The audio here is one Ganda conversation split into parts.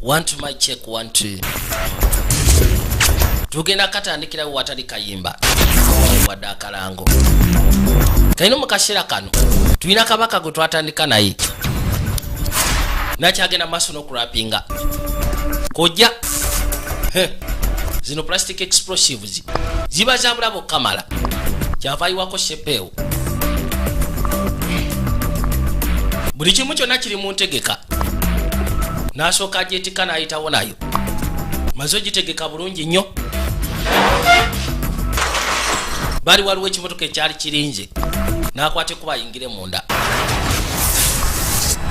1 2 my check 1 2 tugenda katandikira watali kayimba wadde akalango kaino mukashira kano tulina kabaka gwe twatandika naye nakyagenda maaso n'okurapinga kojja zino plastic explosives ziba za bulabo kamala kyavaayiwako shepeewo buli kimu kyonna kiri mu ntegeka n'asooka agyetika n'ayitawo nayo maze ogitegeka bulungi nnyo bali waliwo ekimotoka ekyali kirinze n'akwate kuba ayingire munda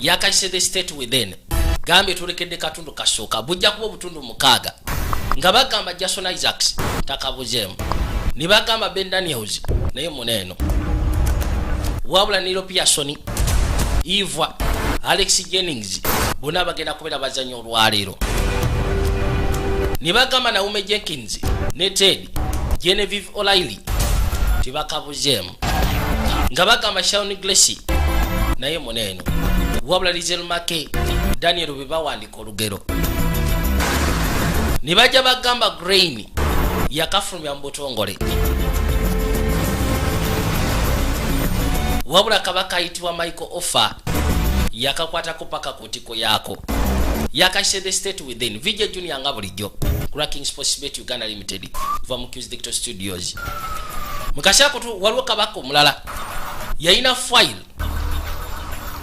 yakayise the state within gambye tulekedde katundu kasooka bujja kuba obutundu 6 nga bagamba Jason Isaacs takabuzeemu ne bagamba Ben Daniels naye muneeno wabula Neil Pearson Eva Alex Jennings bonna bagenda kubeera bazannya olwaleero ne bagamba Naume Jenkins ne Ted Genevieve O'Reilly tibakabuzeemu nga bagamba Shawn Gracie naye muneeno wabula Lizel Make Daniel bebawandika olugero ne bajja bagamba Grain yakafulumya mu butongole wabula kabaka ayitibwa Michael Offer yakakwatako paka ku ntiko yaako yakayise the state within Vijay Junior nga bulijjo Cracking Sports Bet Uganda Limited kuva mu Q's Digital Studios mukashako tu waliwo kabaka omulala yayina file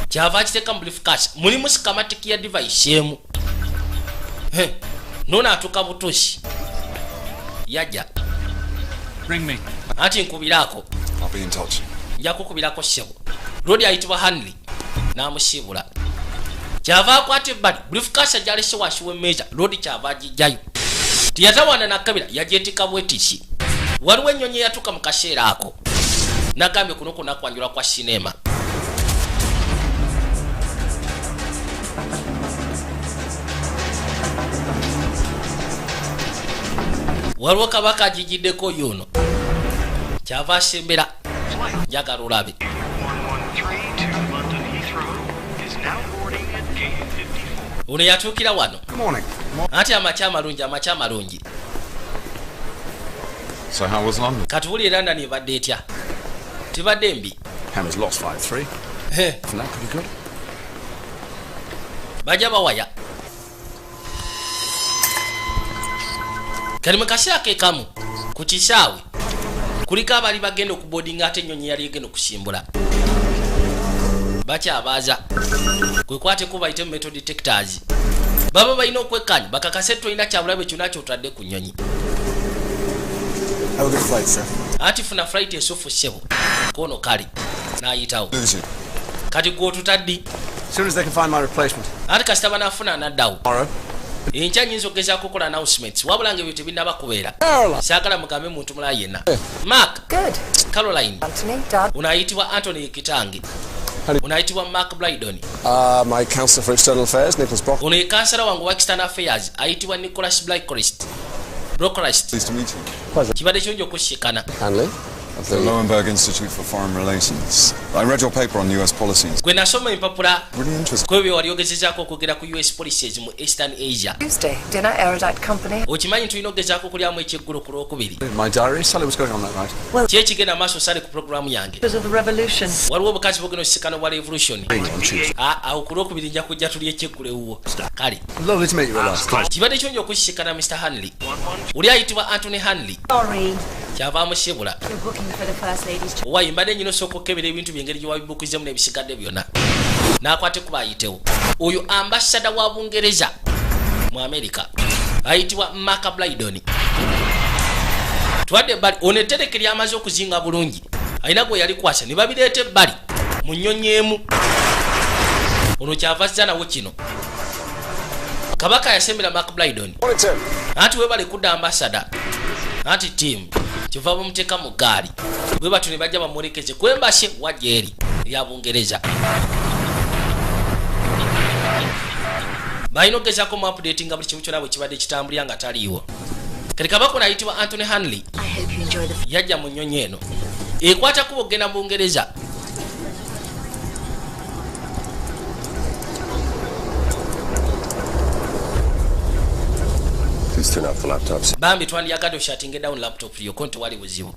kyava kiteka mu briefcase mulimu schematic ya device emu nona atuka butoshi yaja Ring me. ati nkubirako I'll be in touch. yakukubirako shebo Rodi ayitibwa Hanley namusibula kyava akwate bali briefcase jalese washiwe meja Rodi kyava agijayo tiyatawana nakabira yajetika bwetishi waliwo ennyonyi yatuka mu kaseera ako nagambye kuno kunakwanjula kwa sinema waliwo kabaka agijiddeko yuno kyava asembera njagala olabe ono yatuukira wano ati amakya malungi So how was London? katuwulire London ebadde etya tibadde mbi Hammers lost 5-3. He, Isn't that pretty good? bajja bawaya kali mu kaseera ke kamu ku kisaawe kuliko abali bagenda okubodinga ate ennyonyi yali egenda okusimbula bakyabaaza kwekwateko bayite mu metal detectors baba balina okwekkaanya bakakase tolina kyabulabe kyonna kyotadde ku nnyonyi Have a good flight, sir. ati funa flight esufu ssebo kono kali n'ayitawo Lose you. kati gwotutaddi As soon as they can find my replacement. ati kasita banaafuna anaddawo Tomorrow. enkya nyinza okugezaako okukola announcements wabula nga ebyo tebinnaba kubeera saagala mugambe muntu mulala yenna Mark Good. Caroline Anthony, Dad. unaayitibwa Anthony Kitange unaayitibwa Mark Blydon My counselor for external affairs, Nicholas Brock. ono ye kansala wange wa external affairs ayitibwa Nicholas Blackrest Pleased to meet you. kibadde kirungi okushikana Hanley. Of the Lowenberg Institute for Foreign Relations. I read your paper on US policies. gwe nasoma empapula Really interesting. kwebyo wali ogezezaako okugera ku US policies mu Eastern Asia Tuesday, dinner, Erudite Company. okimanyi tulina okugezaako okulyamu ekyeggulu ku lwokubiri My diary. Sally was going on that night. kyekigenda maaso sale ku programu yange Because of the revolution. waliwo obukazi bugenda okisikana bwa revolution On Tuesday. awo ku lwokubiri nja kujja tuli ekyeggulu ewuwo kale Lovely to meet you at last. kibadde kirungi okukisikana Mr. Hanley oli ayitibwa Anthony Hanley Sorry, kyava amusibula you're booking for the First Lady's trip. owayi mbadde nyina osooka okukebera ebintu byengeri gye wabibukizemu n'ebisigadde byonna n'akwate kuba ayitewo oyo ambasada wa Bungereza mu America ayitibwa Mark Blydon twadde ebbali ono ettereke lyamaze okuzinga bulungi alina gwe yali kwasa ne babireeta ebbali mu nnyonyi emu ono kyava azza nawo kino kabaka yasembera Mark Blydon anti webale kudda ambasada anti team kiva bamuteeka mu gaali bwe batu ne bajja bamwolekeze kwembasye wajja eri erya Bungereza balina okugezaako mu update nga buli kimu kyonna bwe kibadde kitambulira nga taliiwo kati kabaka ono ayitibwa Anthony Hanley I hope you enjoy the yajja mu nnyonyi eno ekwata kuba okgenda mu Bungereza Please turn off the laptops. Bambi twandiyagadde oshatinge down laptop yo konti wali buzibu.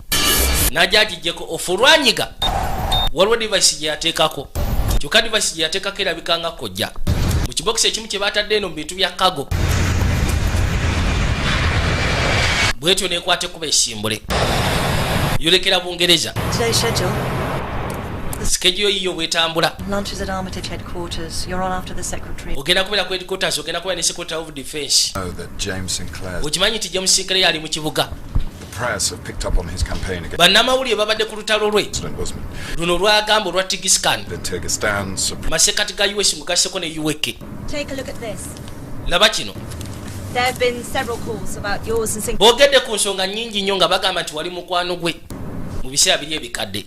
Najagijjeko ofulwanyiga. Waliwo device gye yateekako. Kyokka device gye yateekako erabikanga kojja. Mu kibox ekimu kye baatadde eno mu bintu bya kago. Bwetyo neekwate kuba esimbule. Yolekera Bungereza. Today's schedule. Schedule yiyo bwetambula. Lunch is at Armitage headquarters. You're on after the secretary. Ogenda kubeera ku headquarters, ogenda kubeera ne Secretary of Defense. Know that James Sinclair. Okimanyi nti James Sinclair ali mu kibuga. The press have picked up on his campaign against Bannamawulire babadde ku lutalo lwe. President Bosman. Luno lwagamba olwa Tigiscan. The Kyrgyzstan Supreme. Masekati ga US mugaseko ne UWEK. Take a look at this. Laba kino. There have been several calls about yours and Boogedde ku nsonga nnyingi nnyo nga bagamba nti wali mukwano gwe mu biseera biri ebikadde.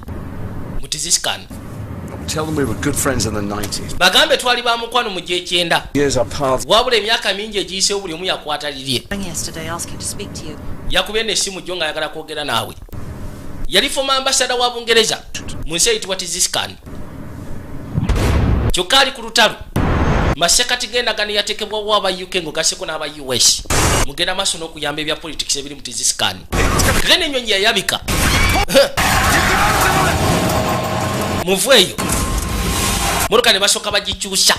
Mu Tigiscan. Tell them we were good friends in the 90s. Bagambe twali ba mukwano mu gy'ekyenda. Years our paths. Wabula emyaka mingi egiyiseewo buli omu yakwata lirye. Yesterday asking to speak to you. Yakubye n'essimu jjo ng'ayagala kwogera naawe. Yali former ambassador wa Bungereza mu nsi eyitibwa Tigiscan. Kyokka ali ku lutalo. Masekati g'endagaano yateekebwawo aba UK ng'ogasseko n'aba US. Mugenda maaso n'okuyamba ebya politics ebiri mu Tigiscan. Kale n'ennyonyi yayabika. Muvu eyo. Muluka ne basooka bagikyusa.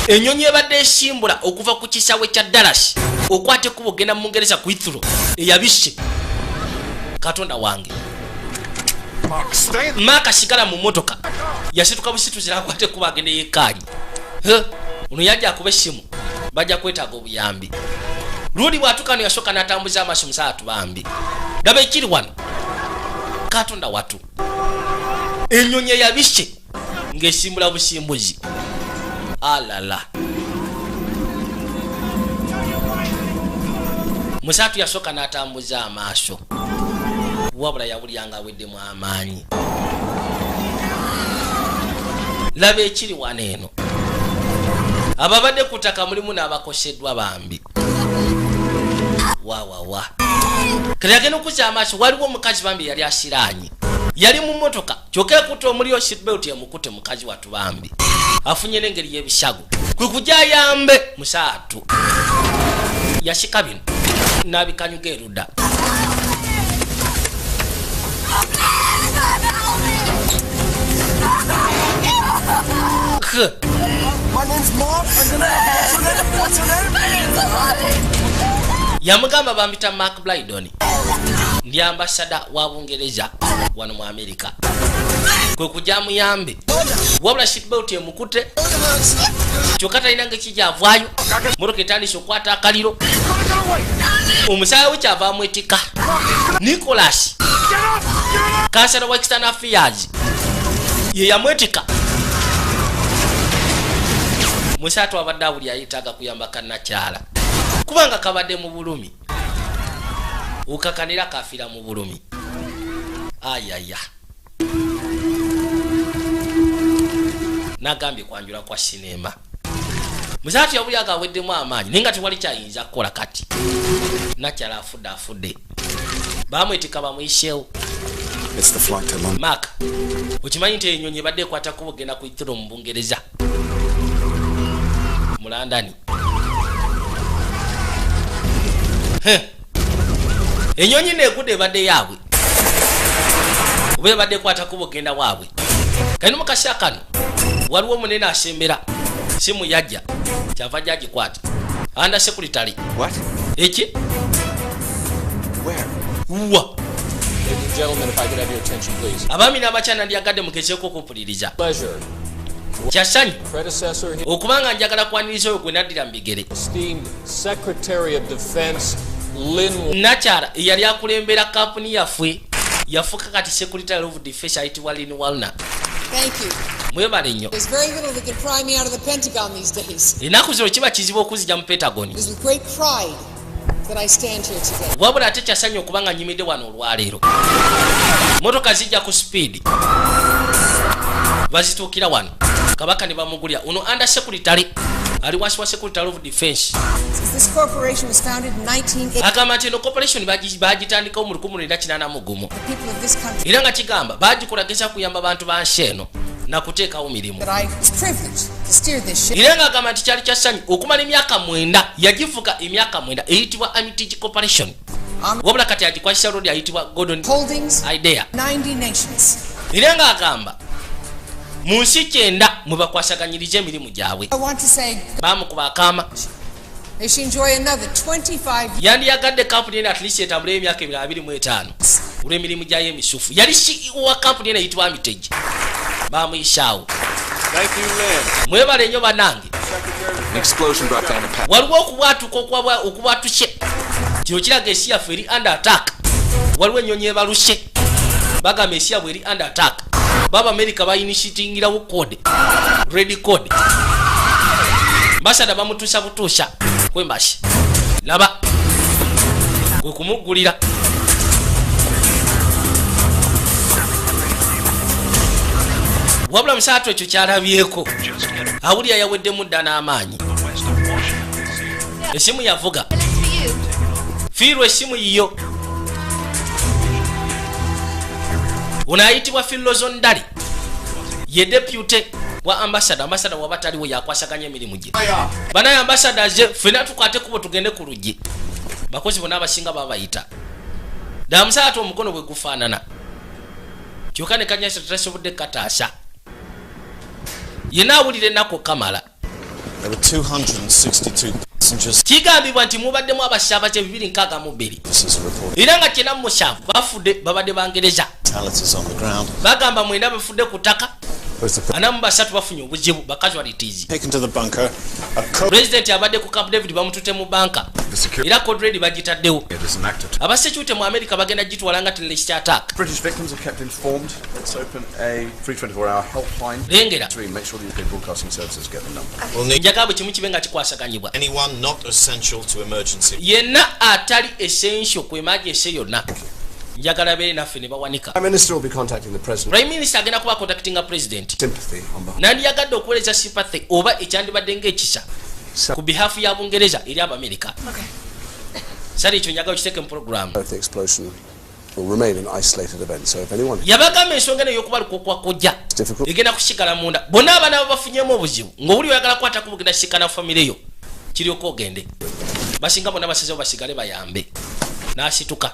Ennyonyi ebadde esimbula okuva ku kisaawe kya Dallas okwate kuba ogenda mu Bungereza ku Heathrow eyabisse. Katonda wange. Maka sigala mu motoka. Yasituka busituzi akwate kuba agende yekkaanyi. Ono yajja akuba essimu. Bajja kwetaaga obuyambi. Luli bw'atuukano yasooka n'atambuza amaaso musaatu bambi. Daba ekiri wano. Katonda watu. Ennyonyi eyabisse ng'esimbula busimbuzi. Alala. Musaatu yasooka n'atambuza amaaso. Wabula yabulyanga aweddemu amaanyi. Laba ekiri wano eno. Ababadde ku ttaka mulimu n'abakoseddwa bambi. Wa. Kale yagenda okuzza amaaso waliwo omukazi bambi yali asiraanye. Yali mu motoka kyokka ekutte omuliro seatbelt yamukute mukazi watu bambi. Afunye n'engeri y'ebisago. Kwe kujja ayambe musaatu. Yasika bino n'abikanyuga erudda. My name's Mark. What's your name? Yamugamba bambita Mark Blydon. Ndi ambassador wa Bungereza wano mu America. Kwe kujja muyambe. Wabula seatbelt emukute. Kyokka talina ng'ekijja avaayo. Motoka etandise okwata akaliro. Omusaawe kyava amwetika. Nicholas. Kansala wa External Affairs. Ye yamwetika. Musaatu abadde abuli ayetaaga kuyamba kannakyala. Kubanga kabadde mu bulumi. Ukakanira kafiira mu bulumi. Ayaya. Nagambye kwanjula kwa sinema. Musaatu yabuli agaweddemu amaanyi naye nga tewali kyayinza kukola kati. Nakyala afudde. Bamwetika bamuyisheewo. It's the flight to London. Mark. Okimanyi nti ennyonyi ebadde ekwata kuba ogenda ku Heathrow mu Bungereza. Mulandani. Ennyonyi neegudde ebadde yaabwe. Oba ebadde ekwata kuba ogenda waabwe. Kali mu kaseera kano waliwo omunene asembera. Simu yajja. Kyava gyagikwata. Under secretary. What? Eki? Where? Wa. Ladies and gentlemen, if I could have your attention, please. Abaami n'abakyala ndyagadde mugezeeko okumpuliriza. Pleasure. Kyasanyu Predecessor here, okubanga njagala kwaniriza oyo gwe naddira mu bigere. esteemed Secretary of Defense Lynn. Nakyala eyali akulembera kampuni yaffe yafuuka kati Secretary of Defense ayitibwa Lynn Walner. Thank you. Mwebale nnyo. There's very little that can pry me out of the Pentagon these days. Ennaku zino kiba kizibu okuzija mu Pentagon. It is with great pride that I stand here today. Wabula ate kyasanyu okubanga nyimidde wano olwaleero. Motoka zijja ku speed. Bazituukira wano. Kabaka ne bamugulya. Uno under secretary ali wansi wa Secretary of Defense. Since this corporation was founded in 1980, Agamba nti eno corporation bagitandikawo mu 1981. the people of this country, Era nga kigamba bagikolageza kuyamba bantu ba nsi eno na kuteekawo mirimu. that I was privileged to steer this ship. Irenga agamba nti kyali kyasanyu okumala emyaka 9 yagivuga emyaka 9 eyitibwa Armitage Corporation. Wabula kati agikwasisa road ayitibwa Gordon Holdings, Idea. 90 nations. Irenga agamba mu nsi 9 mwe bakwasaganyiriza emirimu gyabwe. I want to say Bamukuba akaama. they should enjoy another 25 years. Yandiyagadde kampuni eno at least etambule emyaka 25 olw'emirimu gyayo emisufu. Yali CEO wa kampuni eno eyitibwa Armitage. Bamuyisaawo. Thank you, Lynn. Mwebale nnyo bannange. An explosion brought down the path. Waliwo okubwatuka okubwatukye. Kino kiraga ensi yaffe eri under attack. Waliwo ennyonyi ebaluse. Bagamba ensi yabwe eri under attack. Baba America bayinishitingirawo code. Ready code. Basada bamutuusa butuusa. Kwembashi. Laba. Gwe kumugulira. Wabula musaato ekyo kyalabyeko. Awulira yaweddemu dda n'amaanyi. Esimu yavuga. Fiirwa esimu yiyo. Unaayitibwa Philozon Dali. Ye deputy wa ambassador. Ambassador wabataliwo yakwasaganya emirimu gye. Banaye ambassador ze ffena tukwate kubo tugende ku luggi. Bakozi bonna abasinga babayita. Dda musaato omukono bwe gufaanana. Kyokka ne Kanyasa tasobodde kataasa. Yena awulira ennaku Kamala. There were 262 passengers. Kigambibwa nti mubaddemu abasaabaze 262. Era nga 97 bafudde babadde Bangereza. Fatalities on the ground. Bagamba mwenda bafudde ku ttaka. Anamu basatu bafunye obuzibu ba casualties. Taken to the bunker. President abadde ku Camp David bamutute mu banka. Era code red bagitaddewo. Abasecurity mu America bagenda gitwala nga terrorist attack. British victims are kept informed. Let's open a free 24-hour helpline. Lengera. To make sure the UK broadcasting services get the number. We'll need Njagala kimu kibenga kikwasaganyibwa. anyone not essential to emergency. Yenna atali essential ku emergency yonna. Njagala beere naffe ne bawanika. Prime Minister will be contacting the President. Prime Minister agenda kuba contacting a president. Sympathy on behalf. Nandiyagadde okuweereza sympathy oba ekyandibadde ng'ekisa ku behalf ya Bungereza eri Abamerika. Sari ekyo njagala okiteeke mu program. The explosion will remain an isolated event, so if anyone Yabagamba ensonga eno y'okubaluka kojja difficult, egenda kusigala munda. Bonna abaana babafunyemu obuzibu ng'obuli oyagala kukwata ku bugenda sikana famire yo kiryoka ogende. Basinga bonna basazewo basigale bayambe. N'asituka.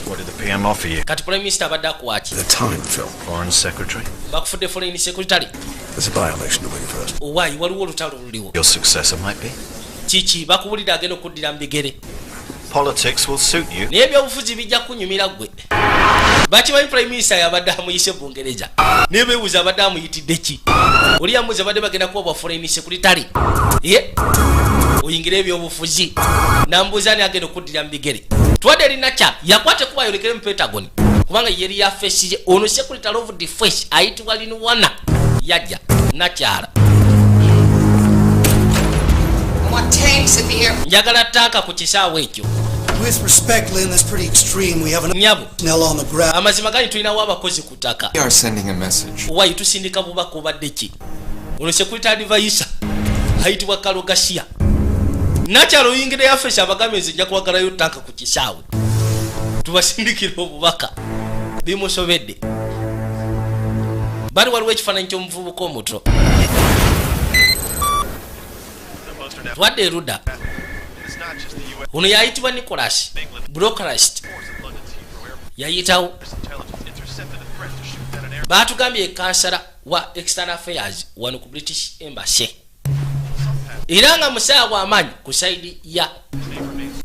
What did the PM offer you? Kati Prime Minister abadde akuwaaki. the time, Phil. Foreign Secretary? Bakufudde Foreign Secretary. There's a by-election to win first. Owaayi waliwo olutalo luliwo. Your successor might be. Kiki bakuwulira agenda okuddira mu bigere. Politics will suit you. Naye ebyobufuzi bijja kunyumira gwe. Bakimanyi Prime Minister yabadde amuyise Bungereza. Naye beebuuza abadde amuyitidde ki? Oli yamubuuza abadde bagenda kuwa bwa Foreign Secretary. Ye oyingira ebyobufuzi. Nambuuza ni agenda okuddira mu bigere. Twadde erinakya yakwate kuba yolekere mu Pentagon. Kubanga yeri ya face ono Secretary of Defense ayitibwa Linwana yajja nakyala. Njagala tanka ku kisaawe ekyo. With respect, Lynn, that's pretty extreme. We have an Nyabo. Snell on the ground. Amazima gani tulinawo abakozi ku ttaka. We are sending a message. Why tusindika bubaka obadde ki? Ono Secretary Advisor ayitibwa Kalogashia. Nakyalo oyingira yaffe abagambe nzija kuwagalayo tanka ku kisaawe. Tubasindikira obubaka. Bimusobedde. Bali waliwo ekifaananyi ky'omuvubuka omuto. Twadde eruda. Ono yayitibwa Nicholas Brocklehurst. Yayitawo. Baatugambye kansala wa External Affairs wano ku British Embassy. Era nga musaaya w'amaanyi ku saidi ya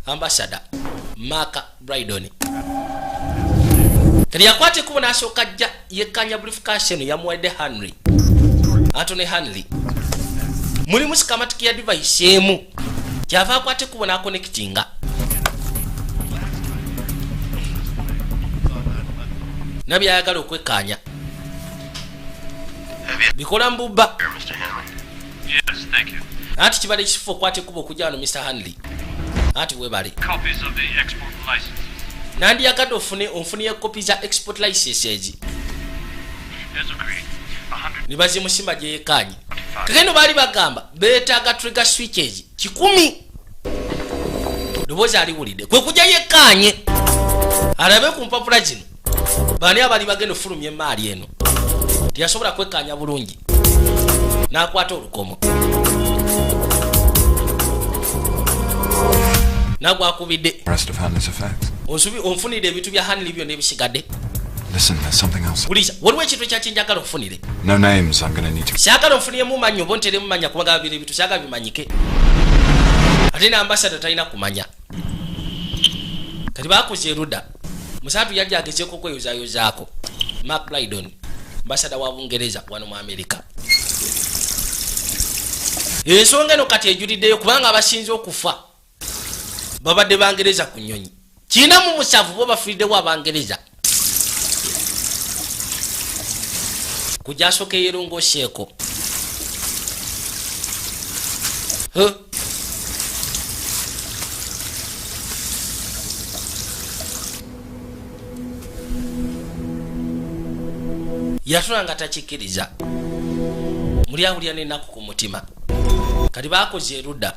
Ambassador Mark Brydon. Kati yakwate kubo n'asooka ajja yekkanya briefcase eno yamuwadde Anthony Henry. Mulimu sikamatiki ya device emu. Kyava akwate kubo n'akonectinga. Nabyayagala okwekkaanya. Bikola mbubba. Yes, thank you. Ati kibale kifo kwate kubo kujja wano Mr. Henry. Ati webale. Copies of the export licenses. Nandiyagadde onfunye kopi za export licenses. As agreed. 100. Nibaze musimba gye yeekanye. Kagendo baali bagamba beetaaga trigger switches 10. Dobozi aliwulidde. Kwe kujja yeekanye. Alabe ku mpapula zino. Bani abali bagenda ofulumya emaali eno. tiyasobola kwekkaanya bulungi n'akwata olukomo nagwakubidde onfunire ebintu bya Hanley byonna ebisigadde. Listen, there's something else. Puliza, waliwo ekintu ekyakinjagala ofunire. No names, I'm gonna need to. Kyagala ofuniremu manyo bonteremu manya kubanga bibiri bitu kyagala bimanyike. Ate na ambassador talina kumanya. Kati bakoze eruda. Musatu yajja agezeeko kweyozayozaako. Mark Lydon, ambassador wa Bungereza wano mu America. Ensonga eno kati ejuliddeyo kubanga abasinze okufa babadde Bangereza ku nnyonyi. Kina mu musavu bo bafiriddewo Abangereza. Kujasoke yerongoseko. Yatunanga takikiriza. Muli awulya n'ennaku ku mutima. Kati bakoze eruda.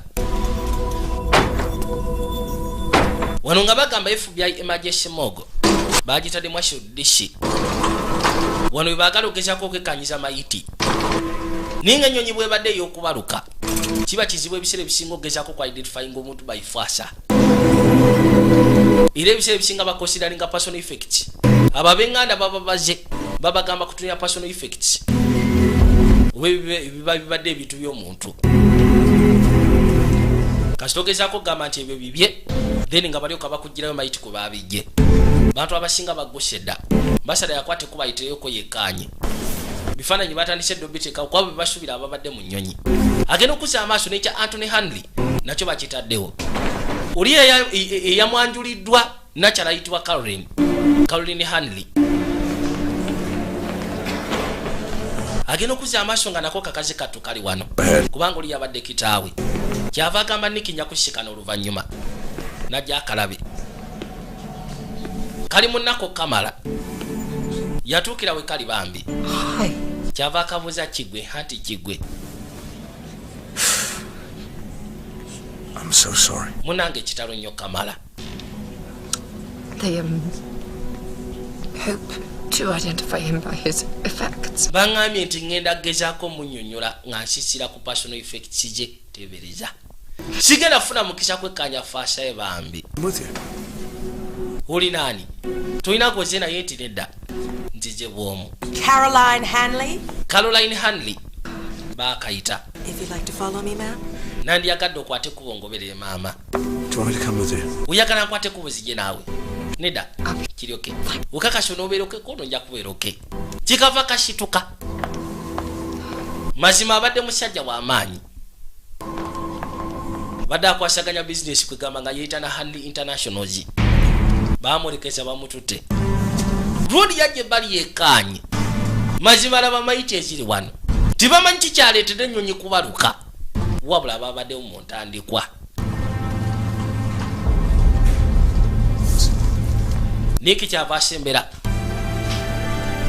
Wano nga bagamba FBI emergency mogo. Bagitadde mu DC. Wano webagala okugezako okwekanyiza mayiti. Ninga ennyonyi bwebadde ey'okubaluka. Kiba kizibu ebiseera ebisinga okugezako ku identifying omuntu by fasa. Era ebiseera ebisinga bakonsideringa personal effects. Ababenganda baba baze babagamba kutunya personal effects. Biba bibadde ebintu by'omuntu. Kasitogezako gamba nti ebyo bibye then nga balyoka bakugirayo mayiti ku babijje. Bantu abasinga bagosedda. Basada yakwate kubayiteyo yekanye. Bifaananyi batandise dobiteka kwabo bibasubira ababadde mu nnyonyi. Agenda okuza amaaso n'ekya Anthony Hanley nakyo bakitaddewo. Oli eyamwanjuliddwa nakyala Caroline Hanley. Agenda okuza amaaso nga nako kakazi kattu kali wano. Kubanga oli yabadde kitaawe. Kyava agamba Nikinya kushikana oluvannyuma. Najja akalabe. Kali munnako Kamala. Yatuukira we kali bambi. Kyava akabuuza Kigwe hati Kigwe. I'm so sorry. Munange kitalo nnyo Kamala. They hope to identify him by his effects. Bangambye nti ngenda gezaako munnyonnyola nga nsisira ku personal effects je tebereza. Sigenda funa mukisa kwekkaanya faasa ye bambi. Oli nani? Tulina koze naye nti nedda. Nzije bwomu. Caroline Hanley. Bakayita. If you'd like to follow me, ma'am. Nandi yagadde okwate kubongoberere maama. Do you want me to come with you? Uyagala nkwate kubuzije naawe. Nedda. Kiryoke. Ukakasho nobeeroke kono nja kubeeroke. Kikava kashituka. Mazima abadde musajja wa maanyi. Badde akwasaganya business kwegamba nga yeetana Hanley Internationals. Bamulekeza bamutute. Rodi yajje bali yekanye. Mazima laba mayiti eziri wano. Tibamanyi kikyaleetedde ennyonyi kubaluka. Wabula babadde mu ntandikwa. Niki kyava asembera.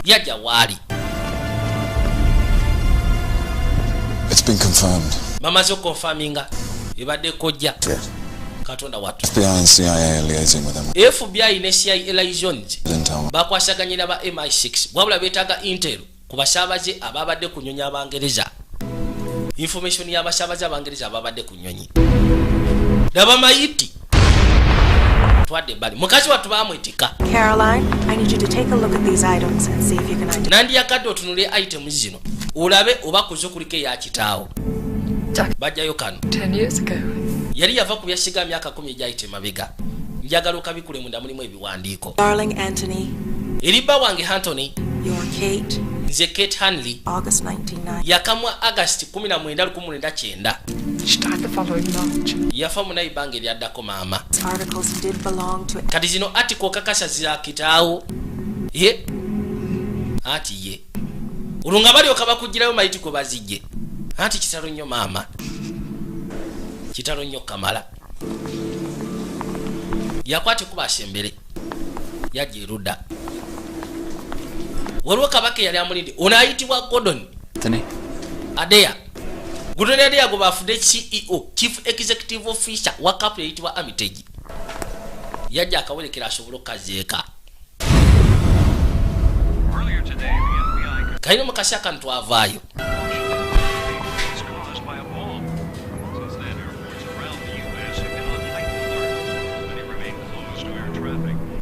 Yajja waali. It's been confirmed. Bamaze confirminga. Ebadde kojja. Katonda watu. FBI and CIA liaising with them. FBI ne CIA liaisons. Bakwasaganyira ba MI6. Wabula beetaga intel ku basaabaze ababadde ku nnyonyi Abangereza. Information y'abasaabaze Abangereza ababadde ku nnyonyi. Daba mayiti. Twadde bali. Mukazi watu bamwetika. Caroline, I need you to take a look at these items and see if you can identify. Nandi yakadde otunule items zino. Olabe oba kuzokulike ya kitaawo. Bajjayo kano. 10 years ago. Yali yava ku byasiga myaka 10 egyayite mabega. Njagala okabikule munda mulimu ebiwandiiko. Darling Anthony. Eriba wange Anthony. You're Kate. Nze Kate Hanley. August 1990. Yakamwa August 1999. She died the following March. Yafa mu nayibange lyaddako maama. Articles did belong to. Kati zino article kakasa za kitaawo. Ye. Ati ye. Olunga bali okabakugirayo mayiti ko bazijje. Ati kitalo nnyo maama. Kitalo nnyo Kamala. Yakwate kuba asembere. Yajja eruda. Waliwo kabaka yali amulinde. Ono ayitibwa Gordon. Adeya. Gordon Adeya go bafudde CEO, Chief Executive Officer wa kapu yayitibwa Armitage. Yajja akawelekera asobola okazeeka. Kaino mukasya kano twavaayo.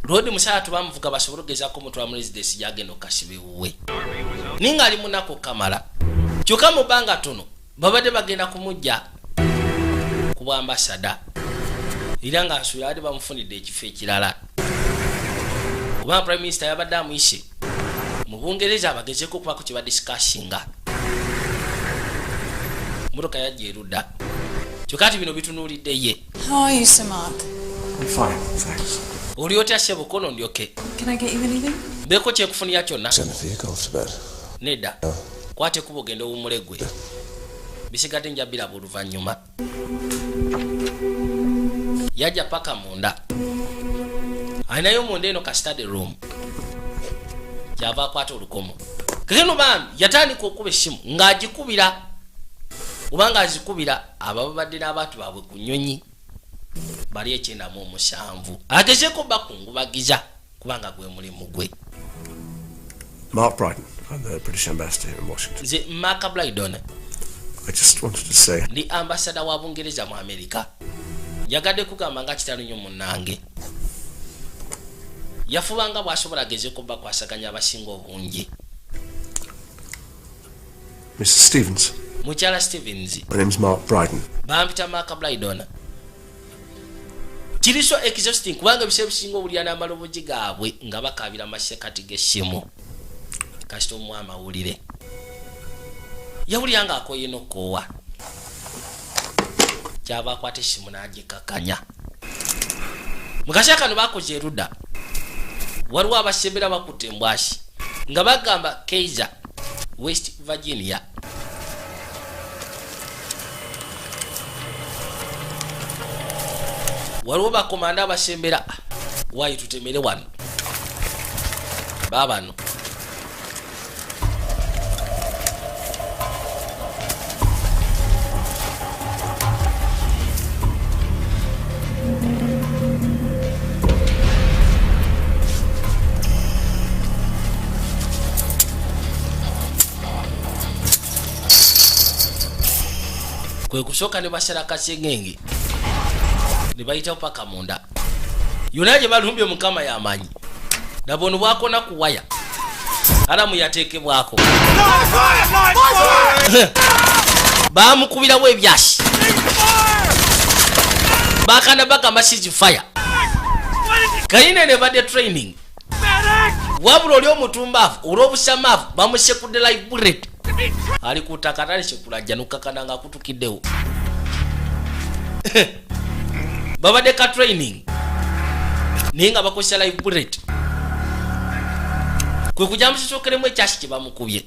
Rodi musatu bamuvuga basobole gezaako omutwe mu residence gyagenda okasibe wuwe. Ninga ali munako kamala. Kyokka mu bbanga tono babadde bagenda kumujja ku bwambasada. Era nga nsula ate bamufunidde ekifo ekirala. Kuba Prime Minister yabadde amuyise mu Bungereza abagezeko okubako kye badiscussinga. Mutoka yajja erudda. Kyokka ati bino bitunuulidde ye. How are you, Sir Mark? I'm fine, thanks. Oli otya ssebo kono ndyoke. Can I get you anything? Beeko kyekufunira kyonna. Jennifer, you go off to bed. Nedda. Kwate kuba ogenda owumulegwe. Bisigadde njabiraba oluvannyuma. Yajja paka munda. Ayinayo munda eno ka study room. Kyava akwata olukomo. Kageno bambi yatandika okuba essimu ng'agikubira. Obanga azikubira ababadde n'abantu baabwe ku nnyonyi. Bali 97. Agezeeko bakungubagiza kubanga gwe mulimu gwe. Mark Brighton, I'm the British ambassador here in Washington. Nze Mark Brighton. I just wanted to say... Ndi ambassador wa Bungereza mu Amerika. Yagadde kugamba nga kitalo nnyo munnange. Yafubanga bw'asobola agezeeko bakwasaganya abasinga obungi. Mr. Stevens. Mukyala Stevens. My name's Mark Brighton. Bampita Mark Brighton. Kiriso exhausting kubanga biseera bisinga obulya n'amalobozi gaabwe nga bakaabira amasekati g'essimu. Kasita omuwa amawulire. Yawulira nga akoye n'okoowa. Kyava akwata essimu n'agikakanya. Mu kaseera kano baakoze erudda. Waliwo abasembera bakutte embwashi nga bagamba Kaiser, West Virginia. Waliwo bakomanda abasembera waayi tutemere wano. Baabano. Kwe kusooka ne basala kasengenge. Ne bayitawo paka munda. Yonna gye balumbye Mukama y'amanyi. Nabono bwakona ku waya. Alamu yateekebwako. Baamukubirawo ebyasi. Bakana bagamba sizi fire. Kayine ne badde training. Wabula oli omutumbaavu olw'obusamaavu bamusekudde live bullet. Ali kutaka tali sekulajja nukakana nga kutukiddewo. Babadde ka training. Ninga bakozesa live bullet. Kwe kujja musookeremu ekyasi kye bamukubye.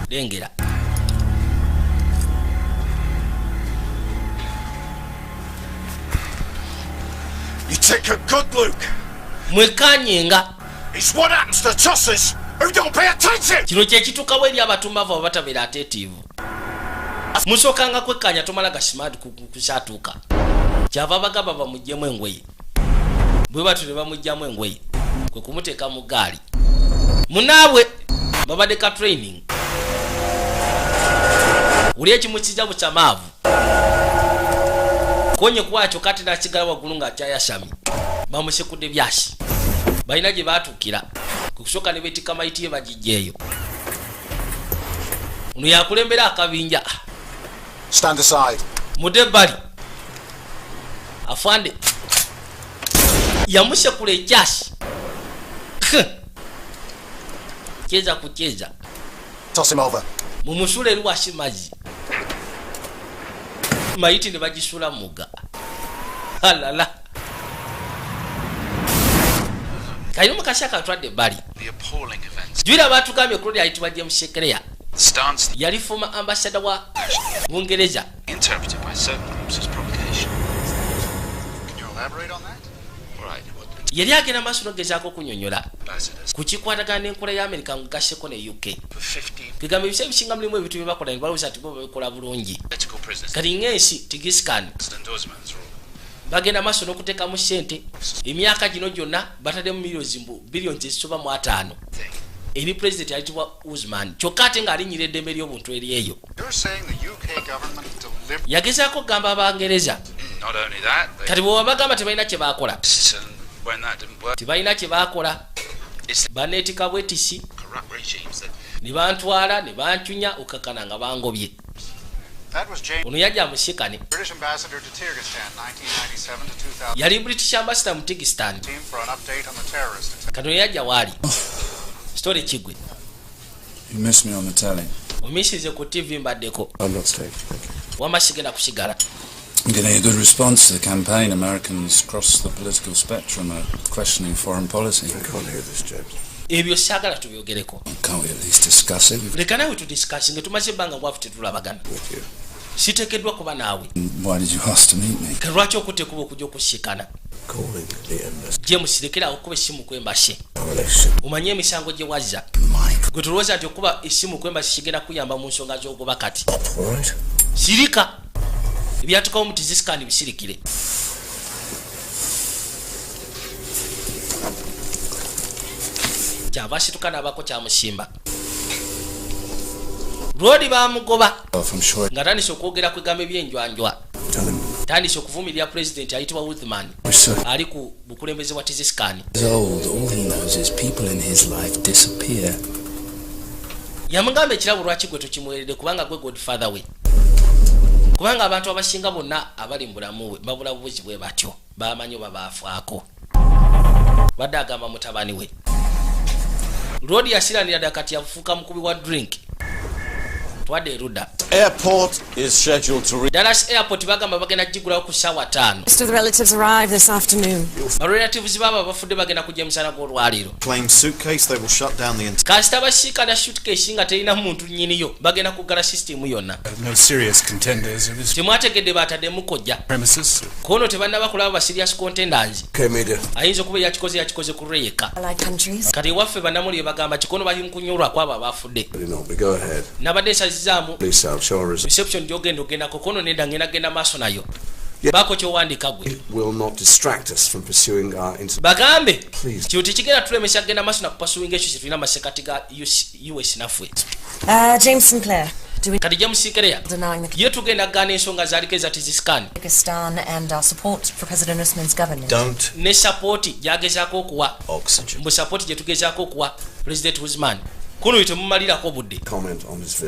Lengera. You take a good look. Mwekanyenga. It's what happens to tossers who don't pay attention. Kino kye kitukawo eri abatumbavu abatabeera attentive. Musookanga kwekkanya tomala gasimaadi kukyatuuka. Kyava bagamba bamuggyemu engoye. Bwe batu ne bamugyamu engoye. Kwe kumuteeka mu gaali. Munaabwe babadde ka training. Uli ekimu kijja bukyamaavu. Konye kwakyo kati n'akigala waggulu ng'akyayasami. Bamusekudde byasi. Balina gye baatuukira. Kusooka ne beetika mayiti ye bagijjeeyo. Ono yakulembera akabinja. Stand aside. Mudde ebbali. Afande. Yamusekula ekyasi. Kyeza ku kyeza. Toss him over. Mumusula eri wasimazi. Mayiti ne bagisula muga. Alala. Kayino mukasya katwadde ebbali. Jwira baatugambye Claudia ayitibwa James Shekereya. Yali former ambassador wa Bungereza. Interpreted by certain groups as provocation. Can you elaborate on that? Right. Yali agenda maaso n'ogezaako okunyonyola ku kikwatagana n'enkola y'Amerika ng'agasseko ne UK. Kigamba ebiseera ebisinga mulimu ebintu bye bakola ne balowooza nti bo babikola bulungi. Kati ng'ensi tigisikani. Bagenda maaso n'okuteekamu ssente emyaka gino gyonna bataddemu biliyoni ezisoba mu 5. eri president ayitibwa Usman kyokka ate ng'alinyira eddembe ly'obuntu eri eyo. Yagezaako kugamba Abangereza kati bwe wabagamba tebalina kye baakola tebalina kye baakola baneetika bwetisi ne bantwala ne bancunya okakana nga bangobye. Ono yajja musikane yali British ambassador mu Kyrgyzstan kano yajja waali story kigwe. You missed me on the telly. Omisize ku TV mbaddeko. I'm not staying. Wamasigenda kusigala. I'm getting a good response to the campaign. Americans across the political spectrum are questioning foreign policy. I can't hear this, James. Ebyo sagala tubyogereko. Can't we at least discuss it? Leka nawe tudiscussing tumaze banga bwafu tetulabagana. Sitekedwa kuba naawe. Why did you ask to meet me? Kalwaki okutte kuba okujja okusikana? Calling the embassy. James lekera okuba essimu kwembashe. Umanye emisango gye wazza. Gwe tulowooza nti okuba essimu kwembashe kigenda kuyamba mu nsonga z'ogoba kati. Sirika. Ebyatukawo mu tizisikani bisirikire. Kyava situka n'abako kyamusimba. Rodi bamugoba. Nga tandise okwogera kwegamba ebyenjwanjwa. Tandise okuvumirira president ayitibwa Uthman. Ali ku bukulembeze bwa tizisikani. All he knows is people in his life disappear. Yamugamba ekirabo lwaki gwe tokimuweredde kubanga gwe godfather we. Kubanga abantu abasinga bonna abali mu bulamu bwe babula bubuzi bwe batyo bamanyi babaafaako. Badde agamba mutabani we. Rodi yasiranira ddala kati yafuuka mukubi wa drink. Twadde eruda. Airport is scheduled to reach Dallas Airport bagamba bagenda jigulawo ku ssaawa 5. Most of the relatives arrive this afternoon. Relatives baba bafudde bagenda kujja emisana gw'olwaliro. Claim suitcase, they will shut down the entire. Kasita basiika na suitcase nga terina muntu nnyiniyo bagenda kuggala system yonna. No serious contenders. Temwategedde bataddemu kojja. Premises. Kono tebannaba kulaba ba serious contenders. Media. Ayinza okuba yakikoze ku lulwe yekka. Kati waffe bannamuli bagamba kikono balinkunyolwa kwabo abafudde. Go ahead. Nabadde nsazizaamu. Please, I'll show a reception gyogenda kokono nenda ngenda maaso nayo. Bako kyowandika gwe. Will not distract us from pursuing our bagambe kyoti kigenda tulemesa genda maaso na kupasuwinga ekyo kitulina amasekati ga US naffe. James Sinclair. Kati James Sinclair ye tugenda kugaana ensonga zaaliko eza tizisikani and our support for President Usman's government. Don't. Ne support gyagezaako okuwa Oxygen. mbu support gye tugezaako okuwa President Usman. Kuno oyo temumalirako budde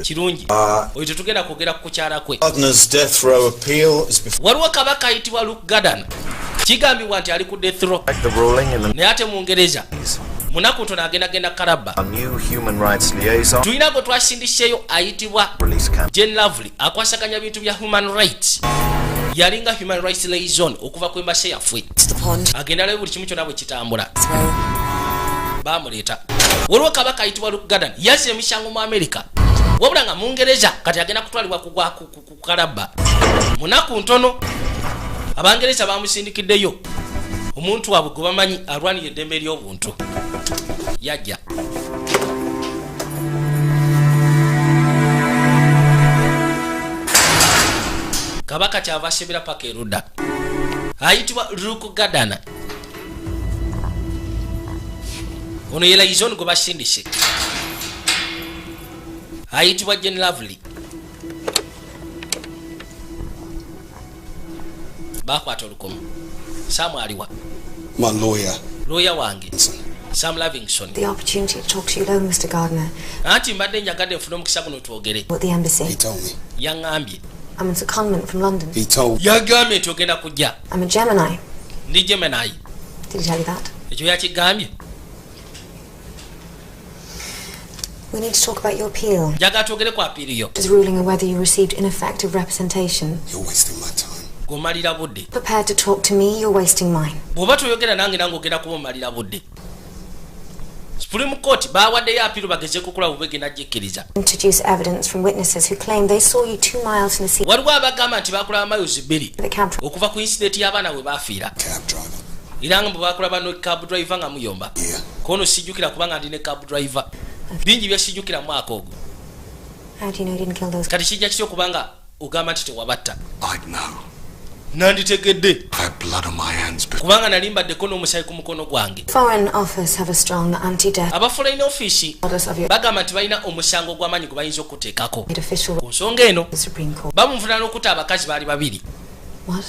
kirungi oyo tetugenda kwogera ku kukyala kwe. Waliwo kabaka ayitibwa Luke Garden kigambibwa nti ali ku death row naye ate mu Ngereza munaku ntono agenda Kalaba. Tulina gwe twasindisiseyo ayitibwa Jane Lovely akwasaganya bintu bya human rights. Yalinga human rights liaison okuva ku embase yaffe agenda layo buli kimu kyonna bwe kitambula bamuleeta. Waliwo kabaka ayitibwa Luke Garden yazze emisango mu America wabula nga mu Ngereza kati agenda kutwalibwa ku Kalaba. Munaku ntono Abangereza bamusindikiddeyo omuntu waabwe gwe bamanyi alwanira eddembe ly'obuntu yajja. Kabaka kyava asibira paka erudda ayitibwa Luke Garden. Ono ye liaison gwe basindise ayitibwa Jane Lovely. Bakwata olukomo. Sam aliwa. My lawyer. Lawyer wange. Sam Livingston. The opportunity to talk to you alone, Mr. Gardner. Anti mbadde njagadde nfuna omukisa guno twogere. What the embassy? He told me. Yaŋŋambye. I'm in secondment from London. He told. Yagambye nti ogenda kujja. I'm a Gemini. Ndi Gemini. Did he tell you that? Ekyo yakigambye. We need to talk about your appeal. Njagala twogere ku apiiri yo. Just ruling on whether you received ineffective representation. You're wasting my time. Gomalira budde. Prepared to talk to me, you're wasting mine. Bw'oba toyogera nange ogenda kuba omalira budde. Supreme Court bawaddeyo apiiro bageze kukola bubegenda jikkiriza. Introduce evidence from witnesses who claim they saw you 2 miles from the scene. Waliwo abagamba nti bakulaba miles 2 okuva ku incident y'abaana we baafiira. Era nga bwe bakulaba no cab driver nga muyomba. Kono sijjukira kubanga ndi ne cab driver. Bingi byasijjukira mwaka ogwo. How do you know you didn't kill those? Kati kijja kityo kubanga ogamba nti tewabatta. I know. nanditegedde I have blood on my hands, but kubanga nalimbaddeko n'omusayi ku mukono gwange. Foreign Office have a strong anti-death aba foreign office orders of your bagamba nti balina omusango gw'amaanyi gwe bayinza okuteekako official ku nsonga eno. Supreme Court. Bamunfuna n'okutta abakazi baali babiri. What?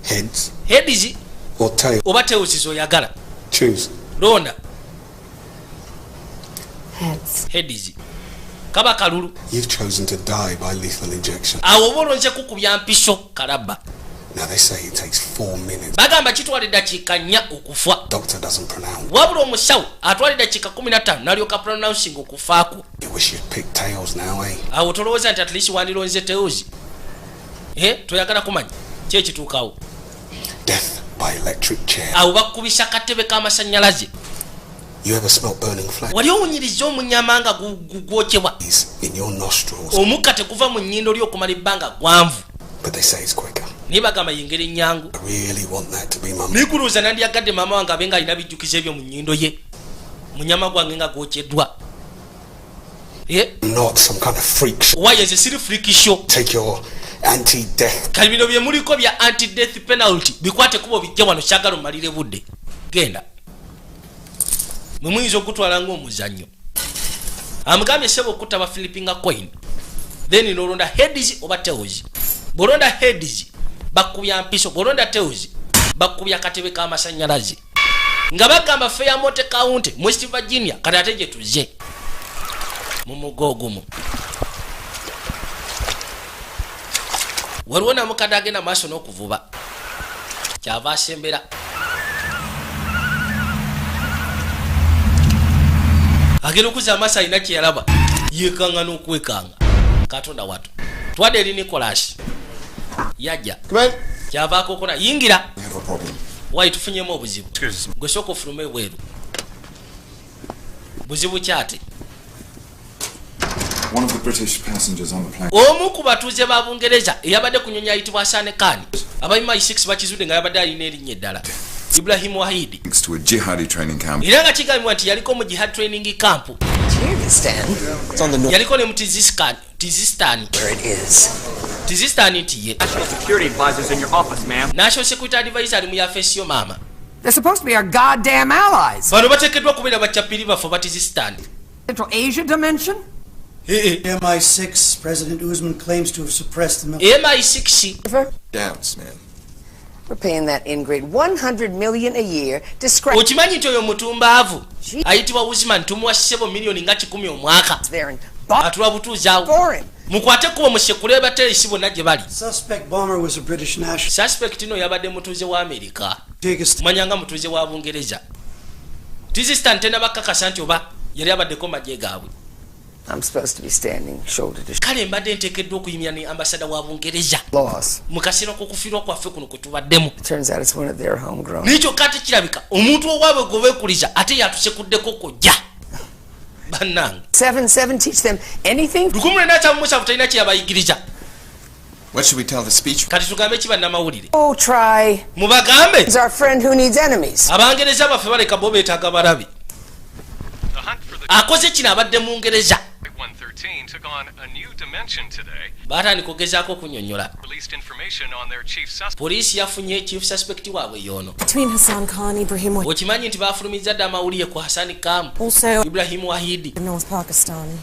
heads Heads or tails. oba tails z'oyagala. Choose. Londa. Heads. Kaba kalulu. You've chosen to die by lethal injection. Awo bolonze kukubya mpiso kalaba. Now they say it takes 4 minutes. Bagamba kitwala eddakiika 4 okufa. Doctor doesn't pronounce. Wabula omusawo atwala eddakiika 15 n'alyoka pronouncing okufaako. You wish you'd pick tails now, eh? Awo tolowooza nti at least wandironze tails. Toyagala kumanya ki ekituukawo. Death by electric chair. Awo bakubisa akatebe k'amasannyalaze. You ever smell burning flesh? Wali owunyiriza omunyama nga gwokyebwa. In your nostrils. Omukka teguva mu nnyindo lyo okumala ebbanga gwanvu. But they say it's quicker. Naye bagamba yengeri ennyangu. I really want that to be my Nikuluuza nandyagadde maama wange abe nga alina bijjukizo ebyo mu nnyindo ye. Munyama gwange nga gwokyeddwa. Not some kind of freak show. Why is it freak show? Take your anti-death. Kalibino bye muliko bya anti-death penalty. Bikwate kubo bijja wano kyagala omalire budde. Genda. Mumuyinza okutwala ng'omuzannyo. Amugambye sebo okutta ba Philippine coin. Then n'olonda heads oba tails. Bolonda heads bakubya mpiso. Bolonda tails bakubya katebe k'amasannyalaze. Nga bagamba Fairmont County, West Virginia, kati ate gye tuzze. Mu mugogumu. Waliwo namukadde agenda maaso n'okuvuba. Kyava asembera. Agenda okuza amaaso alina kye yalaba. Yeekanga n'okwekanga. Katonda watu. Twadde eri Nicholas. Yajja. Kyavaako okona. Yingira. Wayi tufunyemu obuzibu. Gwe sooka ofulume ebweru. Buzibu kyate. One of the British passengers on the plane. Omu ku batuuze ba Bungereza eyabadde ku nnyonyi ayitibwa Hassan Khan. Abayima 6 bakizudde nga yabadde alina erinnya eddala. Ibrahim Wahidi. Thanks to a jihadi training camp. Era nga kigambibwa nti yaliko mu jihad training camp. Yaliko ne mu Tizistan. Where it is. Tizistan nti ye. National security advisors in your office, ma'am. National security advisor ali mu yafeesi yo maama. They're supposed to be our goddamn allies. Bano bateekeddwa kubeera bakyapiri baffe ba Tizistan. Central Asia dimension? MI6, President Usman claims to have suppressed the military. MI6. Doubts, man. We're paying that ingrate $100 million a year to scrap. Okimanyi nti oyo mutumbaavu ayitibwa Usman tumuwa ssebo miliyoni nga 10 omwaka. Atula butuuzi awo. Mukwate kuba musekule bateresi bonna gye bali. Suspect bomber was a British national. Suspect no yabadde mutuuze wa Amerika. Manyanga mutuuze wa Bungereza. Tizistan tena bakakasa nti oba yali abaddeko magye gaabwe. I'm supposed to be standing shoulder to shoulder. Kale mbadde nteekeddwa okuyimya ne ambassador wa Bungereza. Loss. Mu kaseera k'okufiirwa kwaffe kuno kwe tubaddemu. Turns out it's one of their homegrown. N'ekyo kati kirabika omuntu owaabwe gwe beekuliza ate yatusekuddeko kojja. Bannange. 7 teach them anything. 19 talina kye yabayigiriza. What should we tell the speech? Kati tugambe ki bannamawulire? Oh, try. Mubagambe. He's our friend who needs enemies. Abangereza baffe baleka bo beetaaga balabi. Akoze kino abadde mu Ngereza. Took on a new dimension today. Batandika okugezaako okunnyonnyola. Released information on their chief suspect. Poliisi yafunye chief suspect waabwe yono. Between Hassan Khan, Ibrahim Wahidi. Okimanyi nti baafulumizza dda amawulire ku Hassan Khan. Also Ibrahim Wahidi. North Pakistan.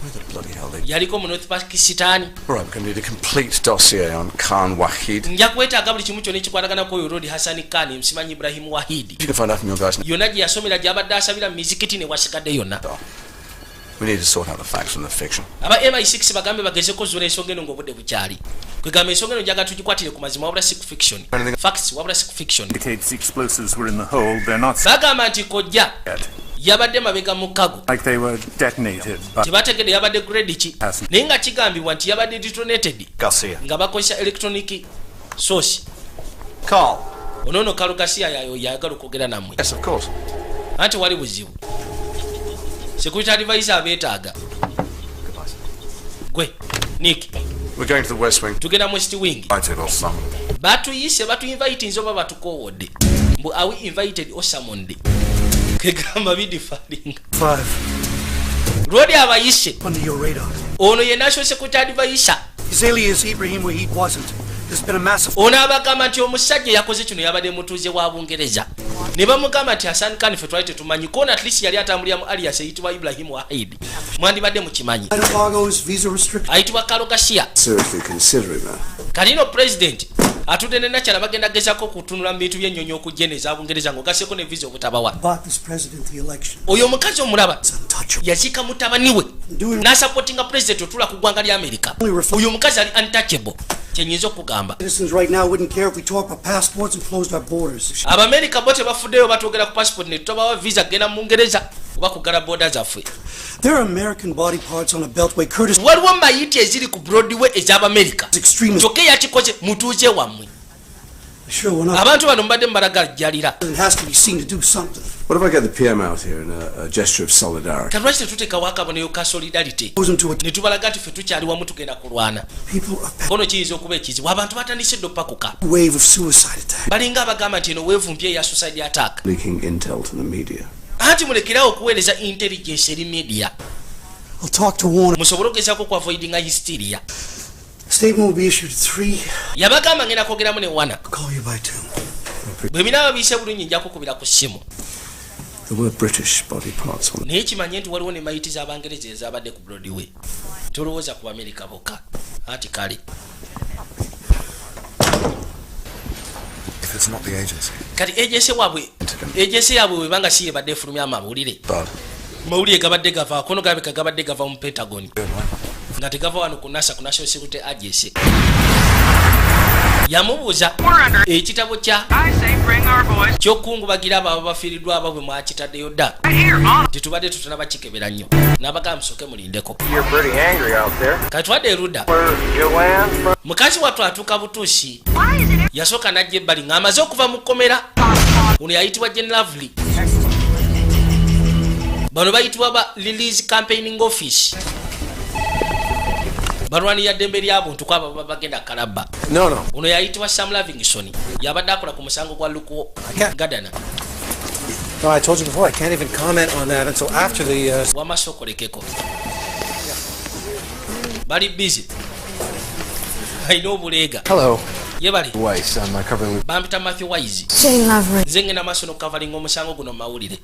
Where the bloody hell they... Yaliko mu North Pakistan. All right, we're going to need a complete dossier on Khan Wahid. Nja kwetaaga buli kimu kyonna ekikwatagana ku oyo Lord Hassan Khan msimanyi Ibrahim Wahidi. If you can find out from your guys. Yonna gye yasomera gy'abadde asabira mu mizikiti ne wasigadde yonna. We need to sort out the facts from the fiction. Aba MI6 bagambe bagezeko zula ensonga eno ng'obudde bukyali. Kwegamba ensonga eno njagala tugikwatire ku mazima wabula si ku fiction. Facts wabula si ku fiction. Indicates explosives were in the hole. They're not. Bagamba nti kojja yabadde mabega mu kago. Like they were detonated. Tebategedde yabadde grade ki. Naye nga kigambibwa nti yabadde detonated. Garcia. Nga bakozesa electronic source. Carl. Onono Carl Garcia yayo yagala okwogera nammwe. Yes, of course. Anti wali buzibu. Security advisor abeetaaga. Gwe, Nick. We're going to the West Wing. Tugenda mu West Wing. Invited or summoned. Batuyise batu-invite nzoba batukowodde. Mbu are we invited or summoned? Kegamba bidifalinga. 5. Lwodi abayise. Under your radar. Ono ye National Security Advisor. His alias Ibrahim Wahid wasn't. ono abagamba nti omusajja yakoze kino yabadde mutuuze wa Bungereza ne bamugamba nti Hassan Khan ffe twali tetumanyi koona at least yali atambulira mu alias eyitibwa Ibrahim Wahid mwandibadde mukimanyi ayitibwa Kalo Garcia kati no president atudde ne nakyala bagenda gezako kutunula mu bintu by'ennyonyi okujja eza Bungereza ng'ogaseko ne visa obutabawa oyo omukazi omulaba yaziika mutabani we n'asupportinga president otula ku ggwanga lya America oyo omukazi ali untouchable kyenyinza okugamba Abamerika bo tebafuddeyo batwogera ku passport ne tutabawa visa kugenda mu Bungereza oba kugala border zaffe waliwo mayiti eziri ku Broadway ez'Abamerika kyokka yakikoze mutuuze wammwe abantu bano mbadde mbalagajjalira What if I get the PM out here in a gesture of solidarity? Kalwaki tetuteekawo akabonero ka solidarity ne tubalaga nti ffe tukyali wamu tugenda kulwana kono kiyinza okuba ekizibu abantu batandise ddopakuka balinga abagamba nti eno weevu mpya eya suicide attack Leaking intel to the media. anti mulekerawo okuweereza intelligence eri media musobole okugezaako ku avoidinga hysteria Statement will be issued at 3. yabagamba ngenda kwogeramu ne wana Call you by 2. bwe binaaba biyise bulungi nja kukubira ku ssimu There were British body parts on it. naye kimanye nti waliwo ne mayiti z'Abangereza ezabadde ku Broadway tolowooza ku Amerika bokka ati kale If it's not the agency. kati agency yaabwe webanga si yebadde efulumya amawulire mawulire gabadde gava kono gabeka gabadde gava mu Pentagon nga tegava wano ku NASA ku National Security Agency yamubuuza ekitabo ky'okukungubagira abo abafiiriddwa abo bwe mwakitaddeyo dda tetubadde tutunaba kikebera nnyo n'abagamba musooke mulindeko kati twadde erudda mukazi wattu atuuka butuusi yasooka n'ajja ebbali ng'amaze okuva mu kkomera ono yayitibwa General bano bayitibwa ba Release Campaigning Office balwanira ddembe ly'abuntu kwabo bagenda kalabba ono yayitibwa Sam Livingston yabadde akola ku musango gwa Luke Gadana No, I told you before, I can't even comment on that until after the wamasokolekeko bali busy I know bulega Hello. Yebali Weiss, I'm covering with Bampita Matthew Wise Jane Lavery. Nze ngenda maaso n'okukavalinga omusango guno mawulire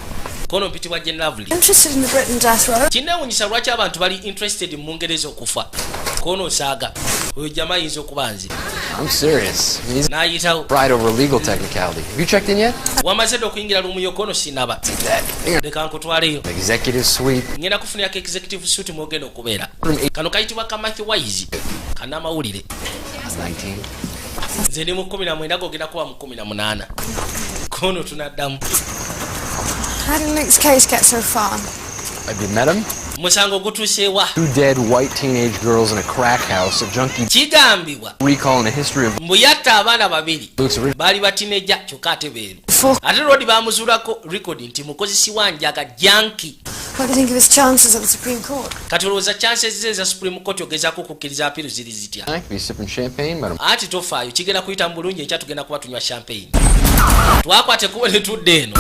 kono mpitibwa Jane Lavery Interested in the Britain death row? kinneewuunyisa lwaki abantu bali interested mu Bungereza okufa kono osaaga oyo jama ayinza okuba nze I'm serious. He's n'ayitawo right over legal technicality. Have you checked in yet? wamaze dde okuyingira lumu kono sinaba leka nkutwaleyo Executive suite. ngenda kufunirako executive suite mwogenda okubeera kano kayitibwa ka Matthew Wise kanamawulire 19. nze ndi mu 19 gogenda kuba mu 18 kono tunaddamu How did Nick's case get so far? Have you met him? musango gutuusewa 2 dead white teenage girls in a crack house, a junkie kigambibwa recall in a history of mbu yatta abaana babiri Luke's original. baali batineja kyokka ate beeru ate lodi bamuzuulako rekodi nti mukozesi wa njaga janki What do you think of his chances at the Supreme Court? kati olowooza chances ze eza Supreme Court ogezaako okukkiriza apiru ziri zitya I could be sipping champagne, but I'm ati tofaayo kigenda kuyita mu bulungi enkya tugenda kuba tunywa champagne twakwate kuba ne tudde eno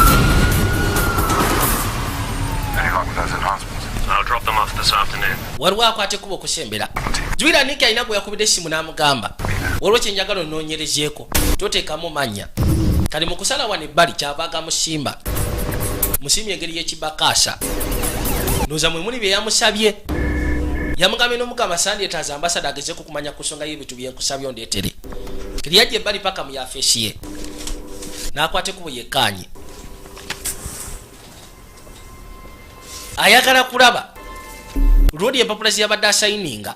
Any luck with those enhancements? I'll drop them off this afternoon. waliwo akwate kuba okusembera jwira Nick alina gwe yakubidde essimu n'amugamba waliwo kyenjagala onoonyerezeeko toteekamu mannya kali mu kusala wano ebbali kyavaaga musimba musiimye engeri y'ekibakaasa ndowooza mwe muli bye yamusabye yamugambye n'omugamba sandyetaaza ambasada agezeeko kumanya ku nsonga y'ebintu byenkusabye ondeetere kiri yajja ebbali paka mu yafeesi ye n'akwate kubo yekkaanye ayagala kulaba lwodi empapula ziyabadde asayininga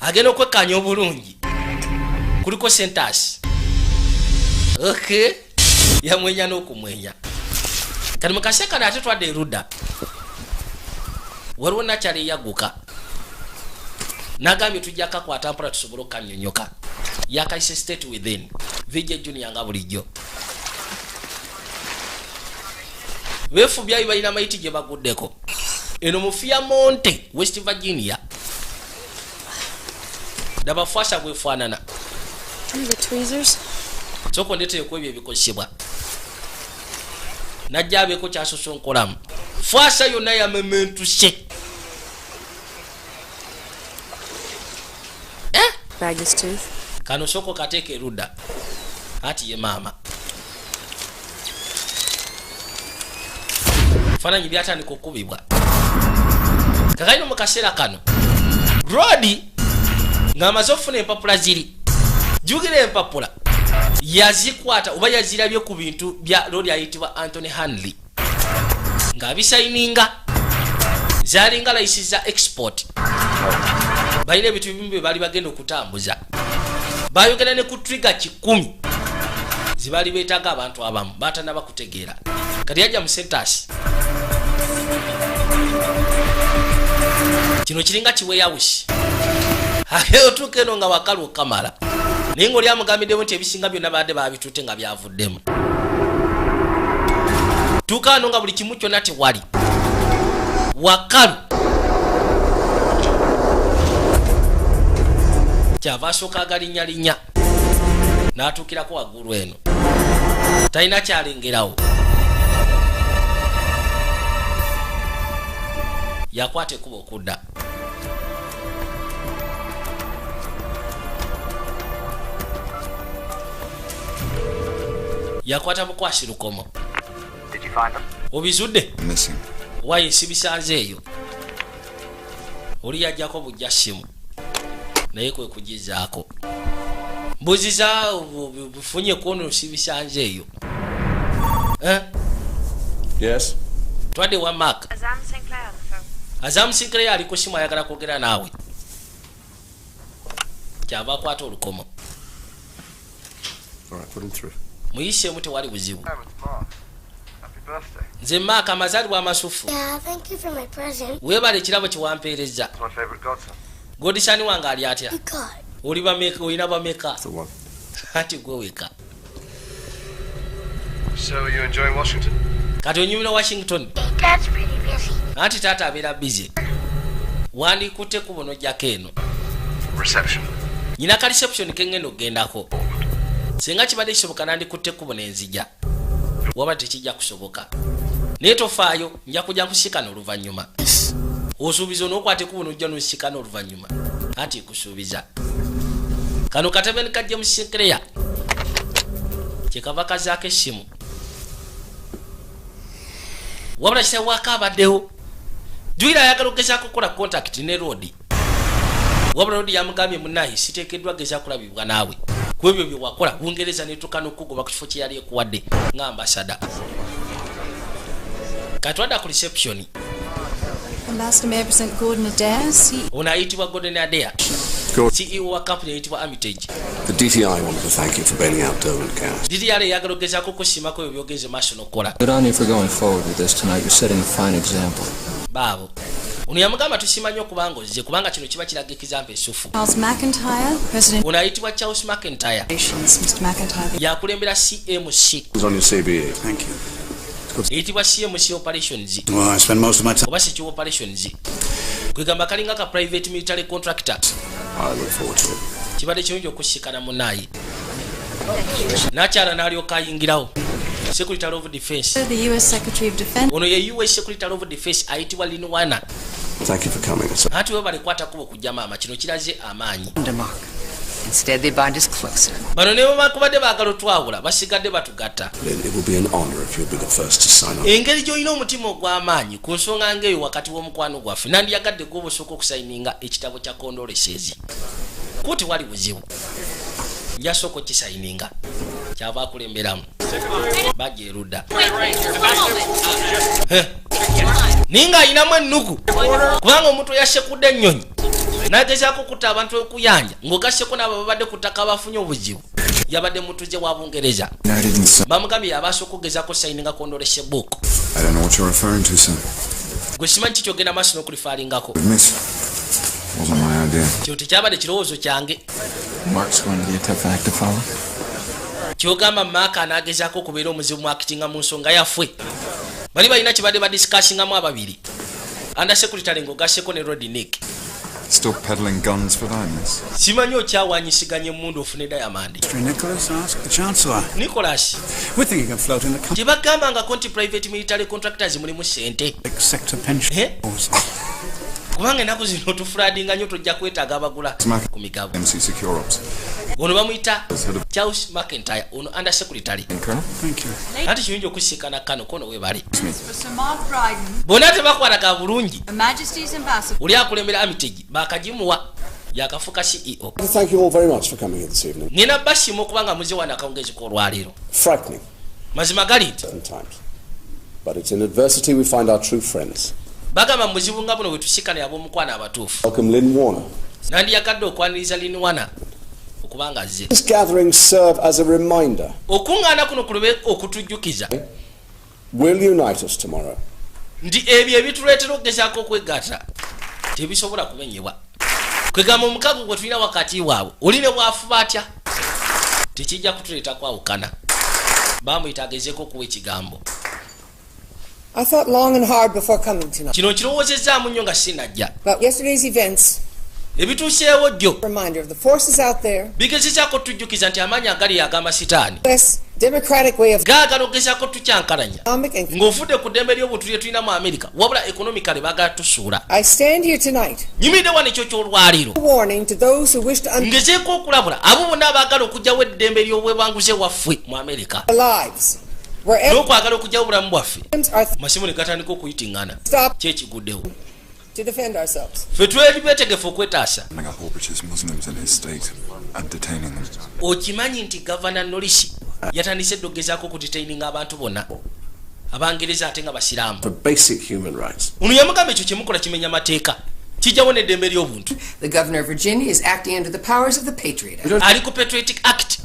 agenda okwekkaanya obulungi kuliko sentasi okay yamwenya n'okumwenya kati mukase kano ate twadde erudda waliwo nakyala eyagguka n'agambye tujja kakwata mpola tusobole okukannyonnyoka yakayise state within vijja junior nga bulijjo beefubyayo balina mayiti gye baguddeko eno mu Fairmont West Virginia dabafwasa bwefaanana soko ndeteeko ebyo ebikozesebwa najja abeeko kyasosonkolamu fwasa yonna yamementuse Baggage tooth. Kano soko kateke eruda. Ati ye mama. Fananyi byatandika okubibwa. Kakaino mu kaseera kano Rodi ng'amaze okufuna empapula ziri. Jukira empapula yazikwata oba yazirabye ku bintu bya Rodi ayitibwa Anthony Hanley ng'abisayininga zalinga layisi za export. Balina ebintu bimbi bali bagenda okutambuza. Bayogera ne ku trigger 10 zibali beetaga abantu abamu batanaba kutegeera. Kati yajja mu sentasi kino kiringa kiweeyawusi otuuka eno nga wakalu okamala naye ng'oli amugambiddemu nti ebisinga byonna badde babitutte nga byavuddemu. Tuuka ano nga buli kimu kyonna tewali wakalu kyava asooka agalinnyalinnya n'atuukirako waggulu eno talina kyalengerawo. Yakwata ekkuba okudda. Yakwata bukwasi lukomo. Obizudde? Wayi sibisanze eyo. Oli yajjako bujja simu. Naye kwe kugizaako. Mbuziza bufunye kono sibisanze eyo. Yes. Twade wa Mark. Azam Sinclair on the phone. Azam Sinclair ali ku simu ayagala kwogera naawe. Kyava akwata olukomo. All right, put him through. Muyise tewali buzibu. Happy birthday. Nze Mark amazaalibwa amasufu. Yeah, thank you for my present. Weebale ekirabo kiwampeereza. It's my favorite godson. Godisani wange ali atya? Oli bameka, olina bameka? The one. Ati gwe weka. So are you enjoying Washington? Kati onyumira Washington. Dad's pretty busy. Ati taata abeera busy. Wandikutte ku buno jjako eno. Reception. Nyina ka reception kengendo gendako. Singa kibadde kisoboka nandikutte ku buno enzija. Waba tekijja kusoboka. Naye tofaayo nja kujja kusikana oluvannyuma. Osuubiza n'okwate ku buno ojja n'osikana oluvannyuma. Ati kusuubiza. Kano katebe kajja mu Sinclair. Kyekava kazaako essimu. Wabula kitawaka abaddewo. Jwira ayagala okugezaako kukola contact ne Rodi. Wabula Rodi yamugambye munnaye siteekeddwa gezaako kulabibwa naawe. Ku ebyo bye wakola Bungereza n'etuuka n'okugoba ku kifo kye yali ekuwadde nga ambasada. Katwada ku reception. Ambassador May present Gordon Adair, CEO. Ono ayitibwa Gordon Adair. CEO wa company ayitibwa Armitage. The DTI wanted to thank you for bailing out Derwent Gas. DTI yagala okugezaako kusiimako ebyo byogenze maaso n'okukola. Good on you for going forward with this tonight. You're setting a fine example. Baabo. Ono yamugamba tusiima nnyo kubanga ozze kubanga kino kiba kiraga ekizampa essufu. Charles McIntyre, President. Ono ayitibwa Charles McIntyre. Mr. McIntyre. Yakulembera CMC. Who's on your CBE? Thank you. Eyitibwa CMC Operations. Well, I spend most of my time. Oba Secure Operations. Kwegamba kalinga ka private military contractor. I look forward to it. Kibadde kirungi okusikana munnaye. Nakyala n'alyoka ayingirawo. Secretary of Defense. The US Secretary of Defense. Ono ye US Secretary of Defense ayitibwa Linwana. Thank you for coming. Ati we balikwata kubo kujja maama kino kiraze amaanyi. Instead, they bind us closer. Bano ne bakubadde baagala otwawula basigadde batugatta. It will be an honor if you'll be the first to sign up. Engeri gy'olina omutima ogw'amaanyi ku nsonga ng'eyo wakati w'omukwano gwaffe nandiyagadde gwe osooka okusayininga ekitabo kya condolences. Ko tewali buzibu. Njasooka okisayininga. Kyava akulemberamu. Bajja erudda. Ninga ayinamu ennugu kubanga omuntu yasekudde ennyonyi n'agezaako kutta abantu okuyanja ng'ogasseko n'abo babadde ku ttaka abafunye obuzibu yabadde mutuze wa Bungereza bamugambye yabaasa okugezaako sayininga condolence book. I don't know what you're referring to, sir. Gwe simanyi kikyogenda maaso n'okulifaalingako. Admit, wasn't my idea. Kino tekyabadde kirowoozo kyange. Mark's going to be a tough act to follow. Kyogamba Mark anaagezaako okubeera omuzibu mu akitinga mu nsonga yaffe. Bali balina kibadde badisikasingamu ababiri. Under Secretary ng'ogasseko ne Rodi Nick. Still peddling guns for diamonds. Simanyi okyawanyisiganya emmundu ofune diamond. Mr. Nicholas, ask the Chancellor. Nicholas. We think you can float in the country. Tebagambangako nti private military contractors mulimu ssente. Sector pension. kubanga ennaku zino tufulaadinga nnyo tojja kwetaaga abagula ku migabo. MC Secure Ops. Ono bamuyita Charles McIntyre, ono under secretary. Thank you. Anti kirungi okusikana kano kono webali. Sir Mark Bryden, Bonna tebakwataga bulungi. Her Majesty's ambassador. Oli akulembera Armitage bakagimuwa yakafuka CEO. Thank you all very much for coming here this evening. Nina basimu okubanga muziwana akawungezi k'olwaleero. Frightening. Mazima gali nti. Sometimes. But it's in adversity we find our true friends. Bagamba muzibu nga buno bwe tusikana ab'omukwana abatuufu. Welcome Lynn Warner. Nandiyagadde okwaniriza Lynn Warner okubanga azze. This gathering serve as a reminder. Okuŋŋaana kuno kulube okutujjukiza. Will unite us tomorrow. Nti ebyo ebituleetera okugezaako okwegatta tebisobola kumenyebwa. Kwegamba omukago gwe tulina wakati waabwe oli ne bwafuba atya tekijja kutuleeta kwawukana. Bamuyita agezeeko okuwa ekigambo. I thought long and hard before coming tonight. Kino kirowoozezaamu nnyo nga sinajja. About yesterday's events. Ebituuseewo jjo. Reminder of the forces out there. Bigezezaako tujjukiza nti amaanyi agali agama sitaani. Yes, democratic way of gaagala okugezaako tukyankalanya. Ng'ofudde ku ddembe ly'obuntu lye tulina mu Amerika wabula economically baagala tusuula. I stand here tonight. Nyimiridde wano ekyo ky'olwaliiro. Warning to those who wish to ngezeeko okulabula abo bonna abaagala okugyawo eddembe ly'obwebanguze waffe mu Amerika. lives. N'okwagala okugyawo obulamu bwaffe. Masimu ne gatandika okuyitiŋŋana. Kyekiguddewo. To defend ourselves. Ffe twali beetegefu okwetaasa. All British Muslims in his state and detaining them. Okimanyi nti Gavana Norris yatandise dde okugezaako okudetaininga abantu bonna Abangereza ate nga basiraamu. For basic human rights. Ono yamugamba ekyo kyemukola kimenya mateeka. Kijjawo n'eddembe ly'obuntu. The governor of Virginia is acting under the powers of the Patriot Act. Ali ku Patriotic Act.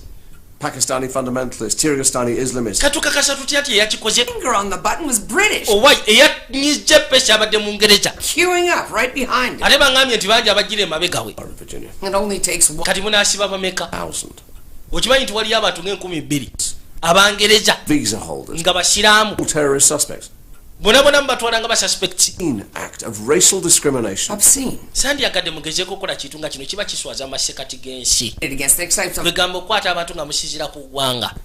Pakistani fundamentalist, Kyrgyzstani Islamist. Katukakasa tutya ati eyakikoze. Finger on the button was British. Owa eyanyizza epesa abadde mu Ngereza. Queuing up right behind him. Ate bangambye nti bangi abajjira emabega we. It only takes one. Kati munaasiba bameka. Okimanyi nti waliyo abantu ng'enkumi Abangereza. Visa holders. Nga basiraamu. Terrorist suspects. Bona mbatwala nga basuspects. Act of racial discrimination. Obscene. Sandi yagadde mugezeeko okukola kintu nga kino kiba kiswaza amasekati g'ensi. Against the types of. Kwegamba okwata abantu nga musizira ku ggwanga.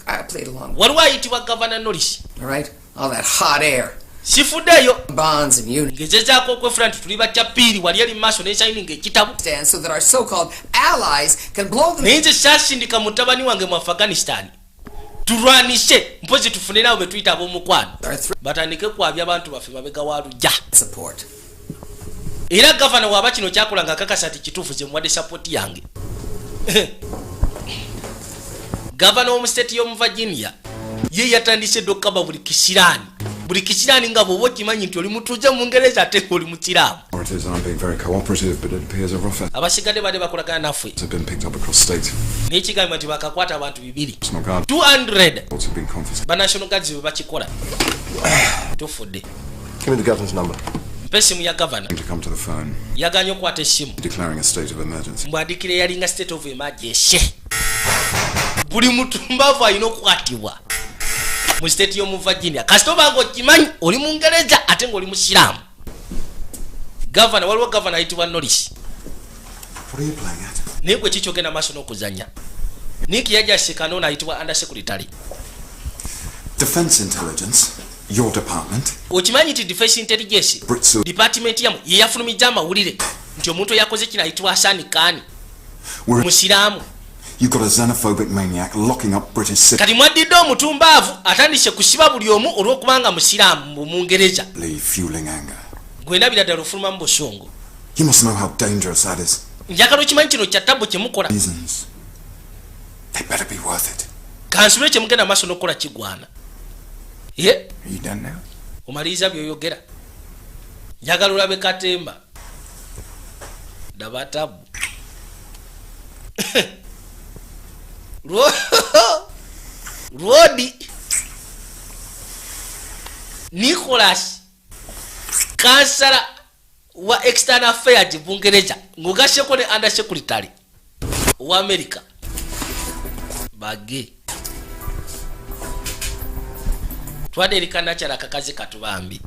I played along. Waliwo ayitibwa Gavana Norris. All right, all that hot air. Sifuddeyo. Bonds and unity. Ngezezaako okwefula nti tuli bajja ppiri wali eri maaso n'ensayininga ekitabu. So that our so-called allies can blow them. Naye nze saasindika mutabani wange mu Afghanistan. Tulwanise mpozi tufune nabo be tuyita ab'omukwano. Batandike kwabya abantu baffe mabega wa lujja. Support. Era Gavana waba kino kyakola nga kakasa ati kituufu ze muwadde support yange. Gavana w'omu state y'omu Virginia ye yatandise dokaba buli kisiraani nga bw'oba okimanyi nti oli mutuuze mu Ngereza ate oli mu kiraamu. Abasigadde badde bakolagana naffe. N'ekigamba nti bakakwata abantu 200 ba National Guards be bakikola. Tufudde. Give me the governor's number. Mpe essimu ya Gavana. Yaganye okwata essimu. Mbwadikira yalinga state of emergency. Buli mutumbavu alina okukwatibwa mu state y'omu Virginia. Kasita obanga okimanyi oli mu Ngereza ate ng'oli musiraamu. Gavana waliwo Gavana ayitibwa Norris. Naye gwe kiki ogenda maaso n'okuzannya. Nick yajja sekano ono ayitibwa under secretary. Defense Intelligence, your department. Okimanyi nti Defense Intelligence department yamu ye yafulumizza amawulire nti omuntu yakoze kino ayitibwa Hassan Khan musiraamu. You've got a xenophobic maniac locking up British citizens. Kati mwaddidde omutumbaavu atandise kusiba buli omu olw'okubanga musiraamu mu Ngereza. Fueling anger. Gwe ndabira ddala ofuluma mu busungu. You must know how dangerous that is. Njagala okimanyi kino kya ttabbu kye mukola. They better be worth it. Kansubire kye mugenda maaso n'okukola kigwana. Ye? Are you done now? Omaliriza by'oyogera. Njagala olabe Katemba. Daba ttabbu. Rodi Nicholas kansala wa external affairs Bungereza ngugasheko ne under secretary wa America bage twaderikana kyala kakazi katubambi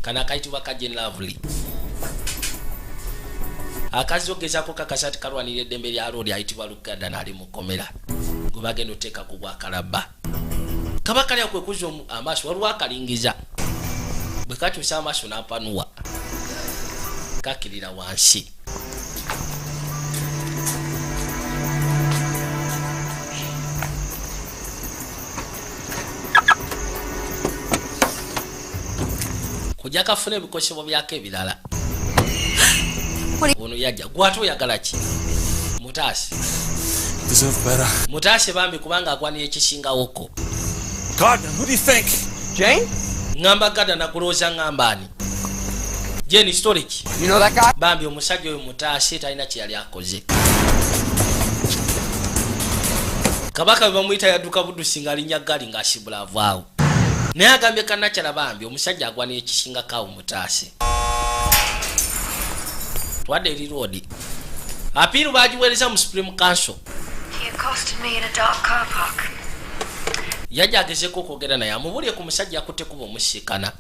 kana kaitibwa ka General Lovely akazi ogezako kakasati kalwanira eddembe lya Lodi ayitibwa Luganda n'ali mukomera gwe bagenda oteeka ku bwakalaba kabaka lya kwe kuza amaaso waliwo akalingiza bwe kakyusa amaaso n'apanuwa kakirira wansi. Kujja kafuna ebikosebo byako ebirala. Ono yajja gwate oyagala ki? Mutaasi. Deserve better. Mutaasi bambi kubanga agwanira ekisingawoko. Gardner, who do you think? Jane? Ngamba Gardner nakulooza ngambani. Jane storage. You know that guy? Bambi omusajja oyo Mutaasi talina kye yali akoze. Kabaka bamuyita yadduka buddusi ng'alinnya ggali ng'asibula avaawo. Naye agambye kannakyala bambi omusajja agwanira ekisinga kawo Mutaasi. Twadde eri road. Apiiru baagiweereza mu Supreme Council. He accosted me in a dark car park. Yajja agezeeko okwogera naye amubulye ku musajja akutte kuba omusiikana.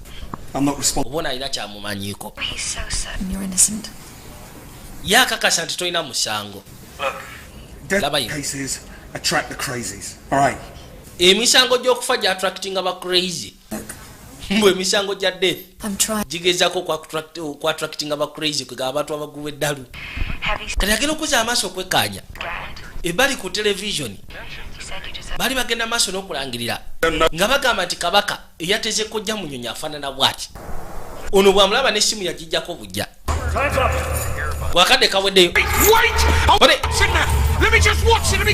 I'm not responsible. Obona alina kyamumanyiiko. He's so certain you're innocent. Ye akakasa nti tolina musango. Death cases attract the crazies. All right. Emisango gy'okufa gya attractinga ba crazy. Mbwe emisango gya death. Gigezaako ku attractinga ba crazy kwega abantu abaguwa eddalu. Kati agenda okuza amaaso okwekkaanya. Ebali ku television. Bali bagenda maaso n'okulangirira. Nga bagamba nti kabaka eyateze kojja munyonyi afaanana bw'ati. Ono bw'amulaba n'essimu yagijjako bujja. Wakadde kaweddeyo.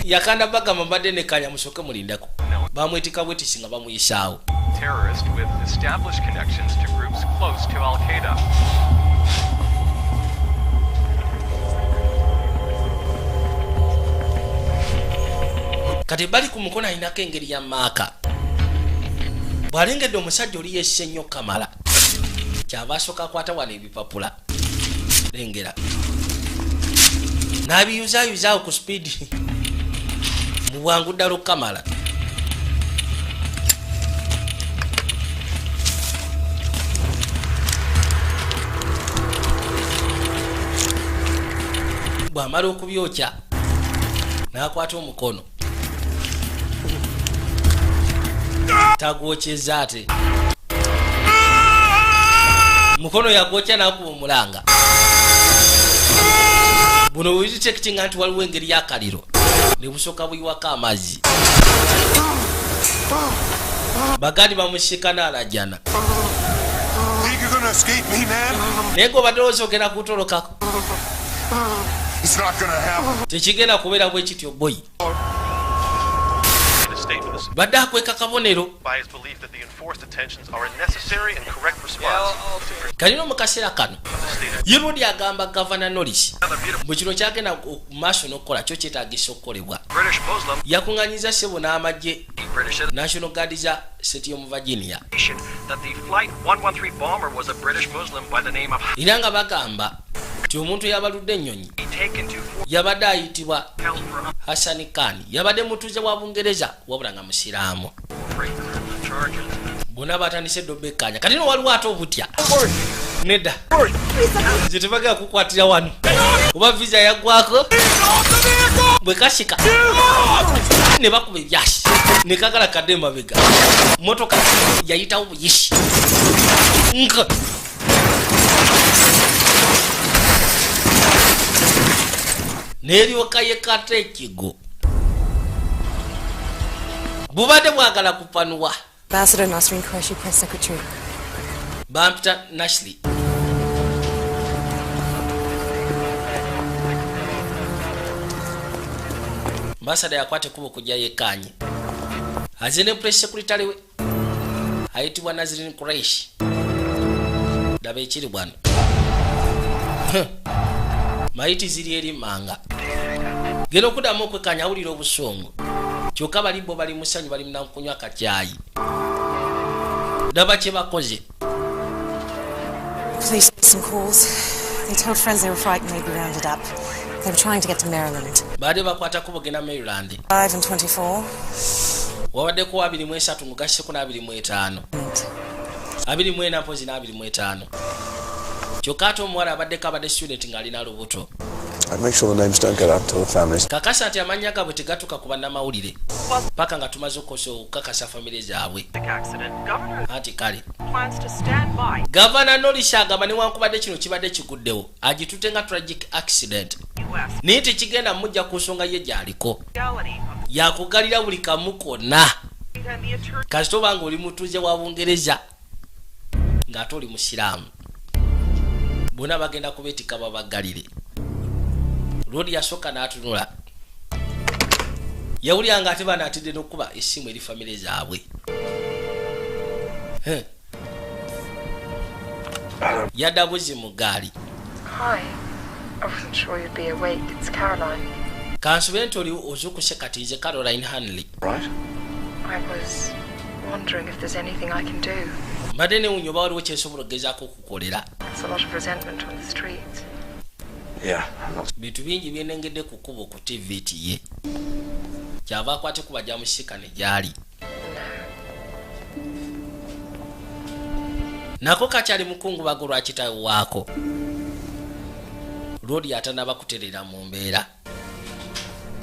Yakanda bagamba mbadde nekkanya musooke mulindeko. Bamwetika bwetisi nga bamuyisaawo. Terrorist with established connections to groups close to Al-Qaeda. Kati bali ku mukono alinako engeri ya maaka. Bw'alengedde omusajja oli yesse nnyo Kamala. Kyava asooka akwata wano ebipapula. Lengera. N'abiyuzaayuzaawo ku speed. Mu bwangu ddala Kamala. Bw'amala okubyokya n'akwata omukono. Tagwokyeza ate. Mukono yagwokya n'akuba omulanga. Buno wizitekitinga nti waliwo engeri y'akaliro. Ne busooka buyiwako amazzi. Bagandi bamusika n'alajjana. Naye ng'obadde ozoogera kutolokako. Tekigenda kubeera bwe kityo boy. Badde akweka kabonero. Kalino mu kaseera kano Yerodi agamba Gavana Norris mu kino kyagenda ku maaso n'okukola kyo kyetaagisa okukolebwa. Yakuŋŋanyiza ssebo n'amagye National Guard za State of Virginia. Era nga bagamba nti omuntu yabaludde ennyonyi yabadde ayitibwa Hassan Khan. Yabadde mutuuze wa Bungereza wabula nga musiraamu. Bonna batandise Dobekanya. Kati no waliwo ate obutya. Nedda. Nze tebagala kukwatira wano. Oba visa yaggwako. Bwe kasika. Ne bakuba ebyasi. Ne kagala kadde mabega. Motoka yayitawo buyishi. Nka. Neryoka yekata ekigo. Bubadde bwagala kupanuwa. Ambassador Nasreen Qureshi, Press Secretary. Bampita Nashley. Ambassador yakwate kubo kujja yekanye. Azine Press Secretary we. Ayitibwa Nasreen Qureshi. Dabe ekiri bwana. Maiti ziri eri manga. Geno kudamu okwekanya awulira obusongo. Kyokka bali bo bali musanyu bali mnakunywa akacyayi. Daba kye bakoze. Police made some calls. They told friends they were frightened they'd be rounded up. They were trying to get to Maryland. Baade bakwata kubo gena Maryland. 5 and 24. Wabadde ko 23 mugaseko na 25. 24 mpozi na 25. Kyokka ate omuwala abadde kabadde student ng'alina lubuto. I'd make sure the names don't get out to the families. Kakasa nti amanya gabwe tegatuka ku bannamawulire paka nga tumaze okukakasa famire zaabwe. Anti kale Governor Norisha agamba newankubadde kino kibadde kiguddewo agitute nga tragic accident naye tekigenda mujja ku nsonga ye gyaliko yakugalira buli kamu konna kasita oba nga oli mutuuze wa Bungereza ng'ate oli musiraamu bonna bagenda kubeetika babagalire. Lodi yasooka n'atunula yawulira nga ate banaatidde n'okuba essimu eri famire zaabwe. Yadda buzi mu gaali. Hi. I wasn't sure you'd be awake. It's Caroline. Kansube nti oli ozukuse kati nze Caroline Hanley. Right. I was wondering if there's anything I can do. Mbadde newunya oba waliwo kyensobola okugezaako okukolera. There's a lot of resentment on the streets. Yeah. Bintu bingi byenengedde ku kkubo ku TV ye. Kyava akwate kuba gyamusika ne gyali. Nako kakyali mukungubago lwa kitaawe waako. Lodi atanaba kuterera mu mbeera.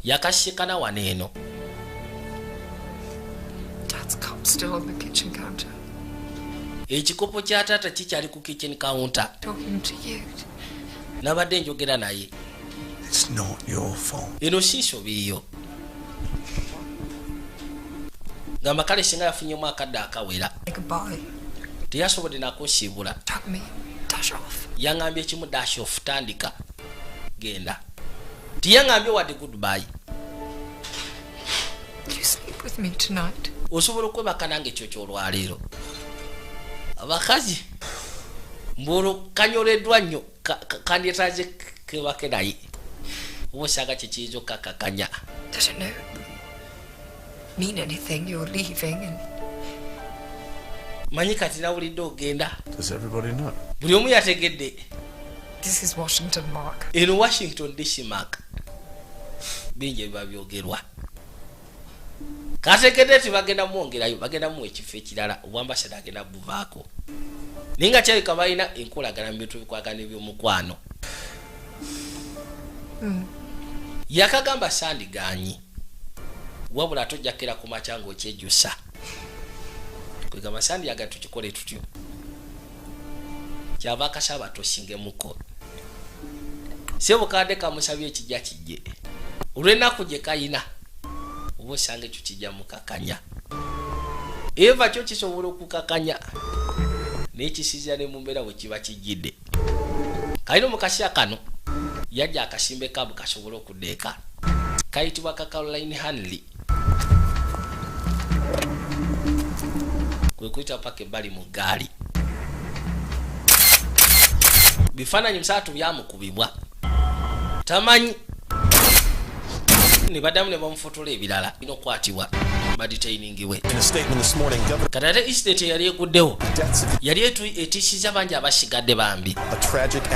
Yakashikana waneeno. Dad's cup still on the kitchen counter. Ekikopo kya taata kikyali ku kitchen counter. Talking to you. Nabadde njogera naye. It's not your fault. Eno siiso biyo. Gamba kale singa yafunyemu akadde akawera. Goodbye. Teyasobodde nakusiibula. Tuck me. Dash off. Yaŋŋambye ekimu dash off tandika. Genda. Tiyaŋŋambye wadde goodbye. You sleep with me tonight. Osobola okwebaka nange ekyo kyolwaleero. Abakazi mbolo kanyoleddwa nnyo kandyetaaze kebake naye oba osanga kikiyinza okukakakanya. Does it mean anything you're leaving and manyi kati nawulidde ogenda. Does everybody know? Buli omu yategedde. This is Washington, Mark. In Washington DC, Mark. Bingi ebiba byogerwa. Kategedde ti bagenda mwongerayo bagenda mu ekifo ekirala obwambasada agenda buvaako. Ninga kyalika balina enkolagana mu bintu bikwagana eby'omukwano. Yakagamba sandiganyi. Wabula tojjakera ku macyango ekyejjusa. Kwegamba sandi yaga tukikole tutyo. Kyava akasaba tosingemuko. Sebo kade kamusabye ekijja kijje. Olw'ennaku gye kayina. Oba osanga ekyo kijja mukakanya. Eva kyo kisobola okukakanya. N'ekisiza ne mu mbeera bwe kiba kijjidde. Kayino mu kaseera kano yajja akasimbe kabu kasobola okuddeeka. Kayitibwa ka Caroline Hanley. Kwe kuyita paka ebbali mu gaali. Bifaananyi bisatu byamukubibwa. Tamanyi. Ne baddamu ne bamufotola ebirala binokwatibwa badetainingiwe. Katate estate yali eguddewo yali etiisiza bangi abasigadde bambi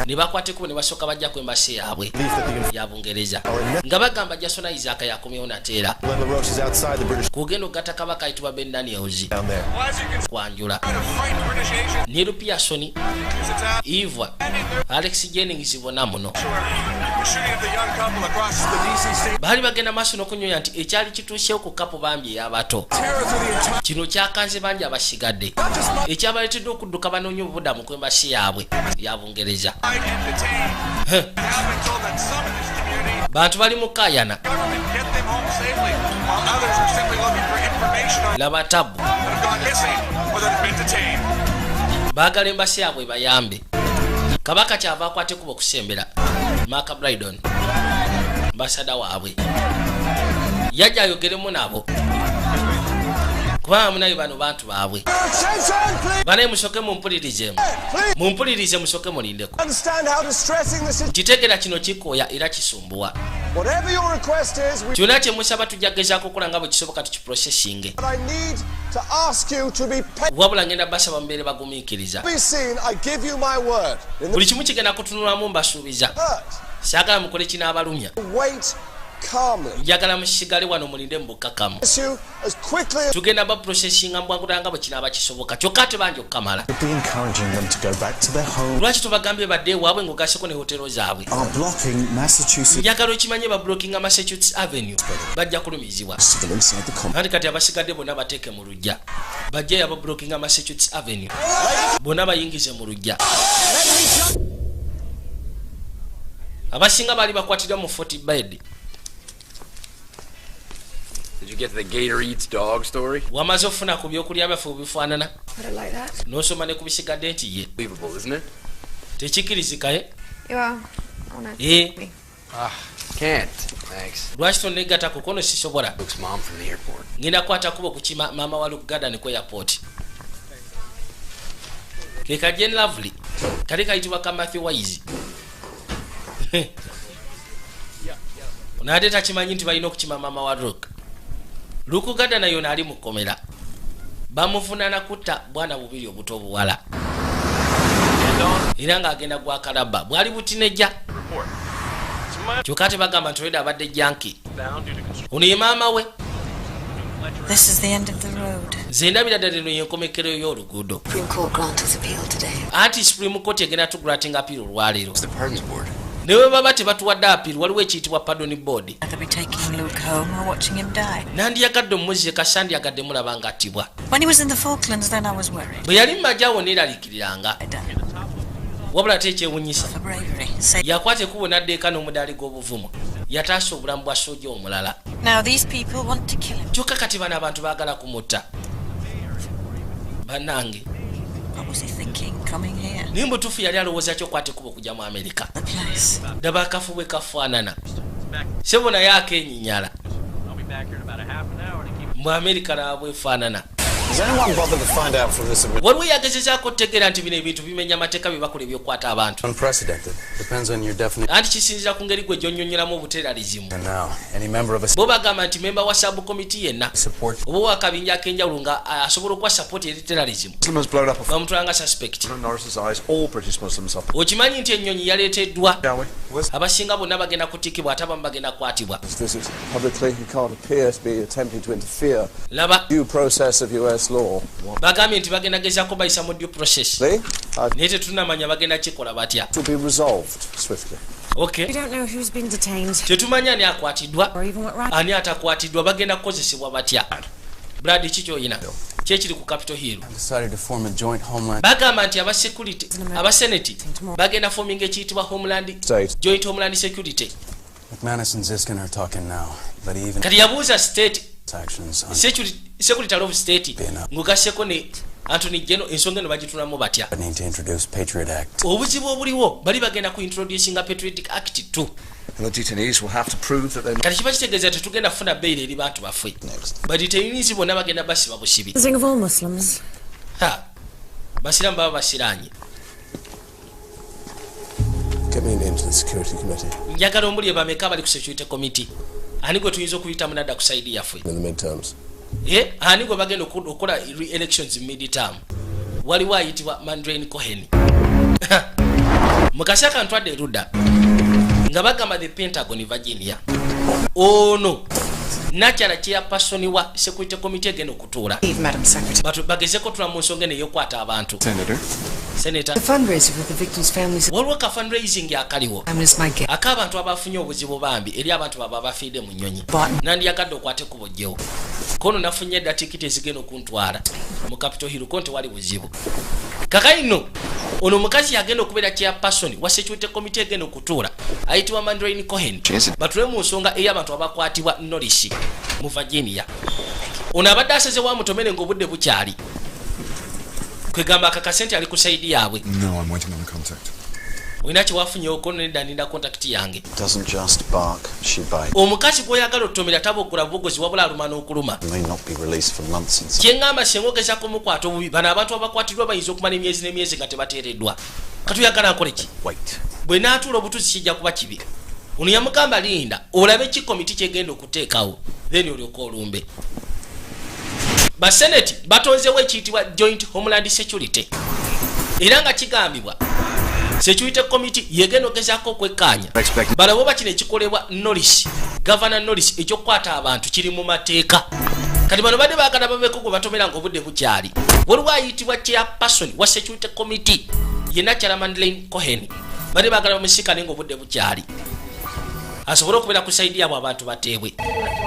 ne bakwateko ne basooka bajja ku embasi yaabwe ya Bungereza nga bagamba Jason Isaac yakomyewo nateera kugenda okugatta kabaka ayitibwa Ben Daniels kwanjula Neil Pearson Eva Alex Jennings bona muno bali bagenda maaso n'okunyoya nti ekyali kituuseewo ku kapo bambi ey'abato kino kyakanze bangi abasigadde ekyabaleetedde okudduka banoonya obubudamu ku embasi yaabwe ya Bungereza. Bantu bali mu kaayana laba tabu baagala embasi yaabwe bayambe. Kabaka kyava akwate kuba okusembera Mark Brydon ambasada waabwe yajja ayogeremu nabo kubanga munayo bano bantu baabwe banaye musoke mumpulirize musoke mulindeko kitegera kino kikooya era kisumbuwa kyonna kye musaba tujja kugezaako okukola nga bwe kisoboka tukiprosesinge wabula ngenda basaba mubeere bagumiikiriza buli kimu kigenda kutunulamu mbasuubiza saagala mukole kinaabalumya calmly. Njagala musigale wano mulinde mbukakamu. As quickly as tugenda ba processinga mbwangulanga bwe kinaba kisoboka kyokka tebanjo okamala. Be encouraging them to go back to their home. Lwaki tubagambye badde waabwe ng'ogaseko ne hotelo zaabwe. Are blocking Massachusetts. Njagala okimanye ba blockinga Massachusetts Avenue bajja kulumizibwa. Andi kati abasigadde bonna bateeke mu lujja. Bajja aba blockinga Massachusetts Avenue. Bonna bayingize mu lujja. Abasinga bali bakwatidwa mu Fort Bed. Did you get the gator eats dog story? Wamaze ofuna ku byokulya byafu bifaanana. I don't like that. N'osoma ne ku bisigadde nti ye. Believable, isn't it? Tekikirizika ye. You are. Oh no. Can't. Thanks. Lwaki tonnegatta ku kono sisobola. Luke's mom from the airport. Ngenda kwata kubo ku mama wa Luke Garden ku airport. Keka Jen Lovely. Kali kayitibwa ka Matthew Wise. Onaate takimanyi nti balina okukima mama wa Luke. Luke Garden nayo nali mukomera. Bamuvunana kutta bwana bubiri obuto obuwala. Era ng'agenda gwa kalaba. Bwali butinejja. Kyokka tebagamba nti oyeda abadde janki. Ono ye maama we. This is the end of the road. Nze ndabira ddala eno y'enkomekero y'oluguudo. Supreme Court grants appeal today. Anti Supreme Court egenda tugrantinga appeal olwaleero. The pardons board. Newe baba tebatuwadde appeal waliwo ekiyitibwa pardon board. They'll be taking Luke home or watching him die. Nandiyagadde omuzze kasandyagadde mulaba ng'attibwa. When he was in the Falklands, then I was worried. Bwe yali mmajjaawo neeraliikiriranga. Wabula ate ekyewunyisa. Yakwata ekkubo n'addeeka n'omudaali gw'obuvumu. Yataasa obulamu bwa sooja omulala. Now these people want to kill him. Kyokka kati bano abantu baagala kumutta. Bannange. What was he thinking coming here? Naye mbutuufu yali alowooza ki okwata ekkubo okujja mu Amerika. Ddaba akafu bwe kafaanana. Sebo naye akeenyinyala. Mu Amerika naabwe efaanana. Has anyone bothered to find out from this? Waliwo yagezezaako okutegeera nti bino ebintu bimenya amateeka bye bakola ebyokwata abantu. Unprecedented. Depends on your definition. Anti kisinziira ku ngeri gwe gy'onnyonnyolamu obuteralizimu. And now, any member of a bo bagamba nti memba wa subcommittee yenna oba wakabinja ak'enjawulo nga asobola okuwa support eri terrorism bamutwala suspect. Okimanyi nti ennyonyi yaleeteddwa abasinga bonna bagenda kutikibwa ate abamu bagenda kukwatibwa. Laba bagambye nti bagenda gezaako bayisa mu due process naye tetunamanya bagenda kikola batya. Okay. We don't know who's been detained. Tetumanya ani akwatiddwa ani atakwatiddwa bagenda kukozesebwa batya. Brad kikyoyina kyekiri ku Capitol Hill. Bagamba nti abaseneti bagenda forming ekiyitibwa joint homeland security. McManus and Ziskin are talking now, but even kati yabuuza state actions on secretary of state ngugaseko ne Anthony General ensonga eno bagitunamu batya. need to introduce Patriot Act. Obuzibu obuliwo bali bagenda ku introducinga Patriot Act 2. And the detainees will have to prove that they're not. Kati kiba kitegeeza tetugenda kufuna bail eri bantu baffe. Badetainees bonna bagenda basiba busibi. Sing of all Muslims. Ha. Basiramu baba basiranye. Get me into the security committee. Njagala omuli bameka bali ku security committee. Ani gwe tuyinza okuyita munadda ku side yaffe. In the midterms. Ani gwe bagenda okukola elections mid-term. Waliwo ayitibwa Mandrain Cohen. Mukasi akantwadde erudda nga bagamba the Pentagon Virginia. Ono nakyala chairperson wa security committee egenda okutuula. Madam Secretary. Batu bagezeko tula mu nsonga eno ey'okwata abantu. Senator. The fundraiser for the victims' families. Waliwo ka fundraising akaliwo. Ak'abantu abafunye obuzibu bambi eri abantu baba abafiidde mu nnyonyi. Nandiyagadde okwate ku bojjewo. Kono nafunye dda tikiti ezigenda okuntwala mu Capitol Hill konti wali buzibu. Kakaino ono omukazi yagenda okubeera chairperson wa security committee egenda okutuula ayitibwa Mandrain Cohen. Batule mu nsonga ey'abantu abakwatibwa Norris mu Virginia. Ono abadde aseze wa mutomere ng'obudde bukyali. Kwegamba akakasente ali ku saidi yaabwe. No, I'm waiting on contact. Wina kiwafunye okono nedda ndinda contact yange. Doesn't just bark, she bites. Omukazi gw'oyagala otomera taboggola bugozi wabula aluma n'okuluma. May not be released for months and kyengamba sengogezako mukwata obubi bano abantu abakwatiddwa bayinza okumala emyezi n'emyezi nga tebateereddwa. Katuyagala nkole ki? Bwe naatuula obutuuzi kijja kuba kibi. Ono yamugamba linda olabe ki komiti kyegenda okuteekawo then olyoka olumbe. Baseneti batonzeewo ekiyitibwa joint homeland security era nga kigambibwa Security committee yegeno gezaako okwekkaanya balabo bakino ekikolebwa Norris Governor Norris ekyokwata abantu kiri mu mateeka kati bano badde baagala babeeko gwe batomera ng'obudde bukyali waliwo ayitibwa chairperson wa security committee yenna kyala Madeleine Cohen badde baagala bamusikane ng'obudde bukyali asobole okubeera ku saidi yabwe abantu bateebwe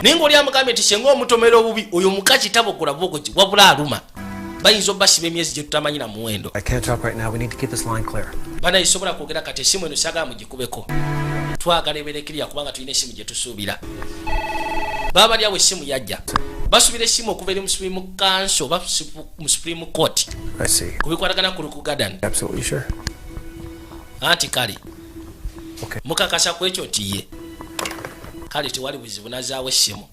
naye ng'oli amugambye nti senga omutomera obubi oyo mukazi taboggola bwogogi wabula aluma bayinza obbasiba emyezi gye tutamanyi na muwendo bana isobola kwogera kati esimu eno saagala mugikubeko twagala ebeerekirira kubanga tulina esimu gye tusuubira baba bali awo esimu yajja basubira esimu okuva eri mu Supreme Council oba mu Supreme Court kubikwatagana ku Lukugadan anti kale mukakasa ku ekyo nti ye kale tewali buzibu nazaawo essimu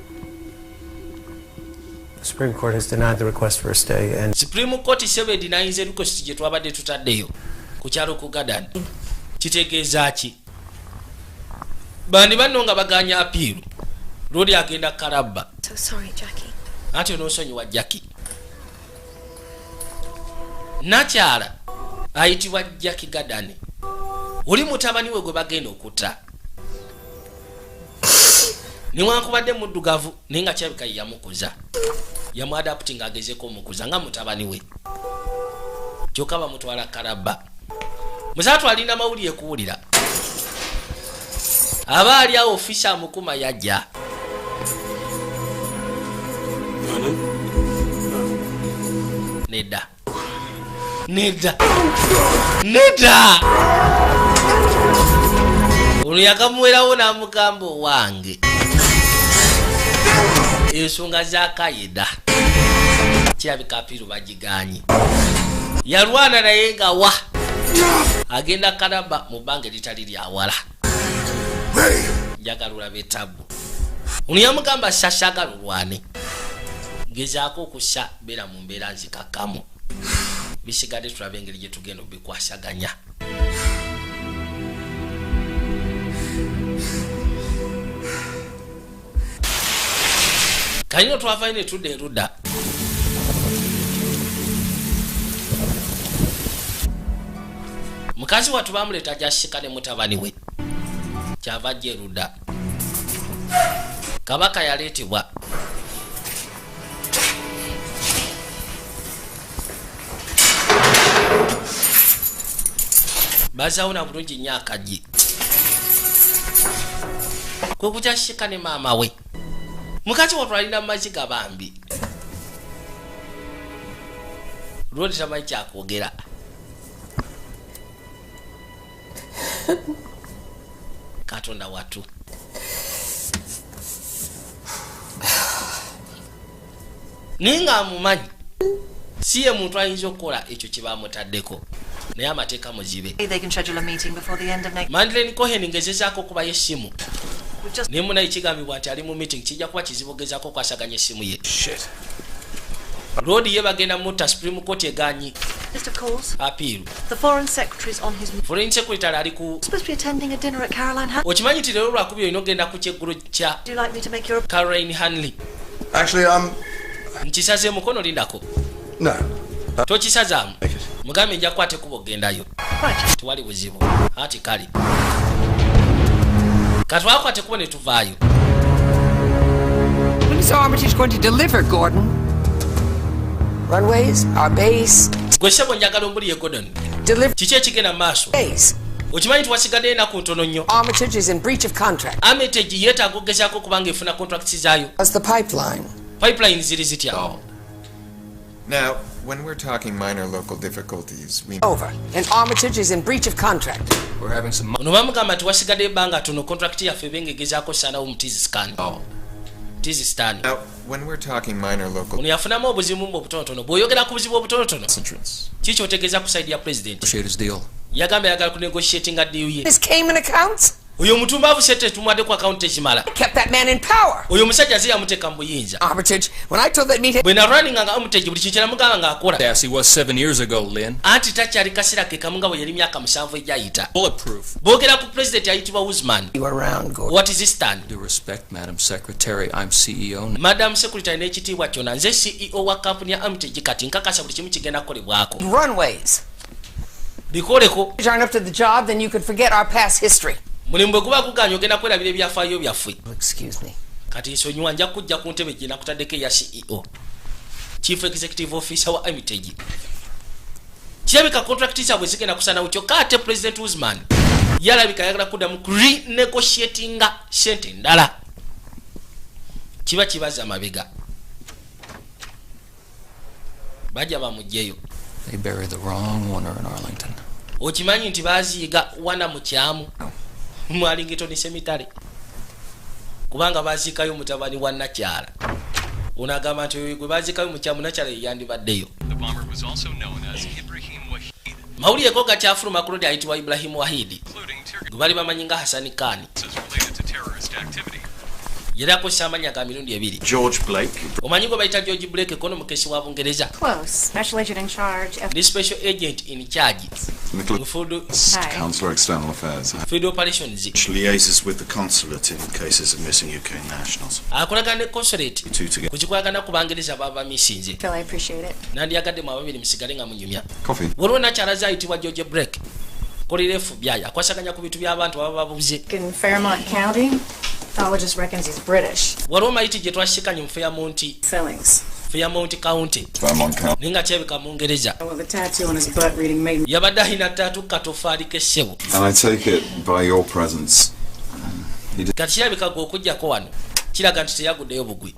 The Supreme Court has denied the request for a stay and Supreme Court 7 request gye twabadde tutaddeyo ku kyalo ku Gadan kitegeeza ki bandi banno nga baganya apiiru Lodi agenda Karaba. So sorry, Jackie. Ati onosonyiwa Jackie. Nakyala ayitibwa Jackie Gadani. Oli mutabani we gwe bagenda okutta. Niwankubadde muddugavu naye nga kyabika yamukuza. Yamuadapting agezeko omukuza nga mutabani we. Kyokka bamutwala Karaba. Musaatu alina mawulire kuwulira. Abaali awo ofisa mukuma yajja. Neda. Ono yakamuwerawo n'amugamba wange. Ensonga za Kaida. Kirabika apiiru bagiganye. Yalwana naye nga wa. Agenda Karaba mu bbanga eritali lyawala. Jagalula betabu. Ono yamugamba sasagala olwane. Gezaako okussa beera mu mbeera nzikakkamu. Bisigadde tulaba engeri gye tugenda obikwasaganya. Kayino twavayo ne tudda erudda. Mukazi watu bamuleeta gy'asikane mutabani we. Kyava ajja erudda. Kabaka yaleetebwa. Bazawuna bulungi nnyo akagi. Kwe kutya shikane maama we. Mukazi watu alina mazzi gabambi. Lwodi tamanyi kyakwogera. Katonda watu. Ninga amumanyi. Siye muntu ayinza okukola ekyo kye bamutaddeko. Naye amateeka muzibe. They can schedule a meeting before the end of next. Madeleine Cohen ngezezaako okubayo essimu. Naye munaye kigambibwa nti ali mu meeting kijja kuba kizibu gezaako kwasaganya essimu ye. Lodi ye bagenda mutta Supreme Court eganyi. Mr. Coles. Apiiru. The Foreign Secretary's on his Foreign Secretary ali ku. Supposed to be attending a dinner at Caroline Hanley. Okimanyi nti leero lwakubiri olina ogenda ku kyeggulo kya. Do you like me to make your Caroline Hanley? Actually, Nkisaze mukono lindako. No. Tokisazaamu. Mugambe nja kwate kuba ogendayo. Tewali buzibu. Ati kali. Katwakwate kuba ne tuvaayo. When is Armitage going to deliver, Gordon? Runways, our base. Gwe sebo njagala ombuli ye Gordon. Kiki ekigenda maaso? Okimanyi nti wasigadde enaku ntono nnyo. Armitage is in breach of contract. Armitage yeetaaga okugezaako okubanga efuna contracts zaayo. That's the pipeline. Pipeline ziri zitya. Now, when we're talking minor local difficulties, we... Over. And Armitage is in breach of contract. We're having some... Ono bamugamba nti wasigadde ebbanga tono contract yaffe bengegezaako sanawo mu Tizistan. Tizistan. Now, when we're talking minor local... Ono yafunamu obuzibu obutonotono. Bw'oyogera ku buzibu obutonotono. Kiki otegeeza ku side ya president? Yagamba yagala ku negotiating a deal ye. His Cayman accounts? Oyo mutumbavu sete tumwadde ku account ekimala. Kept that man in power. Oyo musajja aze yamuteeka mu buyinza. Armitage, when I told that meeting... Bwe narunninga nga Armitage buli kintu namugamba ng'akola. As he was 7 years ago, Lynn. Anti takyali kaseera ke kamu nga bwe yali myaka 7 egyayita. Bulletproof. Boogera ku president ayitibwa Usman. You around, Gordon. What is this stand? Due respect, Madam Secretary, I'm CEO. Madam Secretary n'ekitiibwa kyonna nze CEO wa kampuni ya Armitage kati nkakasa buli kimu kigenda kukolebwako. Runways. likoleko. Aren't up to the job, then you could forget our past history. Mulimu bwe guba guganya ogenda kwerabira ebyafaayo byaffe. Excuse me. Kati nsonyiwa nja kujja ku ntebe gye nakutaddeko eya CEO, Chief Executive Officer wa Hermitage. Kirabika contract zaabwe zigenda kusanawo kyokka ate President Usman yalabika ayagala kuddamu ku renegotiatinga sente ndala. Kiba kibaza amabega. Bajja bamugjeyo. They buried the wrong one in Arlington. Okimanyi nti baaziiga wana mu kyamu mu Arlington Cemetery kubanga baziikayo mutabani wa Nakyala. Unagamba nti gwe baziikayo mu kyamu Nakyala yandibaddeyo. The bomber was also known as Ibrahim Wahid. Mawulire ko gakyafuluma ku lodi ayitibwa Ibrahim Wahid. Gwe bali bamanyi nga Hassan Khan. Related to terrorist activity. Yera ko samanya ga mirundi ebiri. George Blake. Omanyi gwe bayita George Blake kono mukesi wa Bungereza. Close. Special agent in charge of... The special agent in charge. Counselor External Affairs. Field operations. Liaises with the consulate in cases of missing UK nationals. Akolagana ne consulate. Kuchikwagana ku Bangereza baba misinze. Phil, I appreciate it. Nandi yagadde mu ababiri musigale nga munyumya. Coffee. Waliwo Nakyala ayitibwa George Blake. Kolera FBI akwasaganya ku bintu by'abantu baba babuze. In Fairmont County, pathologist reckons he's British. Waliwo mayiti gye twashikanye mu Fairmont County. Ninga kyebika mu Ngereza. With a tattoo on his butt reading made. Yabadde alina tattoo katofaali k'essebo. And I take it by your presence. Kati kirabika gwe okujjako wano kiraga nti teyaguddeyo bugwi.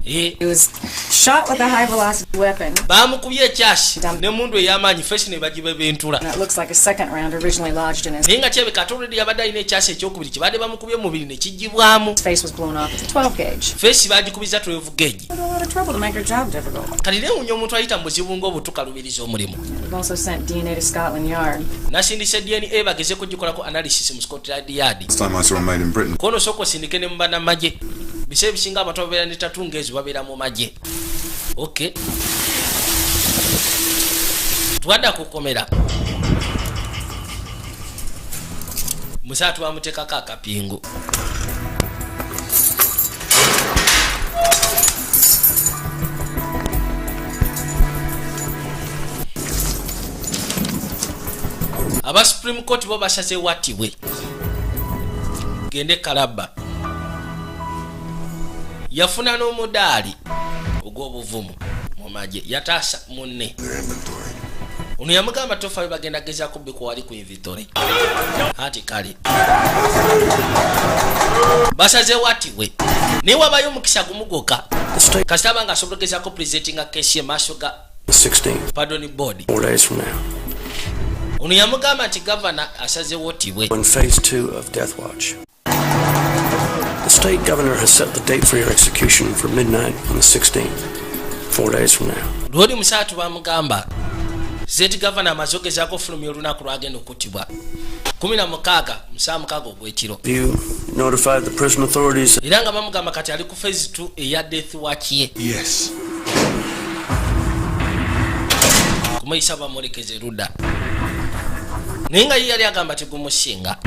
He was shot with a high velocity weapon. Bamukubye ekyasi n'emundu ey'amaanyi fesi ne bagiba ebentula. It looks like a second round originally lodged in his. Ninga kyebika already yabadde alina ekyasi ekyokubiri kibadde bamukubye mubiri ne kijjibwamu. His face was blown off with a 12 gauge. Fesi bagikubiza 12 gauge. A lot of trouble to make her job difficult. Kati neewunya omuntu ayita mu buzibu ng'obutukalubiriza omulimu. We've also sent DNA to Scotland Yard. Nasindise DNA bageze kugikolako analysis mu Scotland Yard. This time I saw made in Britain. Kono soko sindike ne mbana maje. Bise bisinga abantu babeera ne tatunga ezo babeera mu maje. Okay. Tuwadda kukomera. Musatu bamuteekako akapingu. Aba Supreme Court bo basaze watibwe. Gende Kalaba. Yafuna n'omudaali ogw'obuvumu mu maje yataasa munne. Ono yamugamba tofayo bagenda geza kubbi ku wali ku inventory. Hati kale. Basaze watibwe. Ne wabayo mukisa gumugoka. Kasitaba nga asobola gezako presentinga kesi maaso ga 16th. Pardon board. 4 days from now. Ono yamugamba nti governor asaze watibwe. In phase 2 of Death Watch. The state governor has set the date for your execution for midnight on the 16th, 4 days from now. Lodi musatu bamugamba state governor amaze okugezaako ofulumya olunaku lwagenda okuttibwa 16 musaamukaga ogw'ekiro. You notified the prison authorities. Era nga bamugamba kati ali ku phase 2 eya death watch ye. Yes. Kumuyisa bamulekeze ludda. Naye nga ye yali agamba tegumusinga.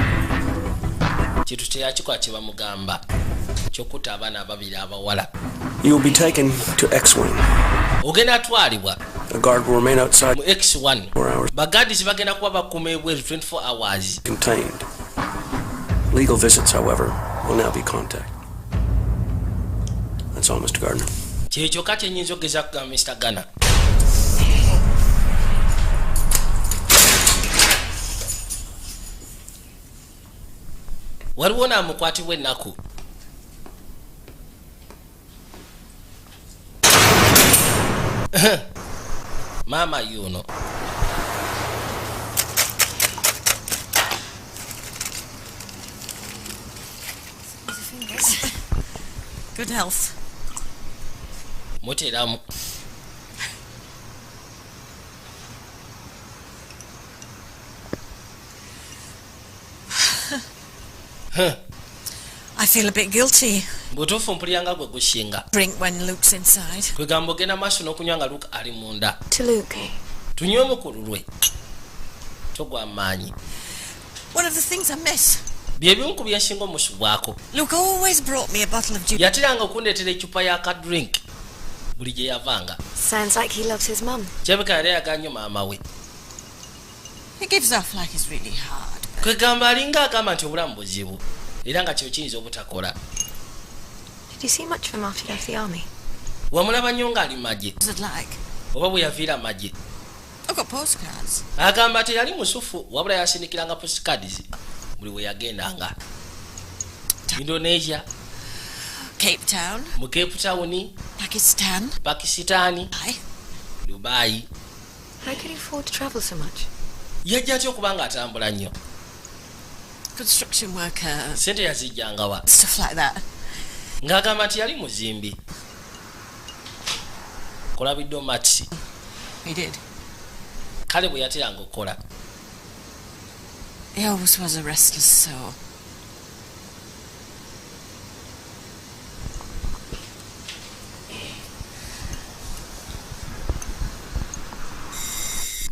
Kitu kyeyakikola kye bamugamba kyokutta abaana ababiri abawala. You'll be taken to X-Wing. Ogenda atwalibwa. A guard will remain outside mu X1. Bagadizi bagenda kuba bakuuma ebweru 24 hours. Contained. Legal visits, however, will now be contact. That's all, Mr. Gardner. Kyekyo kati enyinza okugeza kugamba Mr. Gunner. Waliwo naamukwatibwa ennaku. Mama yuno. Good health. Muteramu. I feel a bit guilty. Butufu mpuliyanga gwe gushinga. Drink when Luke's inside. Kwegamba ogenda maaso n'okunywa nga Luke ali munda. To Luke. Tunywe omukulu lwe. Togwa amaanyi. One of the things I miss. Bye bimu ku byensinga omusu bwako. Luke always brought me a bottle of juice. Yatiranga okundeetera ecupa y'aka drink buli gye yavanga. Sounds like he loves his mum. Kyebeka yali ayagala nnyo maama we. He gives off like it's really hard. Kwegamba alinga agamba nti obulamu buzibu era nga kyo kiyinza obutakola. Did you see much of him after he left the army? Wamulaba nnyo ng'ali mu magye What's it like? oba bwe yaviira mu magye. I've got postcards. Agamba teyali musufu wabula yasindikiranga postcards buli we yagendanga. Indonesia, Cape Town, mu Cape Town, Pakistan, Dubai. How can he afford to travel so much? Yajja atya okuba ng'atambula nnyo. construction worker, Sente yazijjanga wa. stuff like that. Ng'agamba nti yali muzimbi. Kola biddo matisi. He did. Kale bwe yateranga okukola. He always was a restless soul.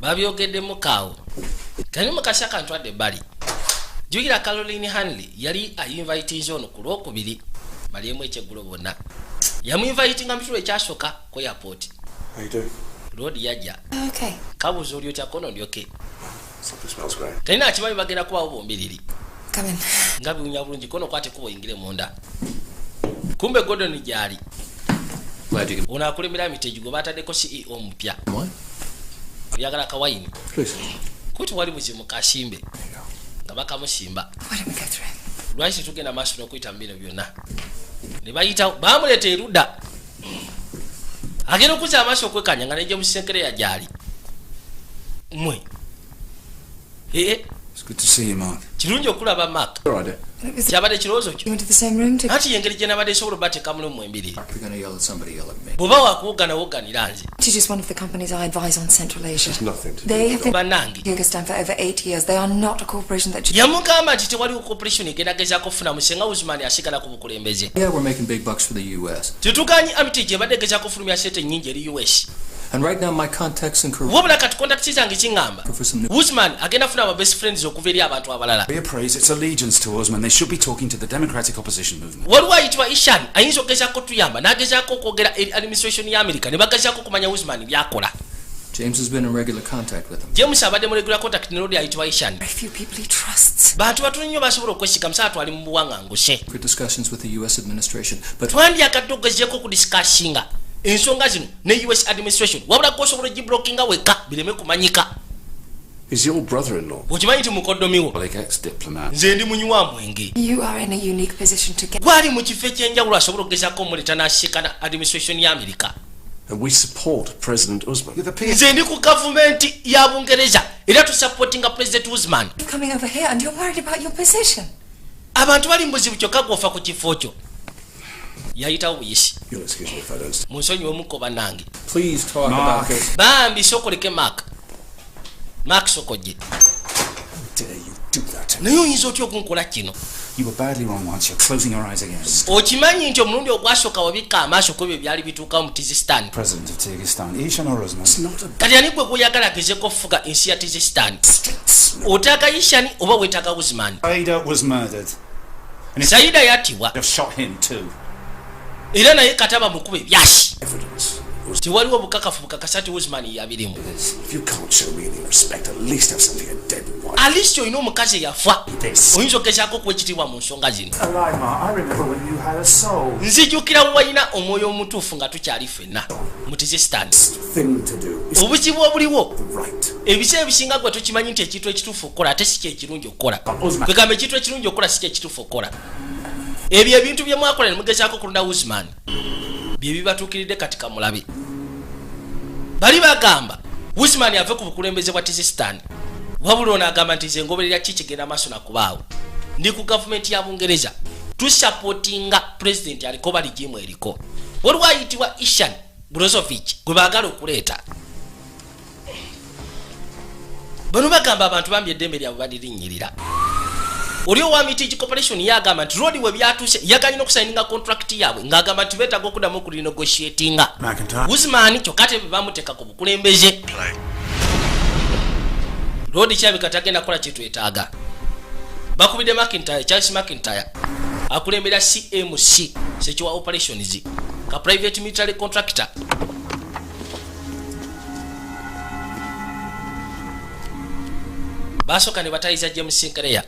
Babyogeddemu kaawo. Kali mukasha kantwadde ebbali. Jukira Caroline Hanley yali ayinvite ono ku Lwokubiri baliemu ekyeggulo bonna. Yamuinvitinga mitulo ekyasooka ku airport. How you doing? Road yajja. Okay. Kabuuza oli otya kono ndyoke. Something smells great. Talina akimanyi bagenda kubawo bombiriri. Come in. Nga biwunya bulungi kono kwate kuba oyingire munda. Kumbe Gordon gyali. Ono akulembera Miteju gwe baataddeko CEO mupya. Oyagala kawayini. Kuti wali muzimu kashimbe. Nga bakamusimba. Lwaki tugenda maaso n'okuyita mu bino byonna. Ne bayita baamuleeta erudda. Agenda okuzza amaaso okwekanya nga nejje mu kisenkere yagyali. Mmwe. It's good to see you, Mark. Kirungi okulaba Mark. Kyabadde kirowoozo kyo. Anti yengeri gye nabadde esobola obateekamu mu embiri. You're gonna yell at somebody, yell at me. Bw'oba wakuwogganawogganira nze. It is just one of the companies I advise on Central Asia. There's nothing to They have been Banangi. Kyrgyzstan for over 8 years. They are not a corporation that Yamugamba nti tewaliwo corporation egendagezaako kufuna musenga Usman asigala ku bukulembeze. Yeah, we're making big bucks for the US. Tetuganyi Amity gye badde gezaako kufulumya sente nnyingi eri US. And right now my contacts in Korea Wabula kati kontakiti zange kiŋŋamba. for some new Usman agenda funa aba best friends okuva eri abantu abalala. We appraise its allegiance to Usman. They should be talking to the Democratic Opposition Movement. Waliwo ayitibwa Ishan ayinza okugezaako tuyamba n'agezaako okwogera eri administration ya America ne bagezaako okumanya Usman byakola. James has been in regular contact with him. James abadde mu regular contact ne Lodi ayitibwa Ishan. few people he trusts. Bantu batono nnyo basobola okwesiga musaala twali mu buwaŋŋanguse. For discussions with the US administration, but Twandiyakadde okugezeeko okudisikasinga ensonga zino ne US administration wabula gwosobola ogiblockinga wekka bireme kumanyika. Is your brother-in-law? Okimanyi nti mukoddomiwo Ex-diplomat. nze ndi munywa mwenge. You are in a unique position to get. Gwali mu kifo ekyenjawulo asobola okugezaako omuleeta n'asiikana administration ya America. And we support President Usman. Nze ndi ku gavumenti ya Bungereza era tusupportinga President Usman. Coming over here and you're worried about your position. Abantu bali mu buzibu kyokka gwofa ku kifo kyo. Yayitawo buyisi. You'll excuse me if I don't. Munsonyiwe mukko bannange. please talk about this. Bambi sokoleke Mark. Mark sokojje. Dare you do that? Naye oyinza otya okunkola kino? You were badly wrong once. You're closing your eyes again. Okimanyi nti omulundi ogwasooka wabikka amaaso ku ebyo byali bituukawo mu Tizistan. President of Kyrgyzstan, Ishan or Usman? It's not a Kati ani gwe gw'oyagala agezeeko okufuga ensi ya Tizistan? Otaaga Ishani oba weetaaga Usman? Saida was murdered. And it's Saida yattibwa have shot him too. era naye kataba mukube byasi. Evidence. Tewaliwo bukakafu bukakasa ti Usman yabirimu. If you can't show me any respect, at least have something a dead wife. Alisti olina omukazi eyafa. Oyinza okugezaako okuwa ekitiibwa mu nsonga zino. Alima, I remember when you had a soul. Nzijukira walina omwoyo omutuufu nga tukyali ffenna mu Tizistan. Thing to do is Obuzibu obuliwo right. ebiseera ebisinga gwe tukimanyi nti ekintu ekituufu okukola ate si kyekirungi okukola. Kwegamba ekintu ekirungi okukola si kyekituufu okukola. Ebyo ebintu bye mwakola ne mugezaako kulonda Usman bye bibatuukiridde kati kamulabe. Bali bagamba Usman ave ku bukulembeze bwa Tizistan wabula ono agamba nti nze ngoberera ki kigenda maaso nakubaawo. Ndi ku gavumenti ya Bungereza tusupportinga president aliko baligimu eriko. Waliwo ayitibwa Ishan Brozovic gwe baagala okuleeta. Bano bagamba abantu bambi eddembe lyabwe balirinyirira. Oli owa Mitigi Corporation yagamba nti Rodi we byatuuse yaganye n'okusayininga contract yaabwe ng'agamba nti beetaaga okuddamu okurenegotiatinga. Usman kyokka ate be bamuteeka ku bukulembeze. Rodi kyabika tagenda kukola kye twetaaga. Bakubidde McIntyre, Charles McIntyre akulembera CMC Sekiwa Operations ka private military contractor. basooka ne batayiza James Sinclair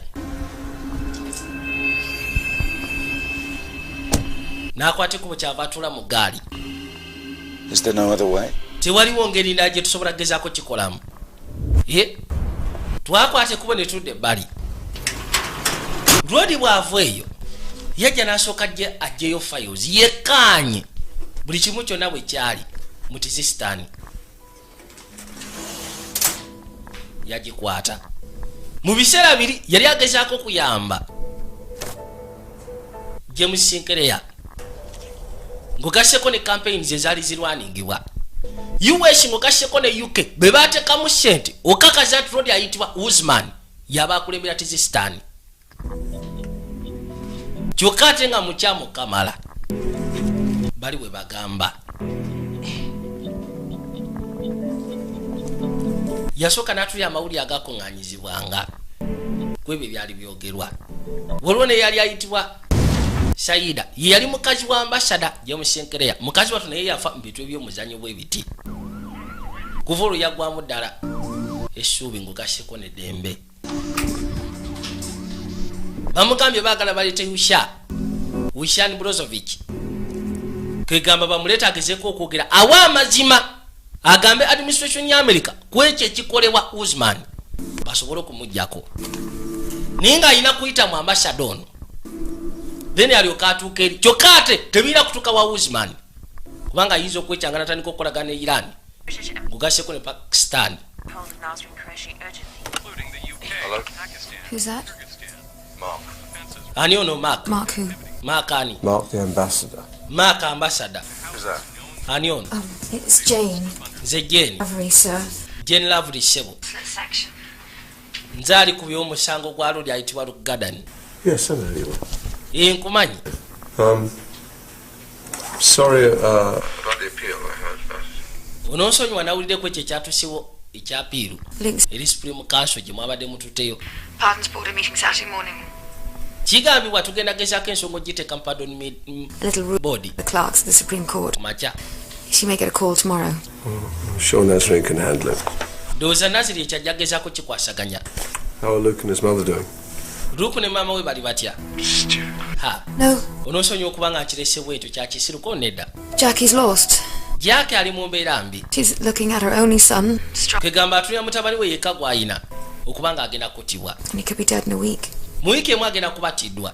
n'akwata ekkubo kyava atula mu gaali. Is there no other way? Tewaliwo ngeri ndala gye tusobola kugezaako kikolamu. Twakwata ekkubo ne tudde ebbali. Lwodi bw'ava eyo yajja n'asooka ajjeyo files yekkaanye buli kimu kyonna bwe kyali mu Tizistan. Yagikwata mu biseera biri yali agezaako kuyamba James Sinclair ng'ogasseko ne campaigns ezaali zirwaningibwa. US ng'ogasseko ne UK bwe baateekamu ssente okakaza nti Lodi ayitibwa Usman yaba akulembera Tizistan. Kyokka ate nga mukyamu Kamala bali bwe bagamba. Yasooka n'atulya amawulire agakuŋŋaanyizibwanga ku ebyo byali byogerwa. Waliwo ne yali ayitibwa Saida ye yali mukazi wa ambassador James Sinclair. Mukazi watu naye yafa mu bintu eby'omuzannyo bw'ebiti. Kuva olwo yaggwamu ddala essuubi ng'ogasseko n'eddembe. Bamugambye baagala baleete Ushan Brozovic. Kwegamba bamuleeta agezeeko okwogera awa amazima agambe administration ya America ku ekyo ekikolebwa Usman basobole okumuggyako. Naye nga alina kuyita mu ambassador ono. Then alyoka atuuka eri. Kyokka ate tebiira kutuuka wa Usman kubanga ayinza okwekyanga n'atandika okukolagana ne Iran ng'ogasseko ne Pakistan. Who's that? Mark. Ani ono Mark? Mark who? Mark ani? Mark the ambassador. Mark ambassador. Who's that? Ani ono? It's Jane. Nze Jane. Lovely, sir. Jane Lovely Sebo. Section. Nze ali ku by'omusango gwa Lodi ayitibwa Lugadan. Yes, I know you. Nkumanyi. Sorry, About the appeal, I heard about it. Ononsonyiwa nawuliddeko ekyo ekyatusiwo ekyapiiru eri Supreme Council gye mwabadde mututeyo. Pardons board meeting Saturday morning. Kigambibwa tugenda gezaako ensonga ogiteeka mu pardon board. The clerks of the Supreme Court. Macha. She may get a call tomorrow. I'm sure Nazreen can handle it. Ndowooza Naziri ekyajja gezaako kikwasaganya. How are Luke and his mother doing? Luke ne maama we bali batya? No. Ononsonyiwa okuba nga nkirese bwekyo kyakisiruko nedda. Jackie's lost. Jack ali mu mbeera mbi. She's looking at her only son. Kwegamba atunira mutabani we yekka gw'ayina okuba nga agenda kuttibwa. And he could be dead in a week. Mu wiiki emu agenda kubatiddwa.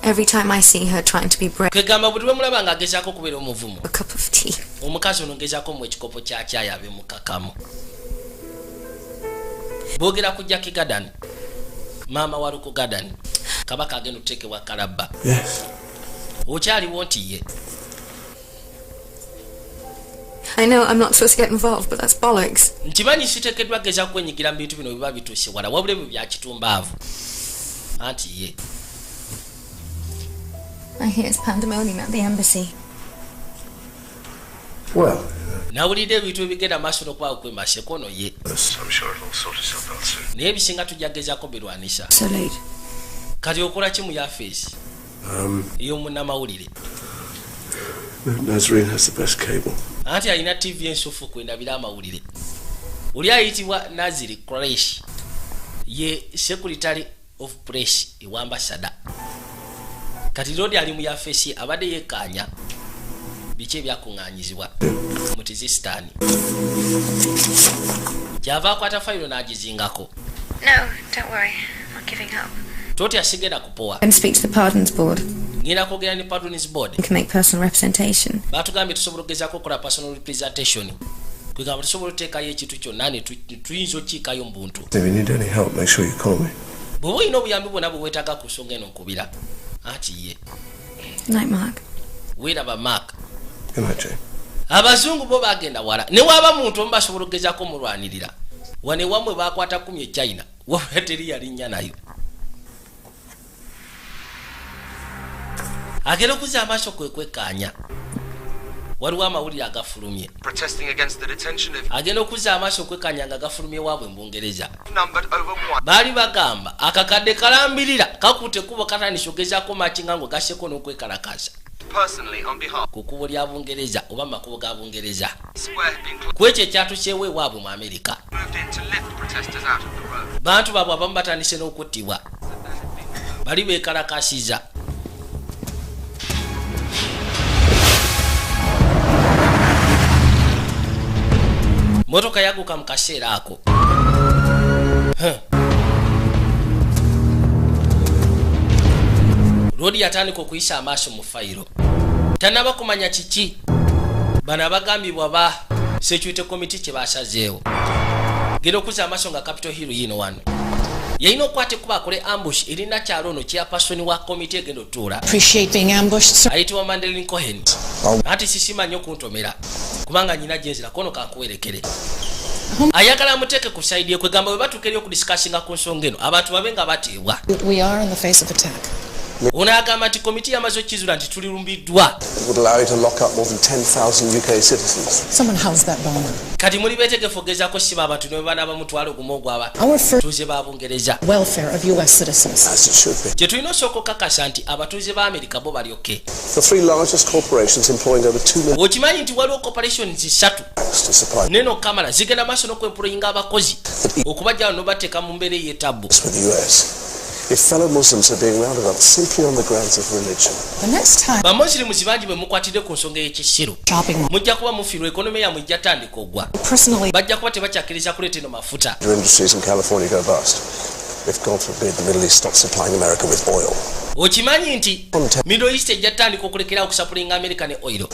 Every time I see her trying to be brave. Kwegamba buli lwe mulaba ng'agezaako okubeera omuvumu. A cup of tea. Omukazi ono ngezaako mu ekikopo kya caayi abe mukakamu. Boogera ku Jackie Gadan. Maama wa Luku Gadan. Kabaka agenda okuteekebwa kalabba. Yes. Okyaliwo nti ye. I know I'm not supposed to get involved, but that's bollocks. Nkimanyi siteekeddwa gezaako kwenyigira mu bintu bino biba bituuse wala wabula ebyo bya kitumbaavu. Anti ye. I hear it's pandemonium at the embassy. Well, nawulidde ebintu ebigenda maaso n'okwaawo kwembase kono ye. I'm sure it'll sort itself out soon. Naye ebisinga tujja gezaako birwanisa. So late. Kati okola ki mu yafeesi? Ey'omunnamawulire. Nazreen has the best cable. Anti alina TV ensufu kwendabira amawulire. Oli ayitibwa Naziri Qureshi. Ye Secretary of Press ewa ambassador. Kati Lodi ali mu yafeesi abadde yekkaanya biki ebyakuŋŋaanyizibwa mu Tizistan. Kyava akwata fayiro n'agizingako. No, don't worry. I'm not giving up. Toti asigenda kupoa. And speak to the Pardons Board. Ngenda kwogera ne Pardons Board. You can make personal representation. Batugambye tusobola okugezaako okukola personal representation. Kwegamba tusobola okuteekayo ekintu kyonna ne tuyinza okukiikayo mu buntu. If you need any help, make sure you call me. Bw'oba olina obuyambi bwonna bwe weetaaga ku nsonga eno nkubira. Anti ye. Night, Mark. Weeraba Mark. Good night, Jane. Abazungu bo bagenda wala. Ne waba muntu omu basobola okugezaako omulwanirira. Wane wamwe bakwata kumi e China. Wabula teri yalinnya nayo. Agenda okuzza amaaso kwe kwekkaanya. Waliwo amawulire agafulumye. Protesting against the detention of Agenda okuzza amaaso okwekkaanya nga gafulumye waabwe mu Bungereza. numbered over 1. Baali bagamba akakadde kalambirira kakutte kubo katandise ogezaako makinga ngo gasseko n'okwekalakaasa. Personally, on behalf Ku kkubo lya Bungereza oba makubo ga Bungereza. square being Ku ekyo ekyatuseewo ewaabwe mu Amerika. moved in to lift protesters out of the road. bantu baabwe abamu batandise n'okuttibwa bali beekalakasiza. motoka yaguka mu kaseera ako. Rodi yatandika okuyisa amaaso mu fayiro. Tanaba kumanya kiki bano abagambibwa ba security committee kye basazeewo. Genda okuza amaaso nga Capitol Hill yino wano. Yalina okukwata kuba akole ambush erina kyalo ono chairperson wa committee egenda otuula. Appreciate being ambushed. Ayitibwa Madeleine Cohen. Ati sisimanyi okuntomera kubanga nyina gyenzira kono kankuwerekere. Ayagala amuteeke ku side ye kwegamba bwe batuuka eri okudiscussinga ku nsonga eno abantu babe nga bateebwa. We are in the face of attack. Unagamba nti komiti yamaze okukizula nti tulirumbiddwa. It would allow you to lock up more than 10,000 UK citizens. Someone housed that bomber. Kati muli beetegefu ogezaako siba abantu ne bana abamutwala ogumu ogwaba tuuze ba Bungereza. Welfare of US citizens. As it should be. Kye tulina osooka okukakasa nti abatuuze ba Amerika bo balyoke. The three largest corporations employing over 2 million. Okimanyi nti waliwo corporations 3 neno kamala zigenda maaso n'okwemployinga abakozi okubajja wano bateeka mu mbeera ey'etabbu. With the US. If fellow Muslims are being rounded up simply on the grounds of religion. The next time bamusirimu zibangi bwe mukwatidde ku nsonga y'ekisiro mujja kuba mufiirwa ekonomi yammwe ejja tandika ogwa. Bajja kuba tebakyakkiriza kuleeta eno mafuta. Your industries in California go bust. If God forbid the Middle East stops supplying America with oil. Okimanyi nti Middle East ejja tandika okulekeraawo okusapulinga America ne oil.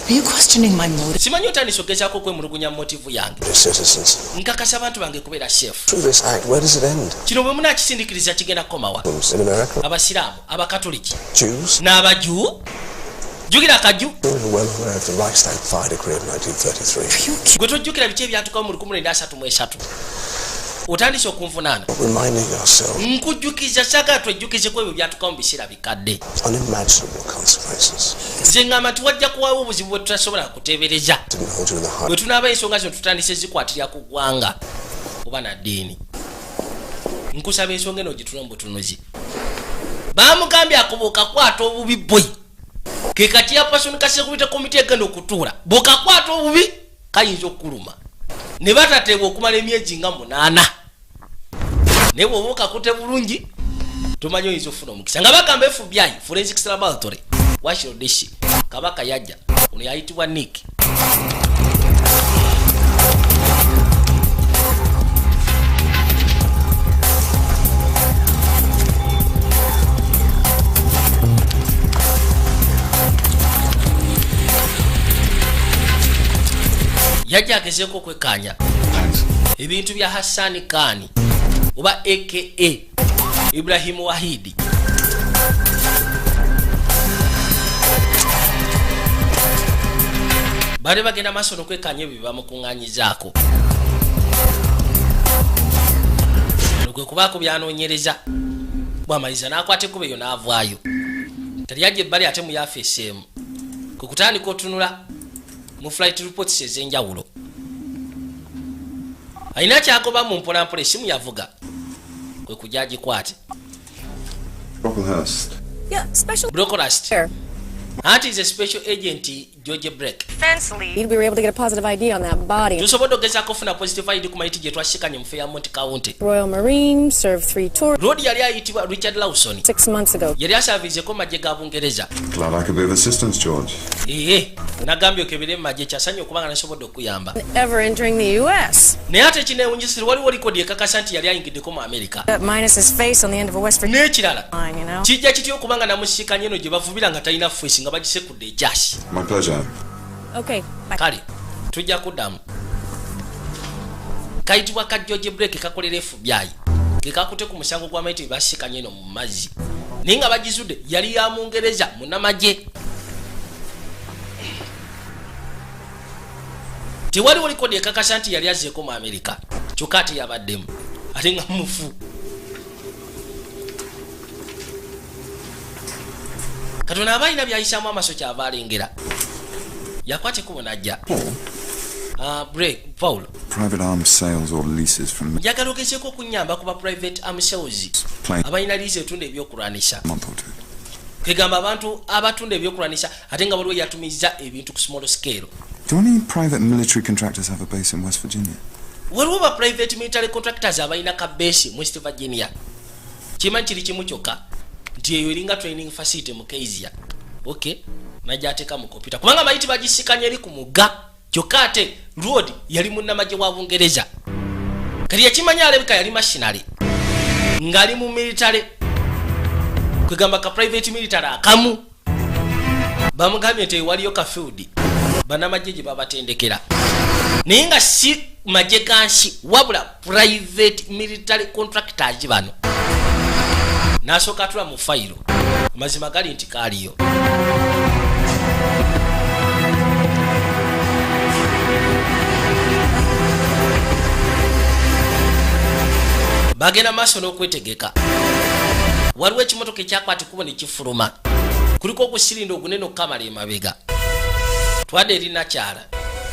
Are you questioning my motive? Simanyi otandise ogezaako okwemulugunya mu motivu yange. Citizens. Nkakasa abantu bange kubeera safe. Through this act, where does it end? Kino bwe munaakisindikiriza kigenda kukomawa. In America. Abasiraamu, abakatoliki, Jews. n'abaju. Jjukira akaju. We're well aware of the Reichstag fire decree of 1933. Gwe tojjukira biki ebyatukawo mu 1933. Otandise okunvunaana. Reminding ourselves. Nkujjukiza saagala twejjukizeko ebyo byatukawo mu biseera bikadde. Unimaginable consequences. Nze ngamba nti wajja kuwaawo obuzibu bwe tutasobola kuteebereza. Bwe tunaaba ensonga zino tutandise zikwatirira ku ggwanga oba na ddiini. Nkusaba ensonga eno gitula mu butunuzi. Baamugambye akubuuka kwata obubi bwe. Ke kati ya pasoni kasekubita komiti egenda okutuula. Bw'okakwata obubi kayinza okukuluma. Ne batateebwa okumala emyezi nga 8. Ne bw'oba okakute bulungi tomanyi oyinza ofuna omukisa. Nga bagamba FBI, Forensic Laboratory, Washington DC, Kabaka yajja, ono yayitibwa Nick. Yajja agezeeko okwekkaanya ebintu bya Hassani Khan oba aka Ibrahim Wahidi. Bale bagenda maaso n'okwekkaanya ebyo bamukuŋŋaanyizaako. Kwe kubaako byanoonyereza. Bw'amaliza n'akwata ekkubo eyo n'avaayo. Tali ajja ebbali ate mu yafeeseemu. Kwe kutandika otunula mu flight reports ez'enjawulo. Alina kyagoba mu mpolampola essimu yavuga. Kwe kujja agikwate. Brocklehurst. Yeah, special. Brocklehurst. Auntie is a special agent, George Breck. Defense lead. We were able to get a positive ID on that body. Tusobodde ogezaako ofuna positive ID ku mayiti gye twashikanye mu Fairmont County. Royal Marine served 3 tours. Road yali ayitibwa Richard Lawson. 6 months ago. Yali asaviizeko majje ga Bungereza. Glad I could be of assistance, George. Nagambye okebere mu majje kyasanye okubanga nasobodde okuyamba. Ever entering the US. Naye ate kineewunyisira waliwo likodi ekakasa nti yali ayingiddeko mu America. Minus his face on the end of a West Virginia. N'ekirala kijja kitya okubanga namusikanye eno gye bavubira nga talina face nga bagisekudde ekyasi. My pleasure. Okay. Kale tujja kuddamu. Kayitibwa ka George Breck kakolera FBI. Kekakute ku musango gw'amaiti basikanye eno mu mazzi. Naye nga bagizudde yali ya Mungereza munnamagye. Tewaliwo likodi ekakasa nti yali azzeeko mu America. Kyokka ate yabaddemu. Ate nga mufu. Katonda aba alina byayisaamu amaaso kyava alengera. Yakwate kubo najja. Break, Paul. Private arms sales or leases from Njagala ogezeeko okunyamba ku ba private arms sales. Abalina lease etunda ebyokulwanisa. month or two. kwegamba abantu abatunda ebyokulwanisa ate nga waliwo yatumiza ebintu ku small scale. Do any private military contractors have a base in West Virginia? Waliwo ba private military contractors abalina ka base mu West Virginia. Kimanyi kiri kimu kyokka nti eyo eringa training facility mu Kezia. Okay, najja ateka mu computer kubanga bayiti bagisikanye eri ku mugga kyokka ate road yali munnamagye wa Bungereza. Kali yakimanya alebika yali machinery ngali mu military kwegamba ka private military akamu bamugambye nti waliyo ka field banamagye gye babatendekera naye nga si magye gansi wabula private military contractors bano nasooka atula mu fayiro amazima gali nti kaaliyo. Bagenda maaso n'okwetegeka. Waliwo ekimotoka ekyakwata kubo ne kifuluma. Kuliko okusirinda ogunene okukamala emabega. Twadde eri nakyala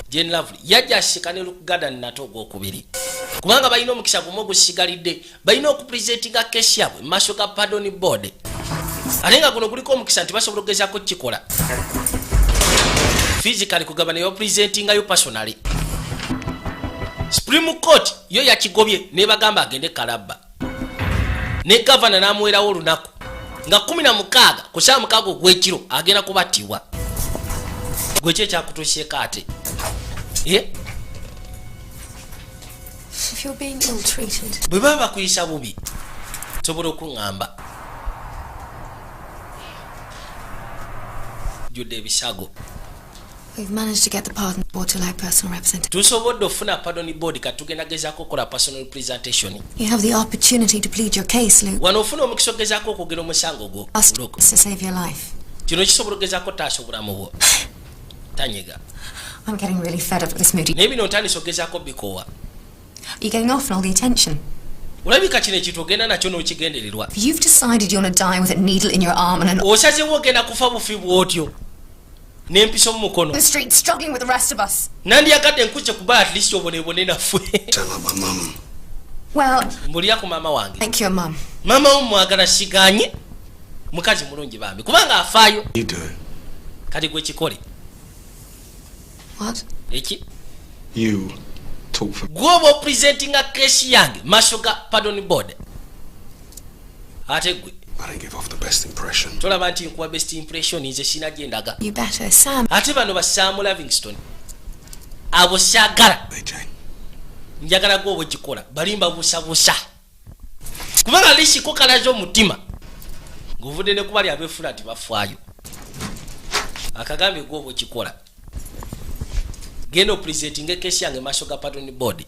Jane Lovely yajja asika ne Lugada Nato ogwokubiri. Kubanga balina omukisa gumu ogusigalidde balina okupresentinga kesi yaabwe maaso ga pardon board. Ate nga guno guliko omukisa nti basobola okugezaako kikola. Physically kugaba nayo presentingayo personally. Supreme Court yo yakigobye ne bagamba agende Kalaba. Ne governor namuwerawo olunaku nga 16 ku saa 6 ogw'ekiro agenda kubatibwa. Gwe kye kyakutuuseeko ate. If you're being ill-treated. Bwe baba bakuyisa bubi sobola okuŋŋamba. Judde ebisago. We've managed to get the pardon board to allow personal representation. Tusobodde ofuna pardon board katugenda gezaako okukola personal presentation. You have the opportunity to plead your case, Luke. Wano ofuna omukisa ogezaako okwogera omusango gwo. To save your life. Kino kisobola ogezaako taasa obulamu bwo. Tanyega. I'm getting really fed up with this moody. Naye bino ntandise ogezaako bikoowa. You're getting off on all the attention. Olabika kino ekintu ogenda nakyo n'okigendererwa. You've decided you're going to die with a needle in your arm and an... Osazeewo ogenda kufa bufi bw'otyo. N'empiso mu mukono. The street struggling with the rest of us. Nandiyagadde nkuze kuba at least obonebone naffe. Tell her my mum. Well, mbulira ku maama wange. Thank you, Mum. Mama wo mwagala siganye. Mukazi mulungi bambi. Kubanga afaayo. You do. Kati gwe kikole. What? Eki? You talk for... Gwoba presenting a case yange maaso ga pardon board. Ate gwe. I didn't give off the best impression. Tolaba nti nkuwa best impression nze sinagendaga. You better, Sam. Ate bano ba Sam Livingston. Abo saagala. Njagala gwe obwekikola balimba busabusa. Kubanga lishiko kalazo omutima. Nguvudde ne kubali abefula nti bafaayo. Akagambye gwe obwekikola. Genda presenting a case yange maaso ga pardon board.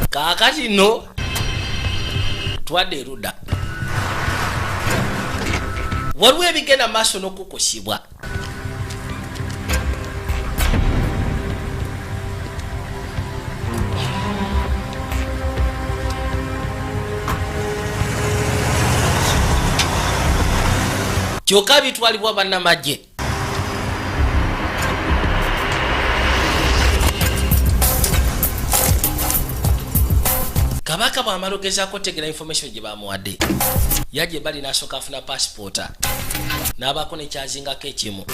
Kaakati no twadde eruda. Waliwo ebigenda maaso n'okukosibwa. Kyokka bitwalibwa bannamagye. Kabaka bw'amala ogezaako tegera information gye bamuwadde. Yajje bali n'asooka afuna passport. N'abaako nekyazingako ekimu.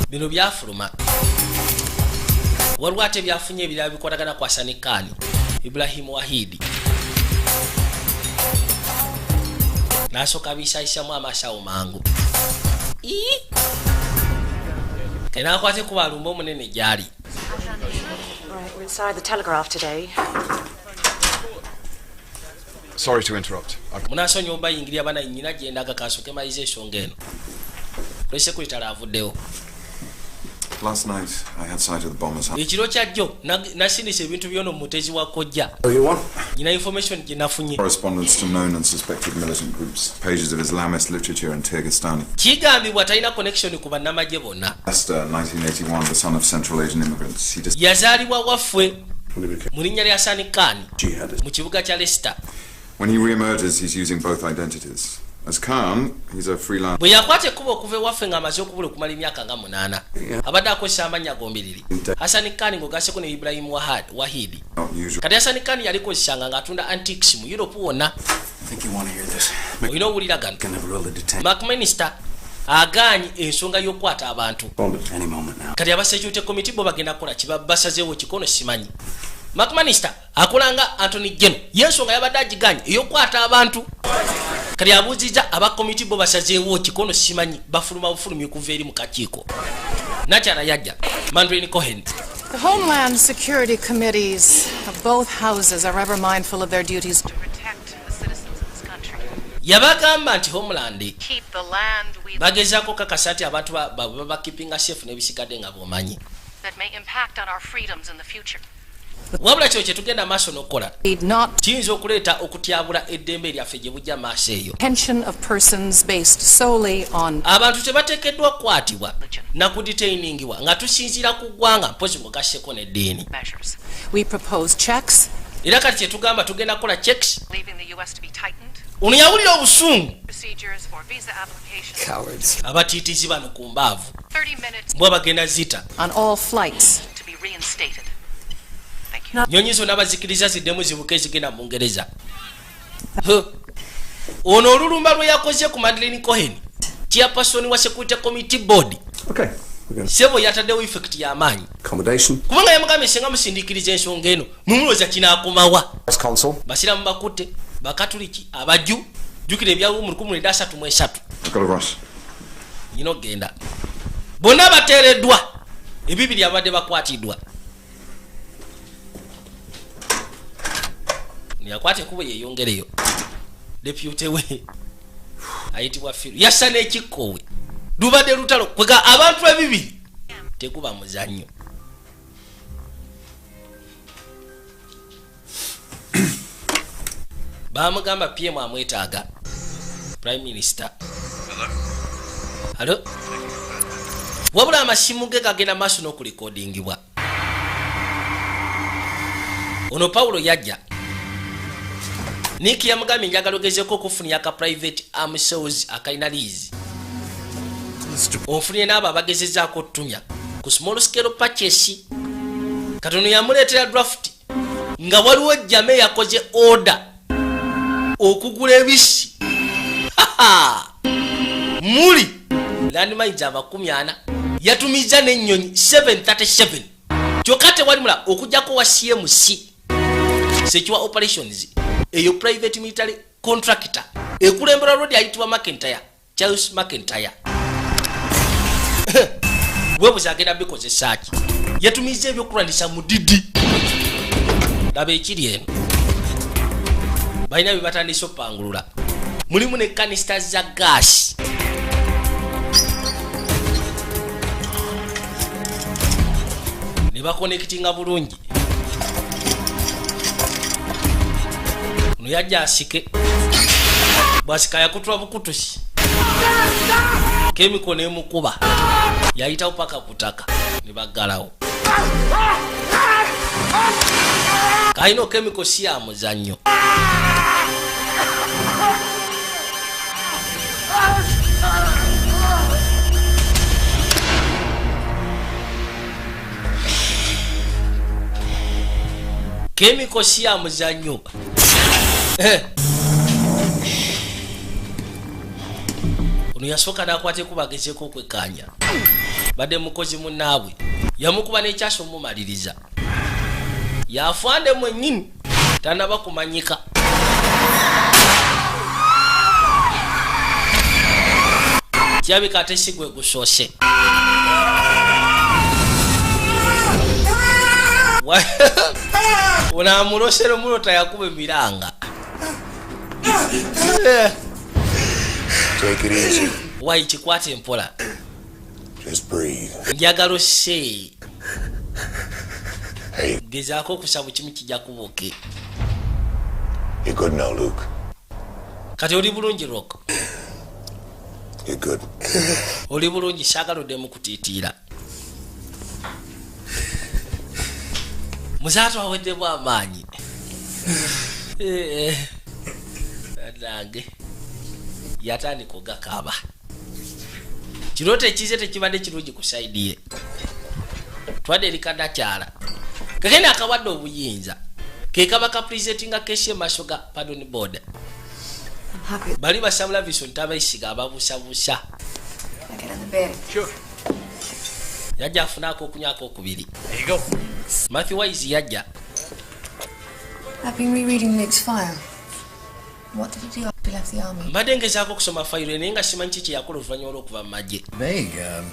Bino byafuluma. Waliwo ate byafunye ebirala bikwatagana kwa Hassan Khan, Ibrahim Wahidi. N'asooka bisayisamu amaasawo mangu. Kena akwate ku balumba omunene gyali. Right, we're inside the Telegraph today. Sorry to interrupt. Munasonyi obayingirira bana nyina gyendaga kasooke malize ensonga eno. Kulese kwetala avuddewo. Last night, I had sight of the bomber's house. Ekiro kyajjo nasindisa ebintu byono mu mutezi wa kojja. Nyina information gye nafunye. Correspondence to known and suspected militant groups, pages of Islamist literature and Turkestani. Kigambibwa talina connection ku bannamagye bonna. Lester, 1981, the son of Central Asian immigrants. Yazaalibwa waffe mu linnya lya Hassan Khan mu kibuga kya Leicester. When he re-emerges, he's using both identities. As Khan, he's a freelance. Bwe yakwata ekkubo okuva ewaffe ng'amaze okubula okumala emyaka nga 8. Abadde akozesa amannya gombiriri. Hassan Khan ng'ogasseko ne Ibrahim Wahidi. Kati Hassan Khan yalikozesanga ng'atunda antiques mu Europe wonna. think you want to hear this. Oyina owulira gano. Can never really detain. McMinister agaanyi ensonga y'okukwata abantu. Any moment now. Kati aba security committee bo bagenda kukola kiba basazeewo kikono simanyi. McMinister akolanga Anthony Geno yensonga yabadde agiganyi ey'okukwata abantu. Kati abuuzizza aba committee bo basazeewo kikono simanyi bafuluma bufulumi okuva eri mu kakiiko. Nakyala yajja Mandarin Cohen. The Homeland Security Committees of both houses are ever mindful of their duties to protect the citizens of this country. Yabagamba nti Homeland Keep the land we bagezaako kakasa nti abantu bakipinga safe n'ebisigadde nga bwomanyi. that may impact on our freedoms in the future. Wabula kyo kyetugenda maaso n'okukola kiyinza okuleeta okutyabula eddembe lyaffe gye bujja maaso eyo. Detention of persons based solely on abantu tebateekeddwa kukwatibwa na kudetainingibwa nga tusinziira ku ggwanga mpozi mugasseko n'eddiini. We propose checks. Era kati kyetugamba tugenda kukola checks. Leaving the US to be tightened. Ono yawulira obusungu. Procedures for visa applications. Cowards. Abatiitizi bano ku mbaavu. 30 minutes. Bwe bagenda zita. On all flights to be reinstated. Nyonyi zonna bazikiriza ziddemu zibuke zigenda mu Ngereza. Ono olulumba lwe yakoze ku Madeleine Cohen chairperson wa Security Committee Board. Okay. Sebo yataddewo effect y'amaanyi. Accommodation. Kubanga yamugambye singa musindikiriza ensonga eno mumulowooza kinaakomawa. Consul. Basiramu bakutte bakatuliki abajju jjukira ebyawo mu 1933. Yino genda. Bonna bateereddwa ebibiri abadde bakwatiddwa. Niyakwate kubo yeyongereyo. Deputy we ayitibwa Firu. Yassa n'ekikkowe. Lubadde lutalo kwega abantu ebibiri. Tekuba muzannyo. Bamugamba PM amwetaaga. Prime Minister. Hello? Wabula amasimu ge gagenda maaso n'okulikodingibwa. Ono Paulo yajja. Niki yamugambye njagala ogezeeko okufunira aka private arm sales akalina lease. Ofunye n'abo abagezezaako otunya ku small scale purchase. Katono yamuleetera draft nga waliwo jjame yakoze order okugula ebisi. Muli landmines aba40 yatumiza n'ennyonyi 737 kyokka tewalimula okujjako wa CMC Secure Operations eyo private military contractor ekulembera road ayitibwa McIntyre Charles McIntyre. Webuza agenda bikozesa ki yatumiza ebyokulwanyisa mu didi laba ekiri eno balina bye batandise okupangulula mulimu ne kanister za gas. Ne bakonekitinga bulungi. Ono yajja asike bwasika yakutula bukutusi kemiko n'emukuba yayitawo paka kutaka ne baggalawo. Kayino kemiko si ya muzannyo. Kemiko si ya muzannyo. Ono yasooka n'akwateko bagezeeko okwekkaanya. Badde mukozi munnaabwe yamukuba n'ekyasa omumaliriza. Yafande mwennyini tanaba kumanyika. Kyabika ate si gwe gusoose. Unaamulosera omulota yakuba emiranga. Take it easy. Why chikwate empola? Just breathe. Njagalo se. Hey. Gezaako okusaba kimu kijja kubuke. You're good now, Luke. Kati oli bulungi Rock. You're good. Oli bulungi sagalodde mu kutiitiira. Muzaatu aweddemu amaanyi. Nange yatandika ogakaaba. Kirooto ekize tekibadde kirungi ku saidi ye. Twadde erikanda kyala. Kakene akawadde obuyinza. Ke kaba kapresentinga kesi y'emaaso ga pardon board. bali basabula viso ntabayisiga ababusabusa. Get in the bed. Sure. Yajja afunako okunyako okubiri. There you go. Matthew Wise yajja. I've been rereading Luke's file. What did he do after he left the army? Mbadde ngezaako okusoma fayiro naye nga simanyi kiki yakola oluvannyuma lw'okuva mu magye. Vague.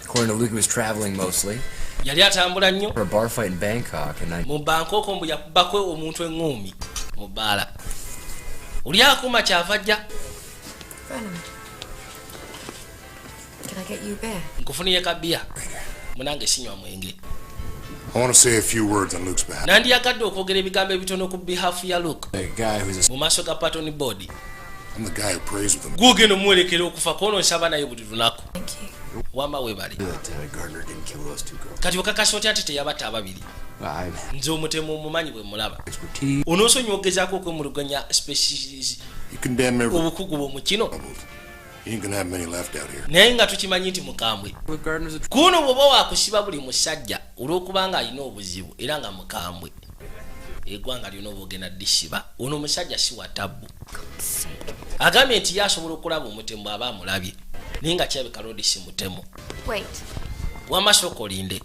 According to Luke, he was traveling mostly. Yali atambula nnyo. For a bar fight in Bangkok, and mu Bangkok mbu yakubako omuntu eŋŋumi mu bbaala. Oli akuuma kyava ajja. Can I get you beer? Nkufuniye kabbiya. Munange sinywa mwenge. I want to say a few words on Luke's behalf. Nandiyagadde okwogera ebigambo ebitono ku behalf ya Luke. The guy who's mu maaso ga Patton Board. I'm the guy who prays with him. Gwogenda omwolekera okufa kono nsaba naye buli lunaku. Wamba weebale. Gardner didn't kill those two girls. Kati okakasa otya nti teyabatta ababiri? Nze omutemu omumanyi bwe mulaba. Onoosonyiwa ogezaako okwemuluganya species. You condemn every. Obukugu bw'omu kino. You ain't gonna have many left out here. Naye nga tukimanyi nti mukambwe. Kuno bw'oba waakusiba buli musajja olw'okubanga alina obuzibu era nga mukambwe. Eggwanga lyonna oba ogenda ddisiba. Ono omusajja si wa tabbu. Agambye nti ye asobola okulaba omutemu bw'aba amulabye. Naye nga kirabika Lodi si mutemu. Wait. Wamasooka olinde.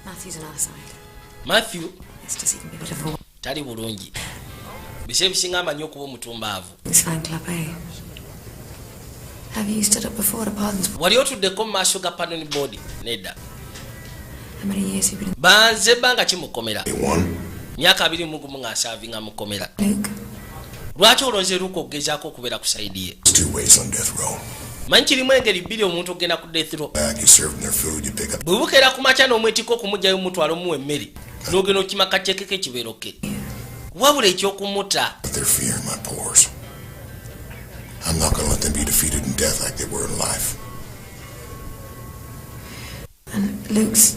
Matthew's on our side. Matthew. It's just even a bit of a... Tali bulungi. Bise ebisinga amanyi okuba omutumbaavu. It's fine club, eh? Have you stood up before the pardons? Wali otuddeko mu maaso ga Patton Board? Nedda. How many years have you been... Banze banga kimukomera. Myaka 21 nga asavinga mukomera. Luke? Lwaki olonze Luke okugezaako okubeera ku sayidi ye? Two ways on death row. Manyi kirimu engeri bbiri omuntu ogenda ku death row. You serve them their food, you pick up. Bwe bukeera ku makya n'omwetikka okumugyayo omutwalo muwe emmere. N'ogenda okimaka kyekeke ekibeeroke. Wabula eky'okumuta. Their fear in my pores. I'm not gonna let them be defeated in death like they were in life. And Luke's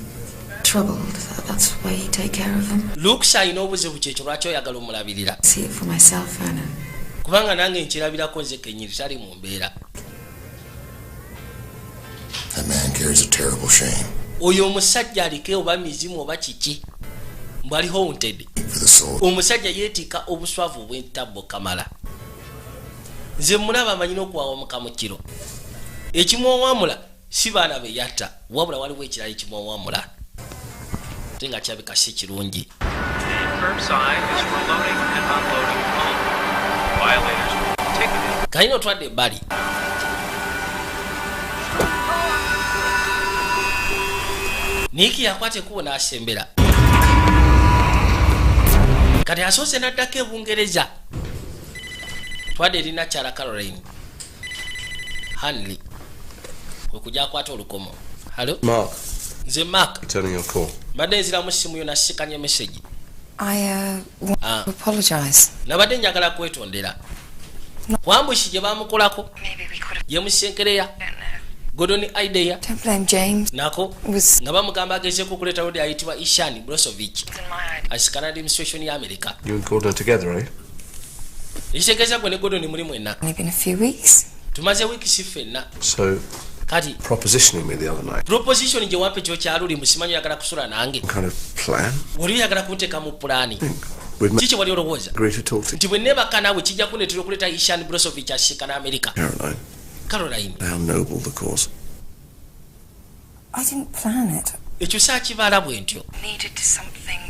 troubled. That's why you take care of him. Luke alina obuzibu kyekyo lwaki oyagala omulabirira. See it for myself, Vernon. Kubanga nange nkirabirako nze kennyini tali mu mbeera. That man carries a terrible shame. Oyo omusajja aliko oba mizimu oba kiki. Mbw ali haunted. Omusajja yeetika obuswavu bw'entabbo kamala. Nze mulaba amanyina okuwawamuka mu kiro. Ekimwowamula si baana be yatta, wabula waliwo ekirala ekimwowamula. Ate nga kirabika si kirungi. Kayina otwadde ebbali. Niki yakwata ekkubo n'asembera. Kati asoose n'addako ebungereza. Twadde erina Kyala Caroline. Hanley. Kwe kujja akwata olukomo. Hello? Mark. Nze Mark. Returning your call. Mbadde nziramu ssimu yo nasikanya message. I want to apologize. Nabadde njagala kwetondera. Wambushi gye bamukolako. Ye musenkereya. Gordon Idea. Don't blame James. Nako. Nga bamugamba agezeeko okuleeta Lodi ayitibwa Ishan Brozovic. Asikana administration ya America. You and Gordon together, eh? Ekitegeeza gwe ne Gordon muli mwenna. Only been a few weeks. Tumaze wiiki si ffenna. So, kati propositioning me the other night. Proposition gye wampe kyo kyaluli musimanyi oyagala kusula nange. Kind of plan? Wali oyagala kunteeka mu pulaani. Kiki wali olowooza? Agree to talk to nti bwe neebaka naawe kijja kuneetera okuleeta Ishan Brozovic asiikana America. Caroline. How noble the cause. I didn't plan it. Ekyo saakibaala bwe ntyo. Needed something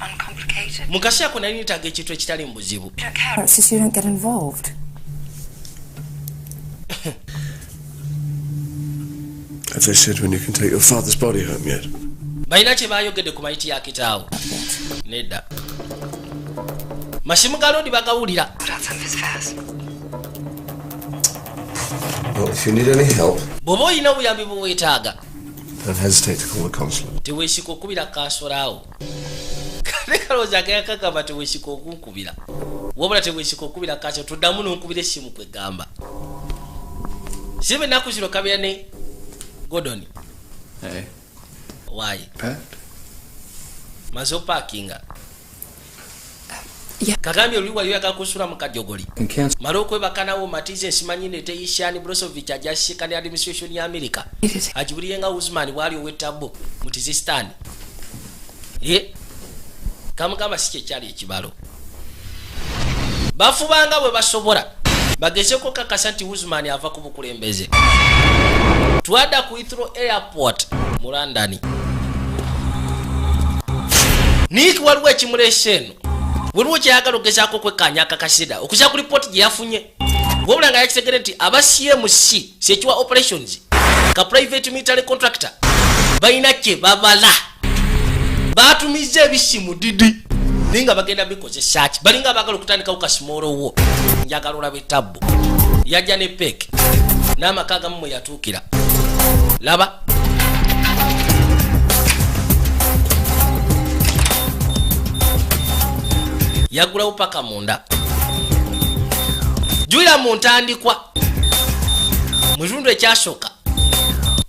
uncomplicated. Mu kaseera ko nali neetaaga ekintu ekitali mu buzibu. It's just you don't get involved. Have they said when you can take your father's body home yet? Balina kye baayogedde ku mayiti ya kitaawo. Nedda. Masimu ga Lodi bagawulira. Well, if you need any help, bw'oba olina obuyambi bwe weetaaga, don't hesitate to call the consulate. teweesika okubira kansolaawo. Kale kalowooza agayakagamba teweesika okunkubira. Wabula teweesika okubira kanso tuddamu n'onkubira essimu kwegamba. Si be nnaku zino kabira ne Gordon. Hey. Why? Pat? Mazo parkinga. Yeah. Kagambye oli wali oyagala kusula mu kajogoli. Cancel. Mala okwebakanawo matize nsimanyi nete Ishan Brozovic ajashikana administration ya America. Ajibuliyenga Uzman wali owetabo mu Tizistan. Kamugamba si kye kyali ekibalo. bafubanga bwe basobola bagezeko kakasa nti Usman ava ku bukulembeze. Twada ku Heathrow Airport mu London. Nick waliwo ekimulese eno waliwo kyayagala ogezaako kwekkaanya akakasida okuza ku report gye yafunye wabula nga yakitegere nti aba CMC sekiwa operations ka private military contractor balina kye babala batumiza ebisimu didi ninga bagenda bikozesa ki balinga bagala okutandikawo kasimolowo njagala olabe tabbu yajja ne pek n'amaka gamu yatuukira laba yagulawo paka munda juira mu ntandikwa mu kitundu ekyasooka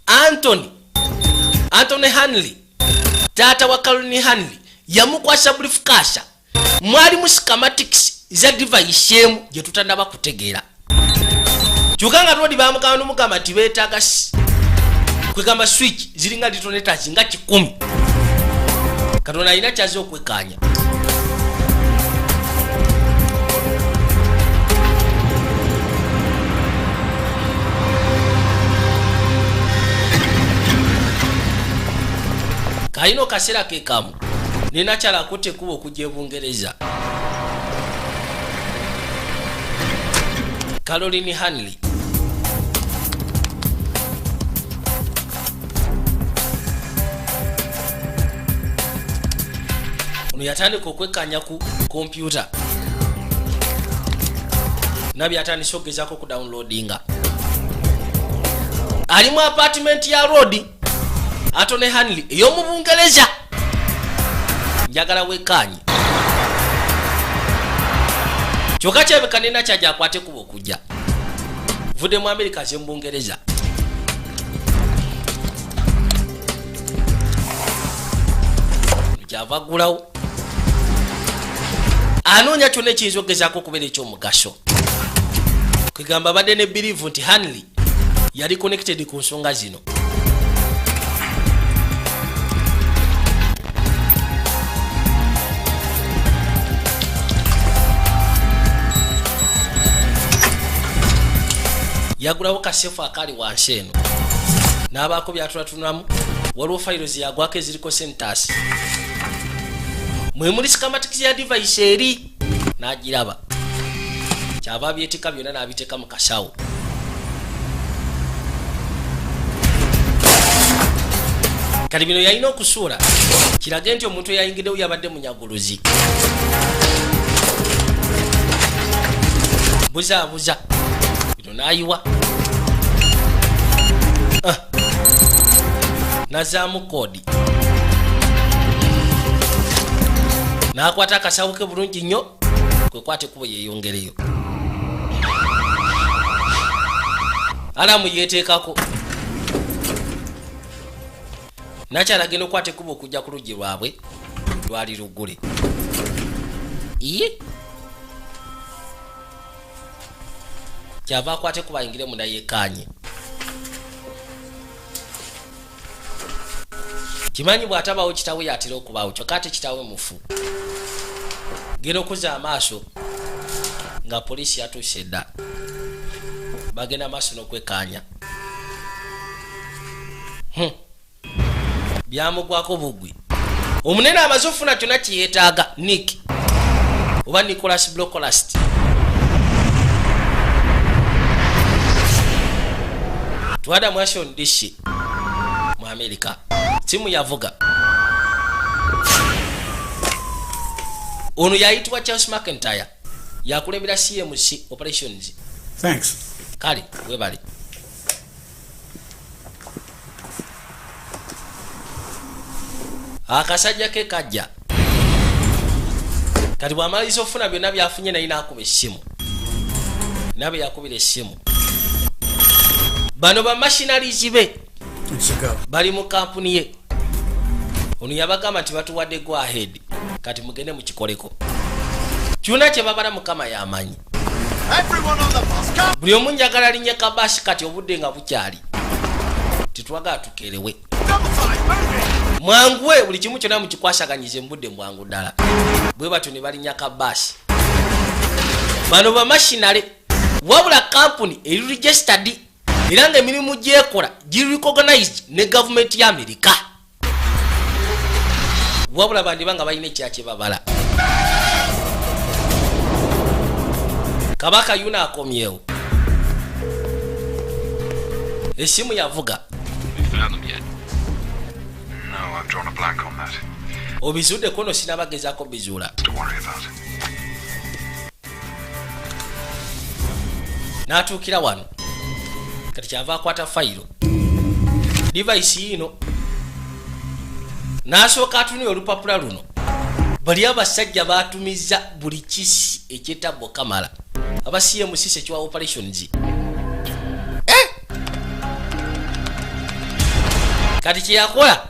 Anthony Hanley taata wa Caroline Hanley yamukwasa briefcase mwali mu schematics za device emu gye tutandaba kutegeera kyukanga twodi bamukana n'omugamba nti beetaaga kwegamba switch ziringa detonators nga 10 Katonda alina kyaze okwekkaanya. Kaino kasera ke kamu nina chala kute kubo okujja Bungereza. Caroline Hanley ono yatandika okwekkaanya ku kompyuta nabi atandise okugezaako ku downloadinga ali mu apartment ya road Anthony Hanley ey'omu Bungereza njagala wekkaanye kyokka kyebeka nina kyajja akwate kuba okujja vudde mu America ze mu Bungereza kyava gulawo anoonya kyonna ekiyinza okugezaako okubeera ekyomugaso kwegamba badde ne believe nti Hanley yali connected ku nsonga zino. Yagulawo kasefu akali wansi eno n'abaako byatulatunamu waliwo files yagwako eziriko centers mwe muli schematics ya device eri n'agiraba kyava byetika byonna n'abiteeka mu kasawo kati bino yalina okusuula kirage nti omuntu eyayingiddewo yabadde munyaguluzi buzaabuza bino n'ayiwa nazaamu koodi n'akwata akasawo ke bulungi nnyo kwekwate kubo yeeyongereyo alamu yeeteekako nakyalagenda okwate kubo okujja ku luggi lwabwe lwali luggule iye kyava akwate kuba ayingire munda yeekkaanye kimanyi bw'atabawo kitawe yatera okubaawo kyokka ate kitawe mufu genda okuza amaaso nga poliisi yatuuse dda bagenda amaaso n'okwekkaanya byamugwako bugwi omunene amaze okufuna kyonna kiyeetaaga Nick oba Nicholas Blocolast twada mu Washington DC mu America simu yavuga ono yayitibwa Charles McIntyre yakulembera CMC operations. Thanks. Kali webali akasajja ke kajja kati bw'amaliriza ofuna byonna byafunye naye n'akuba essimu nabe yakubira essimu bano bamashinaries be bali mu kampuni ye ono yabagamba nti batuwadde go ahead kati mugende mukikoleko kyonna kye babala mukama yamanyi buli omu njagala linye kabashi kati obudde nga bukyali titwagala tukerewe mwanguwe buli kimu kyonna mukikwashaganyize mu budde bwangu ddala bwe batyo ne balinya kabashi bano ba machinery wabula company eri registered era nga emirimu gyekola giri recognized ne government ya America wabula bandi banga balina ekya babala kabaka yuna akomyewo esimu yavuga No, I've drawn a blank on that. obizude kono sinabagezako bizula Don't worry about it. n'atuukira wano kati kyava akwata fayiro device yino n'asooka atunira olupapula luno bali abasajja batumiza buli kisi ekyetabo kamala aba CMC Sexual Operations kati kyeyakola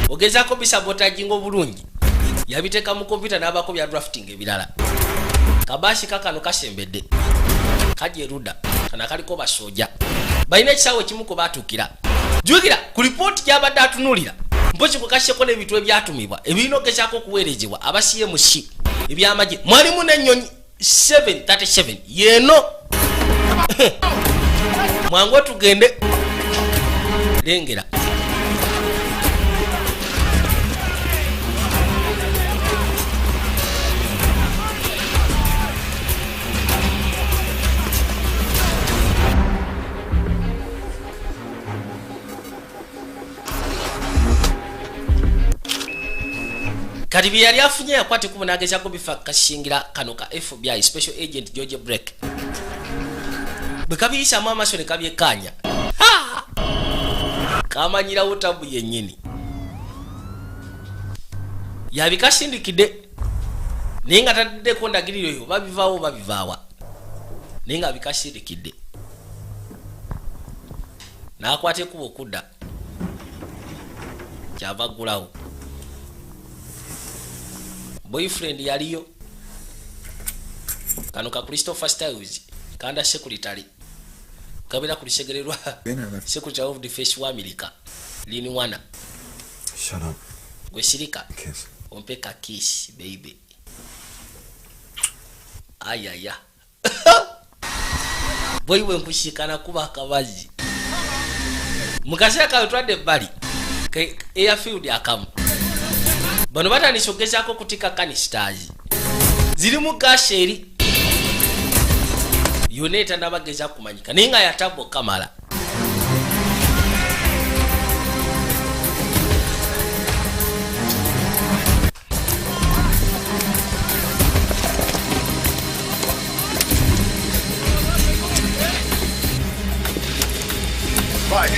ogezaako bisabotaginga obulungi yabiteeka mu kompyuta n'abako bya drafting ebirala kabashi kakano kasembedde kajeruda kana kaliko basoja balina ekisawo ekimu ko batuukira jukira ku report gyabadde atunulira mpoki kukasheko n'ebintu ebyatumibwa ebirina ogezaako okuweerezebwa aba CMC ebyamagye mwalimu n'ennyonyi 737 yeno mwangu tugende lengera kati bye yali afunye yakwate kubo n'agezaako bifa kashingira kano ka FBI Special Agent George Breck bwe kabiyisaamu amaaso ne kabyekkaanya kamanyirawo tabu yennyini yabikasindikidde naye nga tataddeko ndagiriro eyo babivaawo babivaawa naye nga bikasindikidde n'akwata ekuba okudda kyava ggulawo boyfriend yaliyo kano ka Christopher Styles kanda secretary kabira kulisegererwa secretary of defense wa America lini wana Shut up. Gwe sirika Kiss. ompeka kiss baby ayaya boy we nkushikana kuba akabazi mukasira ka twade bali ke airfield akamu bano batandise okugezaako kutika kanisters ziri mu gasheri yoneta nabageza kumanyika naye nga yatabo kamala Right.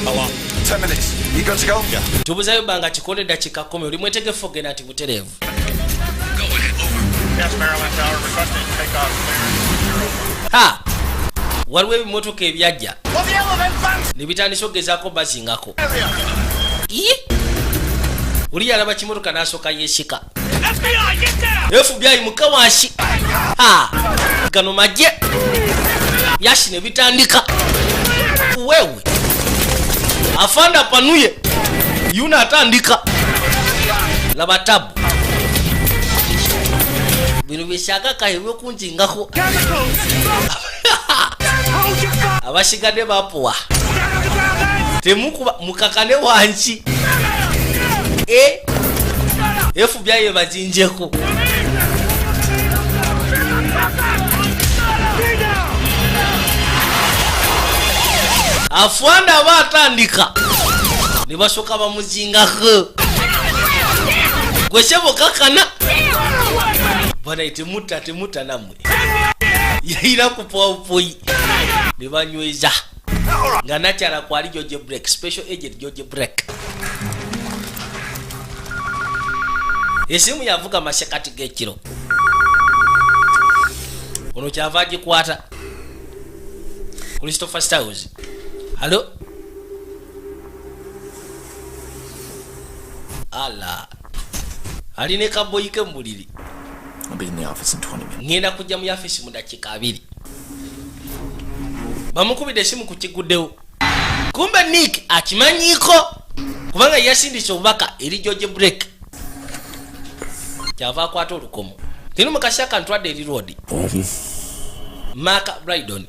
How long? 10 minutes. You good to go? Yeah. tubuzayo banga kikole dakika 10 oli mwetegefu ogenda ati buterevu Go ahead. Over. Yes, Maryland Tower. Requesting takeoff. ha waliwo ebimotoka ebyajja ne bitandisa okugezaako bazingako oli yalaba kimotoka n'asooka yeshika FBI mukawashi ha gano majje yashi ne bitandika wewe afanda panuye yuna atandika laba tabu bino bishaka kahebwe kunjingako abashigadde bapuwa temukuba mukakane wanchi FBI bazinjeko afwanda batandika ne basoka bamuzingako gwesebo kakana bana temuta namwe yaira kupopoi ne banyweza nga nakyala kwali George Breck Special Agent George Breck esimu yavuga mashakati g'ekiro ono kyava agikwata Christopher Styles hello ala aline kaboyi ke mbuliri I'll be in the office in 20 minutes. ngenda kujja mu office mu dakika 2 bamukubide esimu ku kiguddewo kumbe Nick akimanyiko kubanga yasindise obubaka eri George Breck kyava akwata olukomo tino mukashaka ntwadde eri road Mark Brydon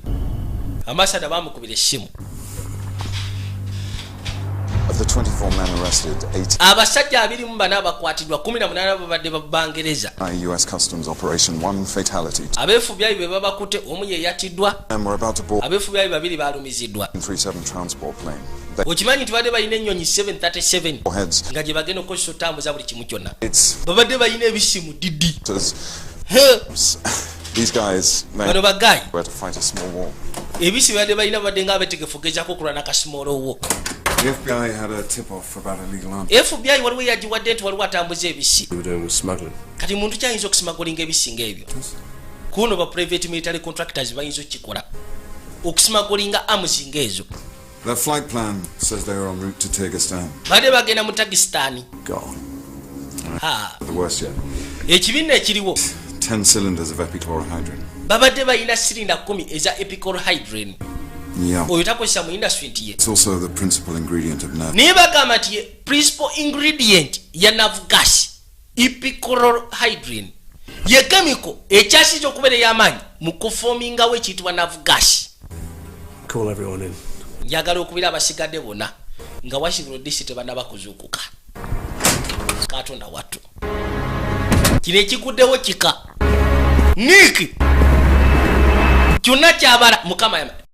ambassador bamukubira essimu. Of the 24 men arrested, 18 abasajja 24 abakwatiddwa 18 babadde babangereza. US Customs Operation, 1 fatality. Abeefubyayi be babakute omu ye yatiddwa. We're about to board Abeefubyayi babiri balumiziddwa. 737 transport plane. Okimanyi nti badde balina ennyonyi 737 nga gye bagenda okukozesa otambuza buli kimu kyonna. Babadde balina ebisimu didi. These guys were to fight a small war. Ebisi badde balina badde nga abetegefu gezaako okulwana ka small war. The FBI had a tip-off about illegal arms. FBI waliwo yagiwadde nti waliwo atambuza ebisi. We were doing with smuggling. Kati muntu kyayinza okusimagolinga ebisi ng'ebyo. Kuno ba private military contractors bayinza okukikola. Okusimagolinga arms ng'ezo. Their flight plan says they were en route to Kyrgyzstan. Badde bagenda mu Tajikistan. Gone. The worst yet. Ekibiina ekiriwo 10 cylinders of epichlorohydrin. babadde balina silinda 10 eza epichlorohydrin. Yeah. Oyo takozesa mu industry nti ye. It's also the principal ingredient of nerve. Naye bagamba nti ye principal ingredient ya nerve gas epichlorohydrin ye chemical ekyasiza okubeera ey'amaanyi mu kufomingawo ekiyitibwa nerve gas. Call everyone in. Njagala okubira abasigadde bonna nga Washington DC tebanaba kuzuukuka. Katonda wattu kino ekiguddewo kika Nick kyonna kyabala Mukama